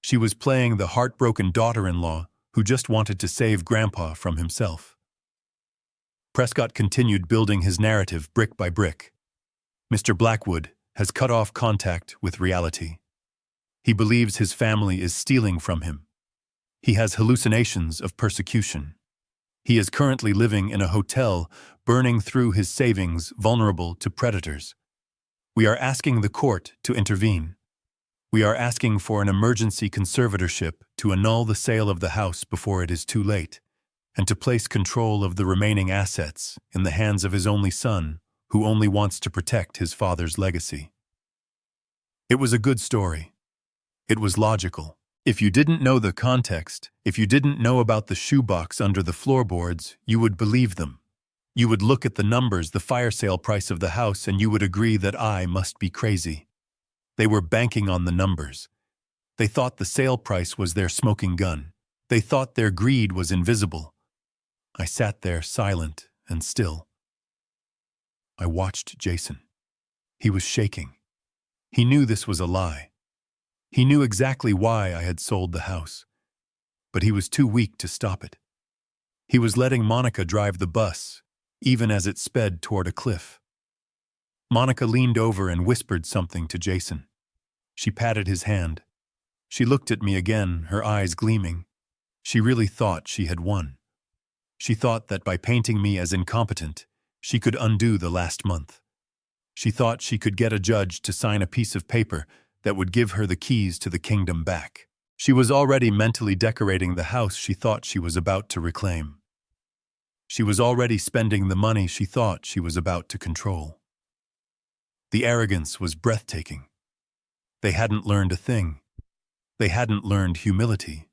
She was playing the heartbroken daughter-in-law who just wanted to save Grandpa from himself. Prescott continued building his narrative brick by brick. Mr. Blackwood has cut off contact with reality. He believes his family is stealing from him. He has hallucinations of persecution. He is currently living in a hotel, burning through his savings, vulnerable to predators. We are asking the court to intervene. We are asking for an emergency conservatorship to annul the sale of the house before it is too late, and to place control of the remaining assets in the hands of his only son, who only wants to protect his father's legacy. It was a good story. It was logical. If you didn't know the context, if you didn't know about the shoebox under the floorboards, you would believe them. You would look at the numbers, the fire sale price of the house, and you would agree that I must be crazy. They were banking on the numbers. They thought the sale price was their smoking gun. They thought their greed was invisible. I sat there silent and still. I watched Jason. He was shaking. He knew this was a lie. He knew exactly why I had sold the house, but he was too weak to stop it. He was letting Monica drive the bus, even as it sped toward a cliff. Monica leaned over and whispered something to Jason. She patted his hand. She looked at me again, her eyes gleaming. She really thought she had won. She thought that by painting me as incompetent, she could undo the last month. She thought she could get a judge to sign a piece of paper that would give her the keys to the kingdom back. She was already mentally decorating the house she thought she was about to reclaim. She was already spending the money she thought she was about to control. The arrogance was breathtaking. They hadn't learned a thing. They hadn't learned humility.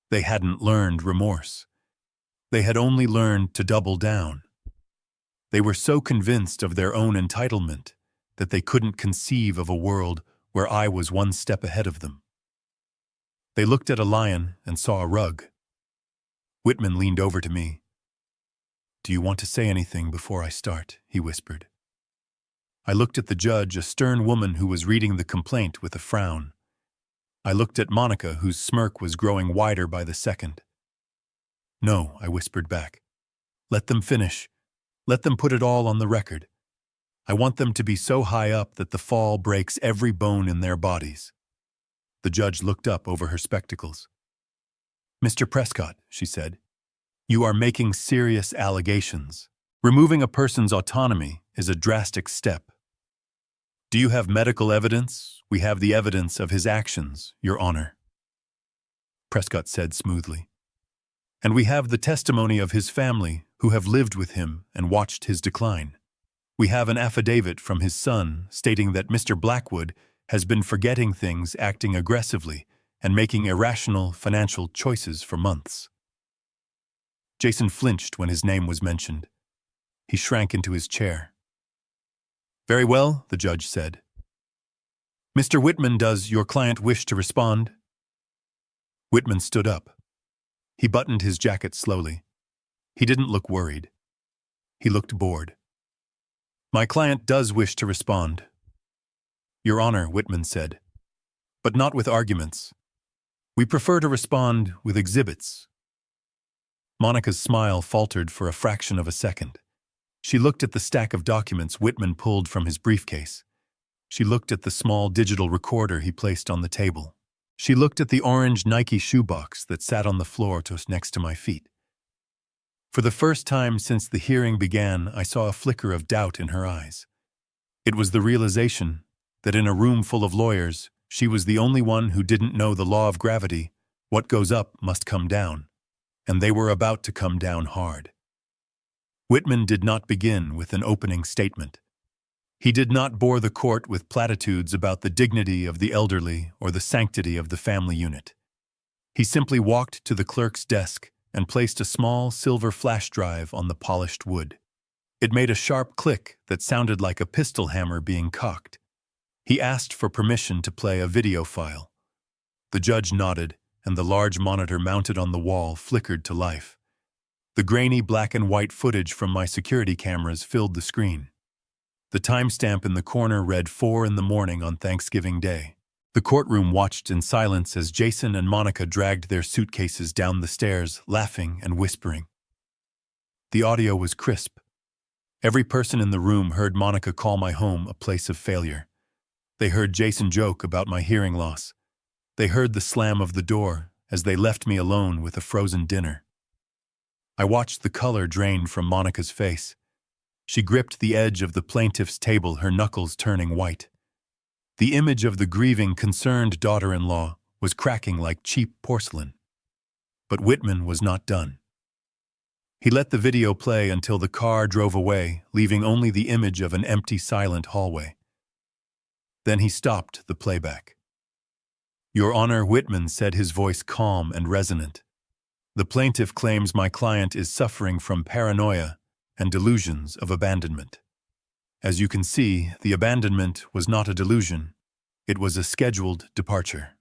They hadn't learned remorse. They had only learned to double down. They were so convinced of their own entitlement that they couldn't conceive of a world where I was one step ahead of them. They looked at a lion and saw a rug. Whitman leaned over to me. "Do you want to say anything before I start?" he whispered. I looked at the judge, a stern woman who was reading the complaint with a frown. I looked at Monica, whose smirk was growing wider by the second. "No," I whispered back. "Let them finish. Let them put it all on the record. I want them to be so high up that the fall breaks every bone in their bodies." The judge looked up over her spectacles. "Mr. Prescott," she said, "you are making serious allegations. Removing a person's autonomy is a drastic step. Do you have medical evidence? We have the evidence of his actions, Your Honor," Prescott said smoothly. "And we have the testimony of his family who have lived with him and watched his decline. We have an affidavit from his son stating that Mr. Blackwood has been forgetting things, acting aggressively, and making irrational financial choices for months." Jason flinched when his name was mentioned. He shrank into his chair. "Very well," the judge said. "Mr. Whitman, does your client wish to respond?" Whitman stood up. He buttoned his jacket slowly. He didn't look worried. He looked bored. "My client does wish to respond." "Your Honor," Whitman said, "but not with arguments. We prefer to respond with exhibits." Monica's smile faltered for a fraction of a second. She looked at the stack of documents Whitman pulled from his briefcase. She looked at the small digital recorder he placed on the table. She looked at the orange Nike shoebox that sat on the floor just next to my feet. For the first time since the hearing began, I saw a flicker of doubt in her eyes. It was the realization that in a room full of lawyers, she was the only one who didn't know the law of gravity. What goes up must come down. And they were about to come down hard. Whitman did not begin with an opening statement. He did not bore the court with platitudes about the dignity of the elderly or the sanctity of the family unit. He simply walked to the clerk's desk and placed a small silver flash drive on the polished wood. It made a sharp click that sounded like a pistol hammer being cocked. He asked for permission to play a video file. The judge nodded, and the large monitor mounted on the wall flickered to life. The grainy black and white footage from my security cameras filled the screen. The timestamp in the corner read 4 a.m. on Thanksgiving Day. The courtroom watched in silence as Jason and Monica dragged their suitcases down the stairs, laughing and whispering. The audio was crisp. Every person in the room heard Monica call my home a place of failure. They heard Jason joke about my hearing loss. They heard the slam of the door as they left me alone with a frozen dinner. I watched the color drain from Monica's face. She gripped the edge of the plaintiff's table, her knuckles turning white. The image of the grieving, concerned daughter-in-law was cracking like cheap porcelain. But Whitman was not done. He let the video play until the car drove away, leaving only the image of an empty, silent hallway. Then he stopped the playback. "Your Honor," Whitman said, his voice calm and resonant. "The plaintiff claims my client is suffering from paranoia and delusions of abandonment. As you can see, the abandonment was not a delusion. It was a scheduled departure."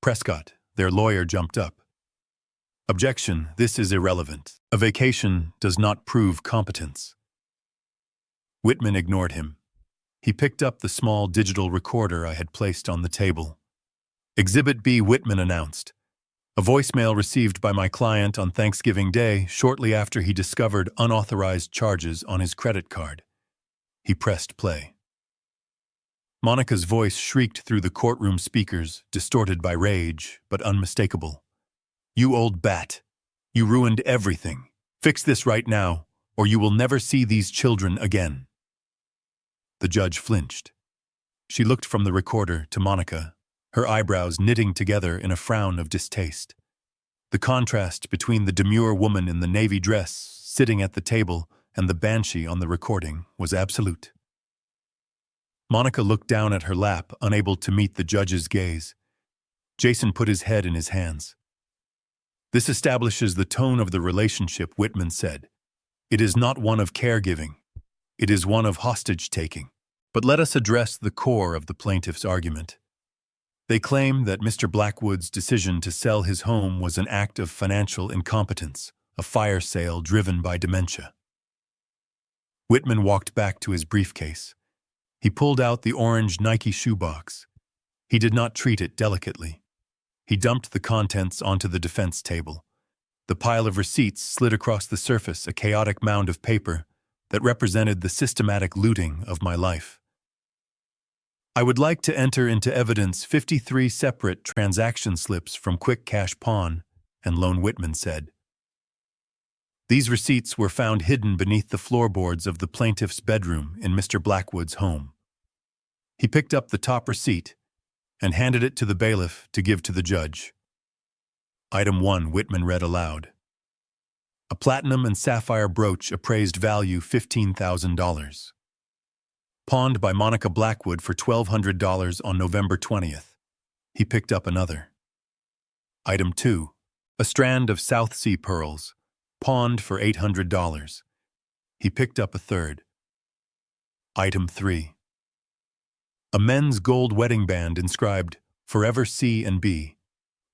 Prescott, their lawyer, jumped up. "Objection, this is irrelevant. A vacation does not prove competence." Whitman ignored him. He picked up the small digital recorder I had placed on the table. "Exhibit B," Whitman announced. "A voicemail received by my client on Thanksgiving Day shortly after he discovered unauthorized charges on his credit card." He pressed play. Monica's voice shrieked through the courtroom speakers, distorted by rage, but unmistakable. "You old bat! You ruined everything. Fix this right now, or you will never see these children again." The judge flinched. She looked from the recorder to Monica, her eyebrows knitting together in a frown of distaste. The contrast between the demure woman in the navy dress sitting at the table and the banshee on the recording was absolute. Monica looked down at her lap, unable to meet the judge's gaze. Jason put his head in his hands. "This establishes the tone of the relationship," Whitman said. "It is not one of caregiving. It is one of hostage-taking. But let us address the core of the plaintiff's argument. They claim that Mr. Blackwood's decision to sell his home was an act of financial incompetence, a fire sale driven by dementia." Whitman walked back to his briefcase. He pulled out the orange Nike shoebox. He did not treat it delicately. He dumped the contents onto the defense table. The pile of receipts slid across the surface, a chaotic mound of paper that represented the systematic looting of my life. "I would like to enter into evidence 53 separate transaction slips from Quick Cash Pawn," and Lone Whitman said. These receipts were found hidden beneath the floorboards of the plaintiff's bedroom in Mr. Blackwood's home. He picked up the top receipt and handed it to the bailiff to give to the judge. Item 1, Whitman read aloud. "A platinum and sapphire brooch appraised value $15,000. Pawned by Monica Blackwood for $1,200 on November 20th. He picked up another. Item 2, a strand of South Sea pearls, pawned for $800. He picked up a third. Item 3, a men's gold wedding band inscribed Forever C and B,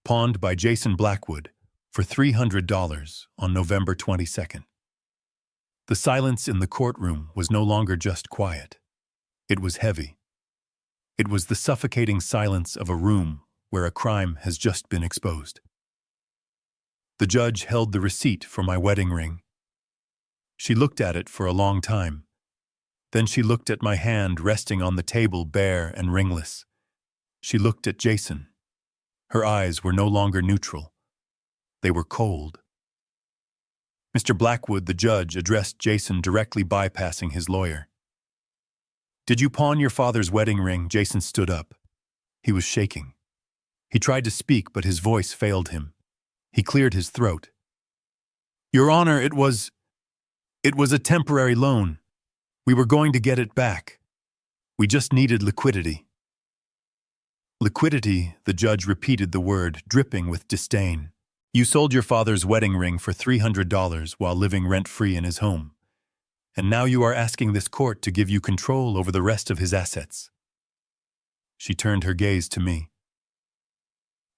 pawned by Jason Blackwood for $300 on November 22nd. The silence in the courtroom was no longer just quiet. It was heavy. It was the suffocating silence of a room where a crime has just been exposed. The judge held the receipt for my wedding ring. She looked at it for a long time. Then she looked at my hand resting on the table bare and ringless. She looked at Jason. Her eyes were no longer neutral. They were cold. Mr. Blackwood, the judge, addressed Jason, directly bypassing his lawyer. "Did you pawn your father's wedding ring?" Jason stood up. He was shaking. He tried to speak, but his voice failed him. He cleared his throat. "Your Honor, it was a temporary loan. We were going to get it back. We just needed liquidity." "Liquidity," the judge repeated the word, dripping with disdain. "You sold your father's wedding ring for $300 while living rent-free in his home. And now you are asking this court to give you control over the rest of his assets." She turned her gaze to me.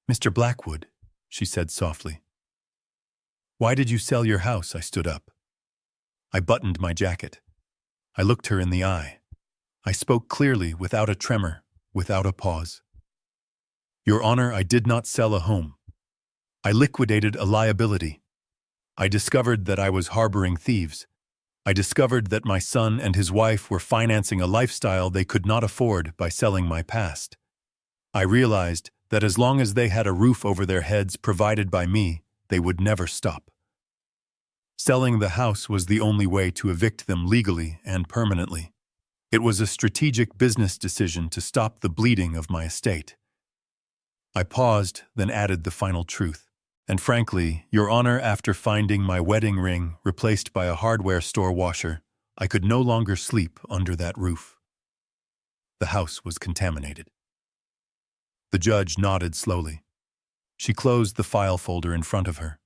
"Mr. Blackwood," she said softly. "Why did you sell your house?" I stood up. I buttoned my jacket. I looked her in the eye. I spoke clearly, without a tremor, without a pause. "Your Honor, I did not sell a home. I liquidated a liability. I discovered that I was harboring thieves. I discovered that my son and his wife were financing a lifestyle they could not afford by selling my past. I realized that as long as they had a roof over their heads provided by me, they would never stop. Selling the house was the only way to evict them legally and permanently. It was a strategic business decision to stop the bleeding of my estate." I paused, then added the final truth. "And frankly, Your Honor, after finding my wedding ring replaced by a hardware store washer, I could no longer sleep under that roof." The house was contaminated. The judge nodded slowly. She closed the file folder in front of her.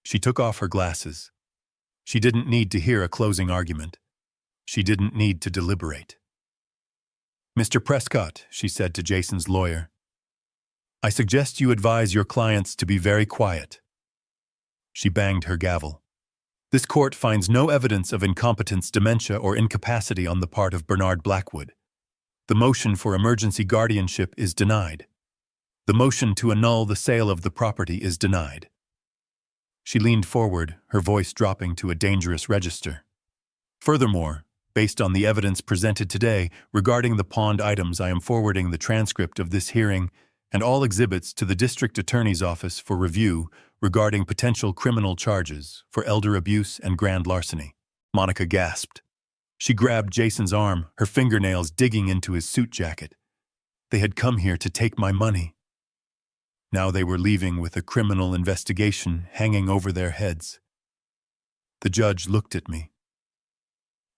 She took off her glasses. She didn't need to hear a closing argument. She didn't need to deliberate. "Mr. Prescott," she said to Jason's lawyer, "I suggest you advise your clients to be very quiet." She banged her gavel. "This court finds no evidence of incompetence, dementia, or incapacity on the part of Bernard Blackwood. The motion for emergency guardianship is denied. The motion to annul the sale of the property is denied." She leaned forward, her voice dropping to a dangerous register. "Furthermore, based on the evidence presented today regarding the pawned items, I am forwarding the transcript of this hearing and all exhibits to the District Attorney's Office for review regarding potential criminal charges for elder abuse and grand larceny." Monica gasped. She grabbed Jason's arm, her fingernails digging into his suit jacket. They had come here to take my money. Now they were leaving with a criminal investigation hanging over their heads. The judge looked at me.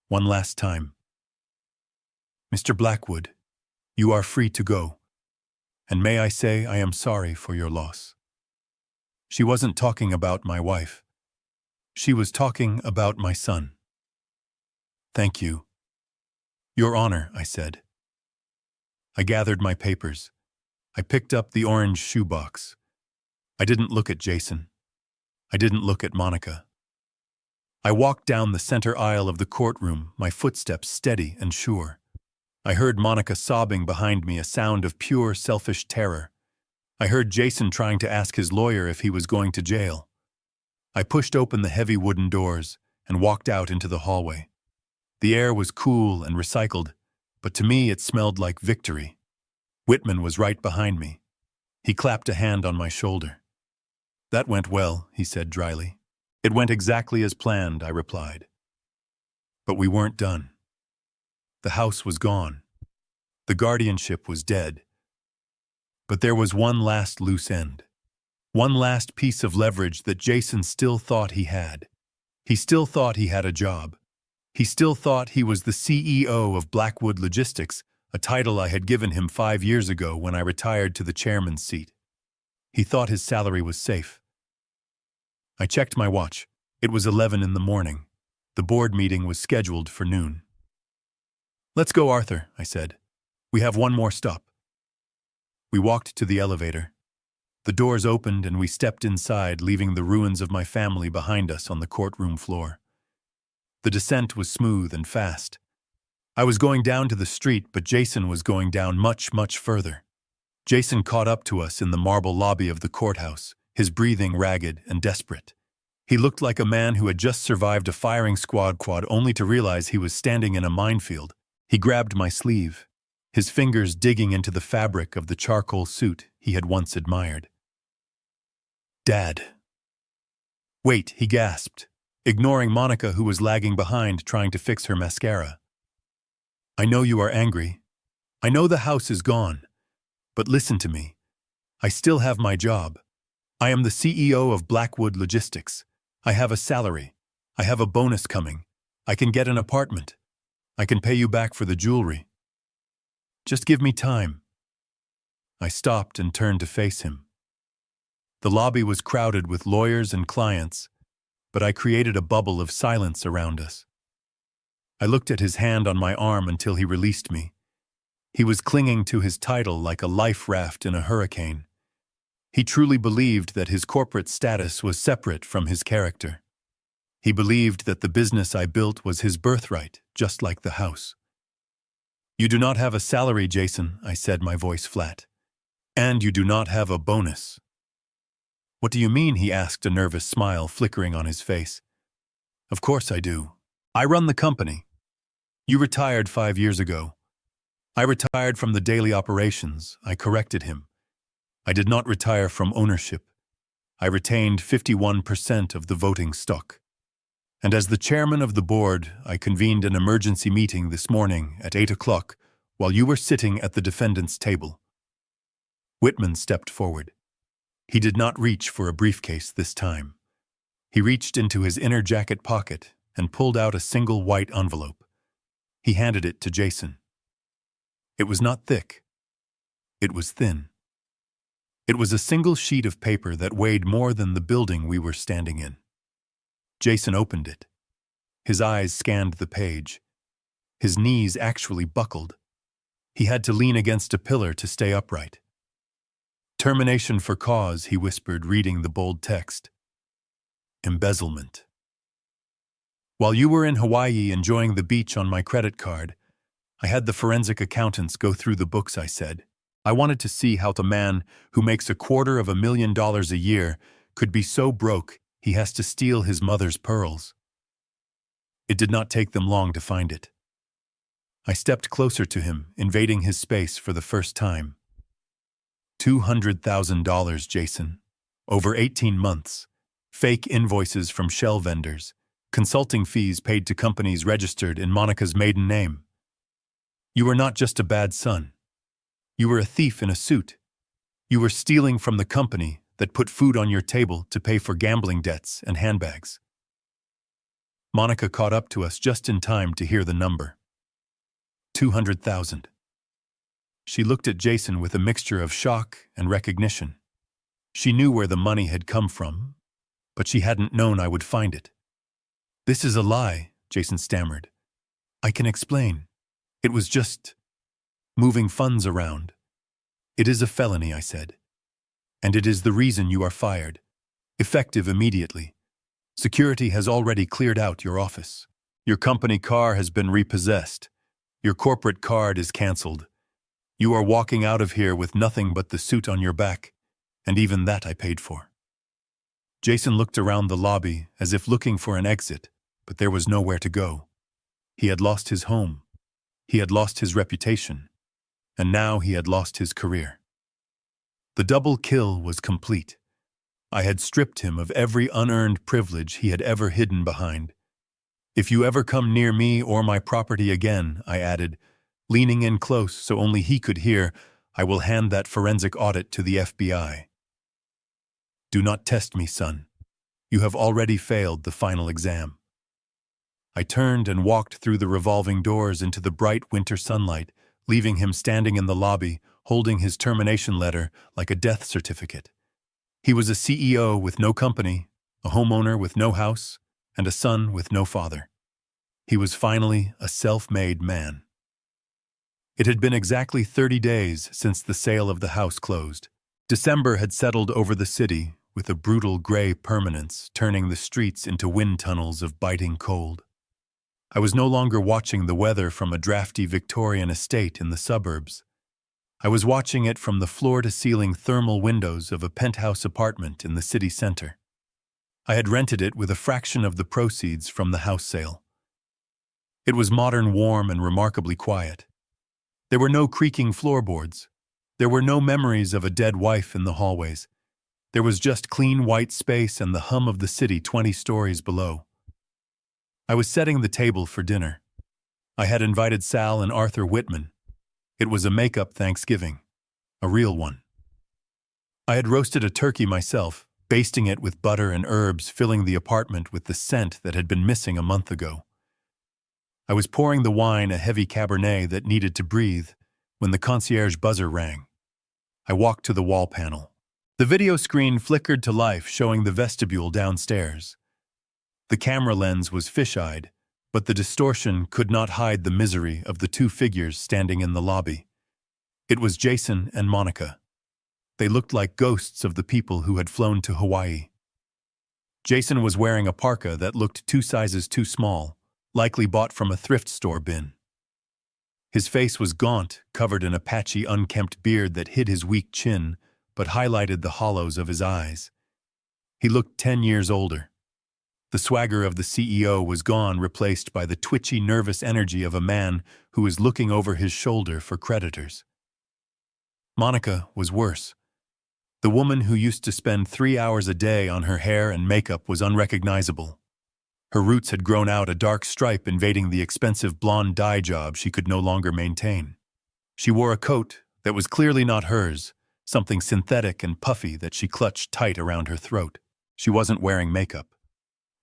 One last time. "Mr. Blackwood, you are free to go. And may I say I am sorry for your loss." She wasn't talking about my wife. She was talking about my son. "Thank you." "Your Honor," I said. I gathered my papers. I picked up the orange shoebox. I didn't look at Jason. I didn't look at Monica. I walked down the center aisle of the courtroom, my footsteps steady and sure. I heard Monica sobbing behind me, a sound of pure, selfish terror. I heard Jason trying to ask his lawyer if he was going to jail. I pushed open the heavy wooden doors and walked out into the hallway. The air was cool and recycled, but to me it smelled like victory. Whitman was right behind me. He clapped a hand on my shoulder. "That went well," he said dryly. "It went exactly as planned," I replied. But we weren't done. The house was gone. The guardianship was dead. But there was one last loose end. One last piece of leverage that Jason still thought he had. He still thought he had a job. He still thought he was the CEO of Blackwood Logistics, a title I had given him 5 years ago when I retired to the chairman's seat. He thought his salary was safe. I checked my watch. It was 11 in the morning. The board meeting was scheduled for noon. "Let's go, Arthur," I said. "We have one more stop." We walked to the elevator. The doors opened and we stepped inside, leaving the ruins of my family behind us on the courtroom floor. The descent was smooth and fast. I was going down to the street, but Jason was going down much, much further. Jason caught up to us in the marble lobby of the courthouse, his breathing ragged and desperate. He looked like a man who had just survived a firing squad only to realize he was standing in a minefield. He grabbed my sleeve, his fingers digging into the fabric of the charcoal suit he had once admired. "Dad." "Wait," he gasped, ignoring Monica, who was lagging behind trying to fix her mascara. "I know you are angry. I know the house is gone. But listen to me. I still have my job. I am the CEO of Blackwood Logistics. I have a salary. I have a bonus coming. I can get an apartment. I can pay you back for the jewelry. Just give me time." I stopped and turned to face him. The lobby was crowded with lawyers and clients, but I created a bubble of silence around us. I looked at his hand on my arm until he released me. He was clinging to his title like a life raft in a hurricane. He truly believed that his corporate status was separate from his character. He believed that the business I built was his birthright, just like the house. "You do not have a salary, Jason," I said, my voice flat. "And you do not have a bonus." "What do you mean?" he asked, a nervous smile flickering on his face. "Of course I do. I run the company. You retired 5 years ago. I retired from the daily operations," I corrected him. "I did not retire from ownership. I retained 51% of the voting stock. And as the chairman of the board, I convened an emergency meeting this morning at 8 o'clock while you were sitting at the defendant's table." Whitman stepped forward. He did not reach for a briefcase this time. He reached into his inner jacket pocket and pulled out a single white envelope. He handed it to Jason. It was not thick. It was thin. It was a single sheet of paper that weighed more than the building we were standing in. Jason opened it. His eyes scanned the page. His knees actually buckled. He had to lean against a pillar to stay upright. "Termination for cause," he whispered, reading the bold text. "Embezzlement. While you were in Hawaii enjoying the beach on my credit card, I had the forensic accountants go through the books," I said. "I wanted to see how the man who makes $250,000 a year could be so broke he has to steal his mother's pearls." It did not take them long to find it. I stepped closer to him, invading his space for the first time. $200,000, Jason. Over 18 months. Fake invoices from shell vendors. Consulting fees paid to companies registered in Monica's maiden name. You were not just a bad son. You were a thief in a suit. You were stealing from the company that put food on your table to pay for gambling debts and handbags. Monica caught up to us just in time to hear the number. 200,000. She looked at Jason with a mixture of shock and recognition. She knew where the money had come from, but she hadn't known I would find it. "This is a lie," Jason stammered. "I can explain. It was just moving funds around." "It is a felony," I said. "And it is the reason you are fired. Effective immediately. Security has already cleared out your office. Your company car has been repossessed. Your corporate card is canceled. You are walking out of here with nothing but the suit on your back, and even that I paid for." Jason looked around the lobby as if looking for an exit, but there was nowhere to go. He had lost his home. He had lost his reputation. And now he had lost his career. The double kill was complete. I had stripped him of every unearned privilege he had ever hidden behind. "If you ever come near me or my property again," I added, leaning in close so only he could hear, "I will hand that forensic audit to the FBI. Do not test me, son. You have already failed the final exam." I turned and walked through the revolving doors into the bright winter sunlight, leaving him standing in the lobby, holding his termination letter like a death certificate. He was a CEO with no company, a homeowner with no house, and a son with no father. He was finally a self-made man. It had been exactly 30 days since the sale of the house closed. December had settled over the city with a brutal gray permanence, turning the streets into wind tunnels of biting cold. I was no longer watching the weather from a drafty Victorian estate in the suburbs. I was watching it from the floor-to-ceiling thermal windows of a penthouse apartment in the city center. I had rented it with a fraction of the proceeds from the house sale. It was modern, warm, and remarkably quiet. There were no creaking floorboards. There were no memories of a dead wife in the hallways. There was just clean white space and the hum of the city 20 stories below. I was setting the table for dinner. I had invited Sal and Arthur Whitman. It was a make-up Thanksgiving, a real one. I had roasted a turkey myself, basting it with butter and herbs, filling the apartment with the scent that had been missing a month ago. I was pouring the wine, a heavy Cabernet that needed to breathe, when the concierge buzzer rang. I walked to the wall panel. The video screen flickered to life, showing the vestibule downstairs. The camera lens was fish-eyed, but the distortion could not hide the misery of the two figures standing in the lobby. It was Jason and Monica. They looked like ghosts of the people who had flown to Hawaii. Jason was wearing a parka that looked 2 sizes too small, likely bought from a thrift store bin. His face was gaunt, covered in a patchy, unkempt beard that hid his weak chin, but highlighted the hollows of his eyes. He looked 10 years older. The swagger of the CEO was gone, replaced by the twitchy, nervous energy of a man who was looking over his shoulder for creditors. Monica was worse. The woman who used to spend 3 hours a day on her hair and makeup was unrecognizable. Her roots had grown out, a dark stripe invading the expensive blonde dye job she could no longer maintain. She wore a coat that was clearly not hers, something synthetic and puffy that she clutched tight around her throat. She wasn't wearing makeup.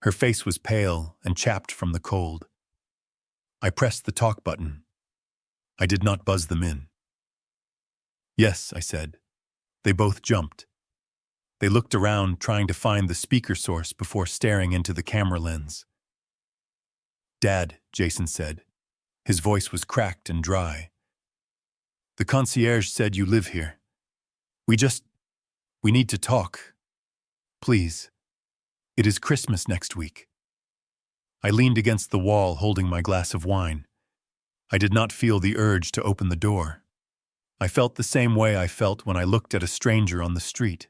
Her face was pale and chapped from the cold. I pressed the talk button. I did not buzz them in. "Yes," I said. They both jumped. They looked around, trying to find the speaker source before staring into the camera lens. "Dad," Jason said. His voice was cracked and dry. "The concierge said you live here. We need to talk. Please. It is Christmas next week." I leaned against the wall, holding my glass of wine. I did not feel the urge to open the door. I felt the same way I felt when I looked at a stranger on the street.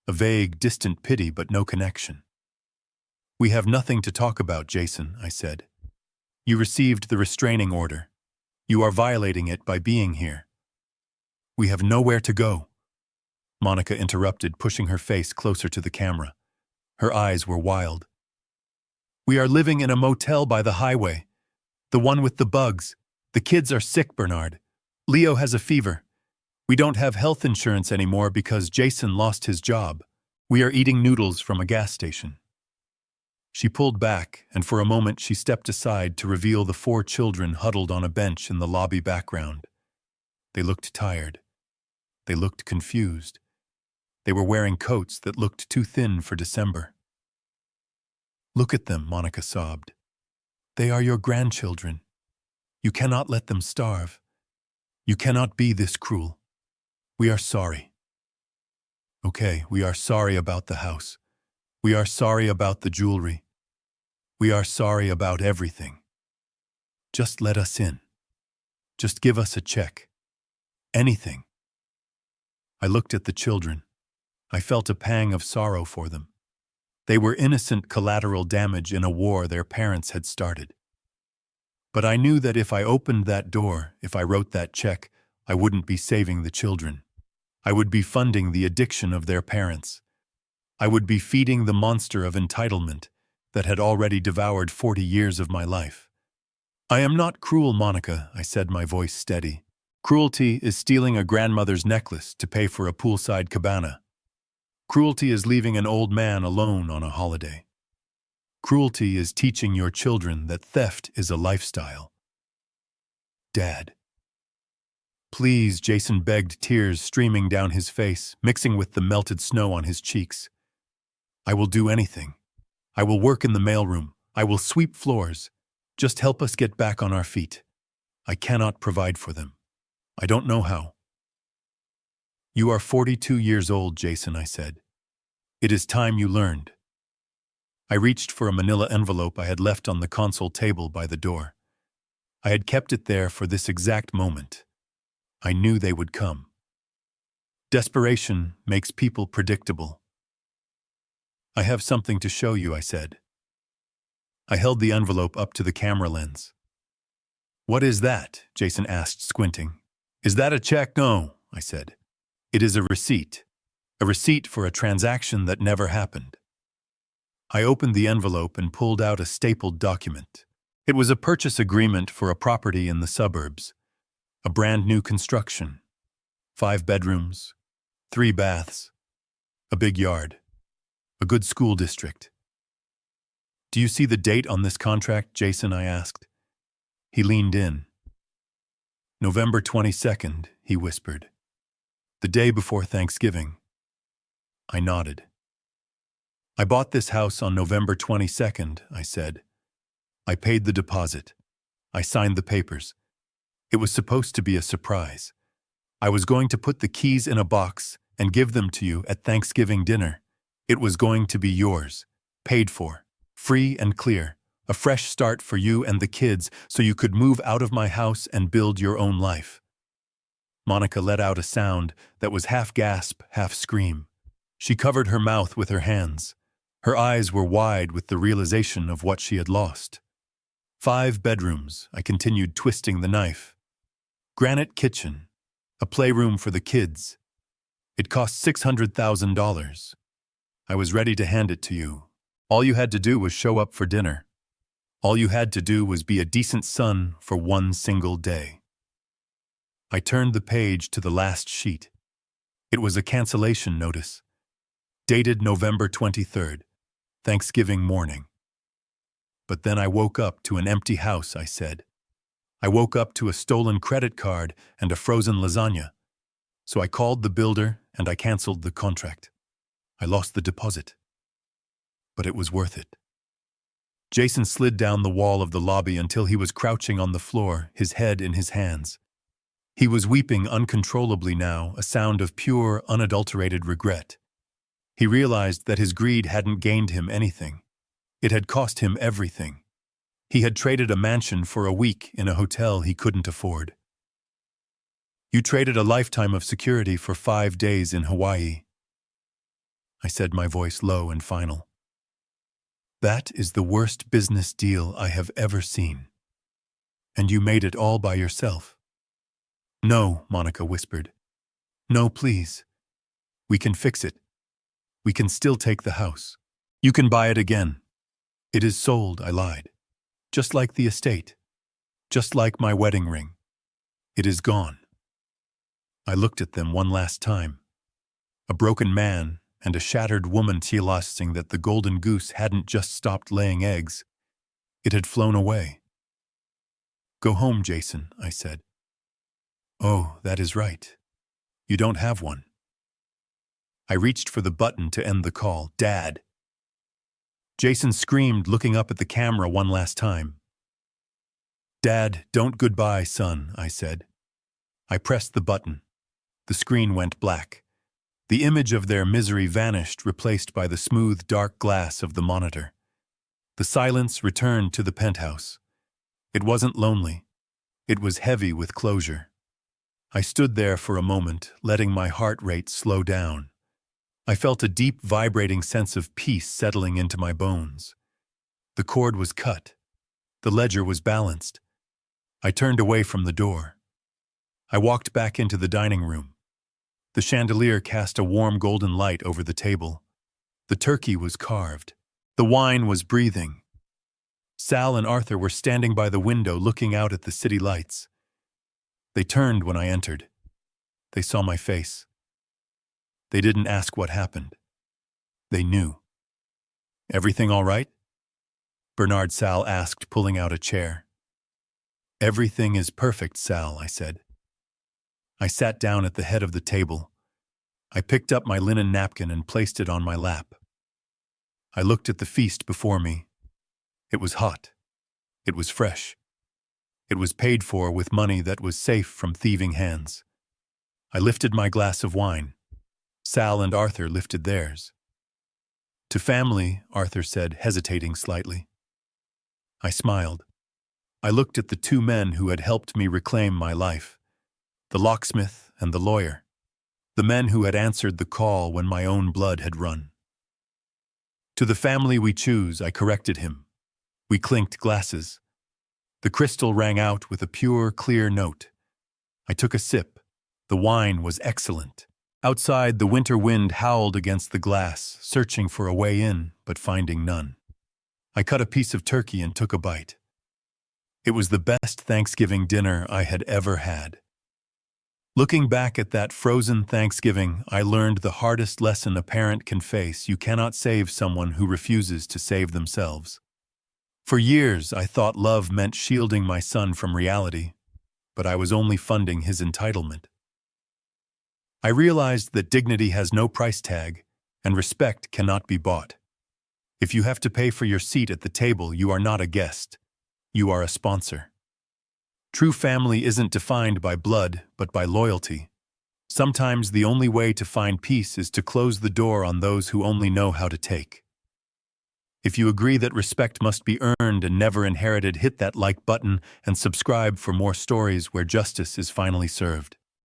A vague, distant pity, but no connection. "We have nothing to talk about, Jason," I said. "You received the restraining order. You are violating it by being here." "We have nowhere to go," Monica interrupted, pushing her face closer to the camera. Her eyes were wild. "We are living in a motel by the highway. The one with the bugs. The kids are sick, Bernard. Leo has a fever. We don't have health insurance anymore because Jason lost his job. We are eating noodles from a gas station." She pulled back, and for a moment she stepped aside to reveal the 4 children huddled on a bench in the lobby background. They looked tired. They looked confused. They were wearing coats that looked too thin for December. "Look at them," Monica sobbed. "They are your grandchildren. You cannot let them starve. You cannot be this cruel. We are sorry." "Okay, we are sorry about the house. We are sorry about the jewelry. We are sorry about everything. Just let us in. Just give us a check. Anything." I looked at the children. I felt a pang of sorrow for them. They were innocent collateral damage in a war their parents had started. But I knew that if I opened that door, if I wrote that check, I wouldn't be saving the children. I would be funding the addiction of their parents. I would be feeding the monster of entitlement that had already devoured 40 years of my life. "I am not cruel, Monica," I said, my voice steady. "Cruelty is stealing a grandmother's necklace to pay for a poolside cabana. Cruelty is leaving an old man alone on a holiday. Cruelty is teaching your children that theft is a lifestyle." "Dad." "Please," Jason begged, tears streaming down his face, mixing with the melted snow on his cheeks. "I will do anything. I will work in the mailroom. I will sweep floors. Just help us get back on our feet. I cannot provide for them. I don't know how." You are 42 years old, Jason, I said. It is time you learned. I reached for a manila envelope I had left on the console table by the door. I had kept it there for this exact moment. I knew they would come. Desperation makes people predictable. I have something to show you, I said. I held the envelope up to the camera lens. What is that? Jason asked, squinting. Is that a check? No, I said. It is a receipt. A receipt for a transaction that never happened. I opened the envelope and pulled out a stapled document. It was a purchase agreement for a property in the suburbs. A brand new construction. 5 bedrooms, 3 baths, a big yard, a good school district. Do you see the date on this contract, Jason? I asked. He leaned in. November 22nd, he whispered. The day before Thanksgiving. I nodded. I bought this house on November 22nd, I said. I paid the deposit. I signed the papers. It was supposed to be a surprise. I was going to put the keys in a box and give them to you at Thanksgiving dinner. It was going to be yours, paid for, free and clear, a fresh start for you and the kids so you could move out of my house and build your own life. Monica let out a sound that was half gasp, half scream. She covered her mouth with her hands. Her eyes were wide with the realization of what she had lost. 5 bedrooms, I continued, twisting the knife. Granite kitchen, a playroom for the kids. It cost $600,000. I was ready to hand it to you. All you had to do was show up for dinner. All you had to do was be a decent son for one single day. I turned the page to the last sheet. It was a cancellation notice. Dated November 23rd, Thanksgiving morning. But then I woke up to an empty house, I said. I woke up to a stolen credit card and a frozen lasagna. So I called the builder and I canceled the contract. I lost the deposit. But it was worth it. Jason slid down the wall of the lobby until he was crouching on the floor, his head in his hands. He was weeping uncontrollably now, a sound of pure, unadulterated regret. He realized that his greed hadn't gained him anything. It had cost him everything. He had traded a mansion for a week in a hotel he couldn't afford. You traded a lifetime of security for 5 days in Hawaii. I said, my voice low and final. That is the worst business deal I have ever seen. And you made it all by yourself. No, Monica whispered. No, please. We can fix it. We can still take the house. You can buy it again. It is sold, I lied. Just like the estate. Just like my wedding ring. It is gone. I looked at them one last time. A broken man and a shattered woman realizing that the golden goose hadn't just stopped laying eggs. It had flown away. Go home, Jason, I said. Oh, that is right. You don't have one. I reached for the button to end the call. Dad. Jason screamed, looking up at the camera one last time. Dad, don't goodbye, son, I said. I pressed the button. The screen went black. The image of their misery vanished, replaced by the smooth, dark glass of the monitor. The silence returned to the penthouse. It wasn't lonely. It was heavy with closure. I stood there for a moment, letting my heart rate slow down. I felt a deep, vibrating sense of peace settling into my bones. The cord was cut. The ledger was balanced. I turned away from the door. I walked back into the dining room. The chandelier cast a warm golden light over the table. The turkey was carved. The wine was breathing. Sal and Arthur were standing by the window looking out at the city lights. They turned when I entered. They saw my face. They didn't ask what happened. They knew. Everything all right? Bernard Sal asked, pulling out a chair. Everything is perfect, Sal, I said. I sat down at the head of the table. I picked up my linen napkin and placed it on my lap. I looked at the feast before me. It was hot. It was fresh. It was paid for with money that was safe from thieving hands. I lifted my glass of wine. Sal and Arthur lifted theirs. To family, Arthur said, hesitating slightly. I smiled. I looked at the two men who had helped me reclaim my life, the locksmith and the lawyer, the men who had answered the call when my own blood had run. To the family we choose, I corrected him. We clinked glasses. The crystal rang out with a pure, clear note. I took a sip. The wine was excellent. Outside, the winter wind howled against the glass, searching for a way in, but finding none. I cut a piece of turkey and took a bite. It was the best Thanksgiving dinner I had ever had. Looking back at that frozen Thanksgiving, I learned the hardest lesson a parent can face: you cannot save someone who refuses to save themselves. For years, I thought love meant shielding my son from reality, but I was only funding his entitlement. I realized that dignity has no price tag, and respect cannot be bought. If you have to pay for your seat at the table, you are not a guest. You are a sponsor. True family isn't defined by blood, but by loyalty. Sometimes the only way to find peace is to close the door on those who only know how to take. If you agree that respect must be earned and never inherited, hit that like button and subscribe for more stories where justice is finally served.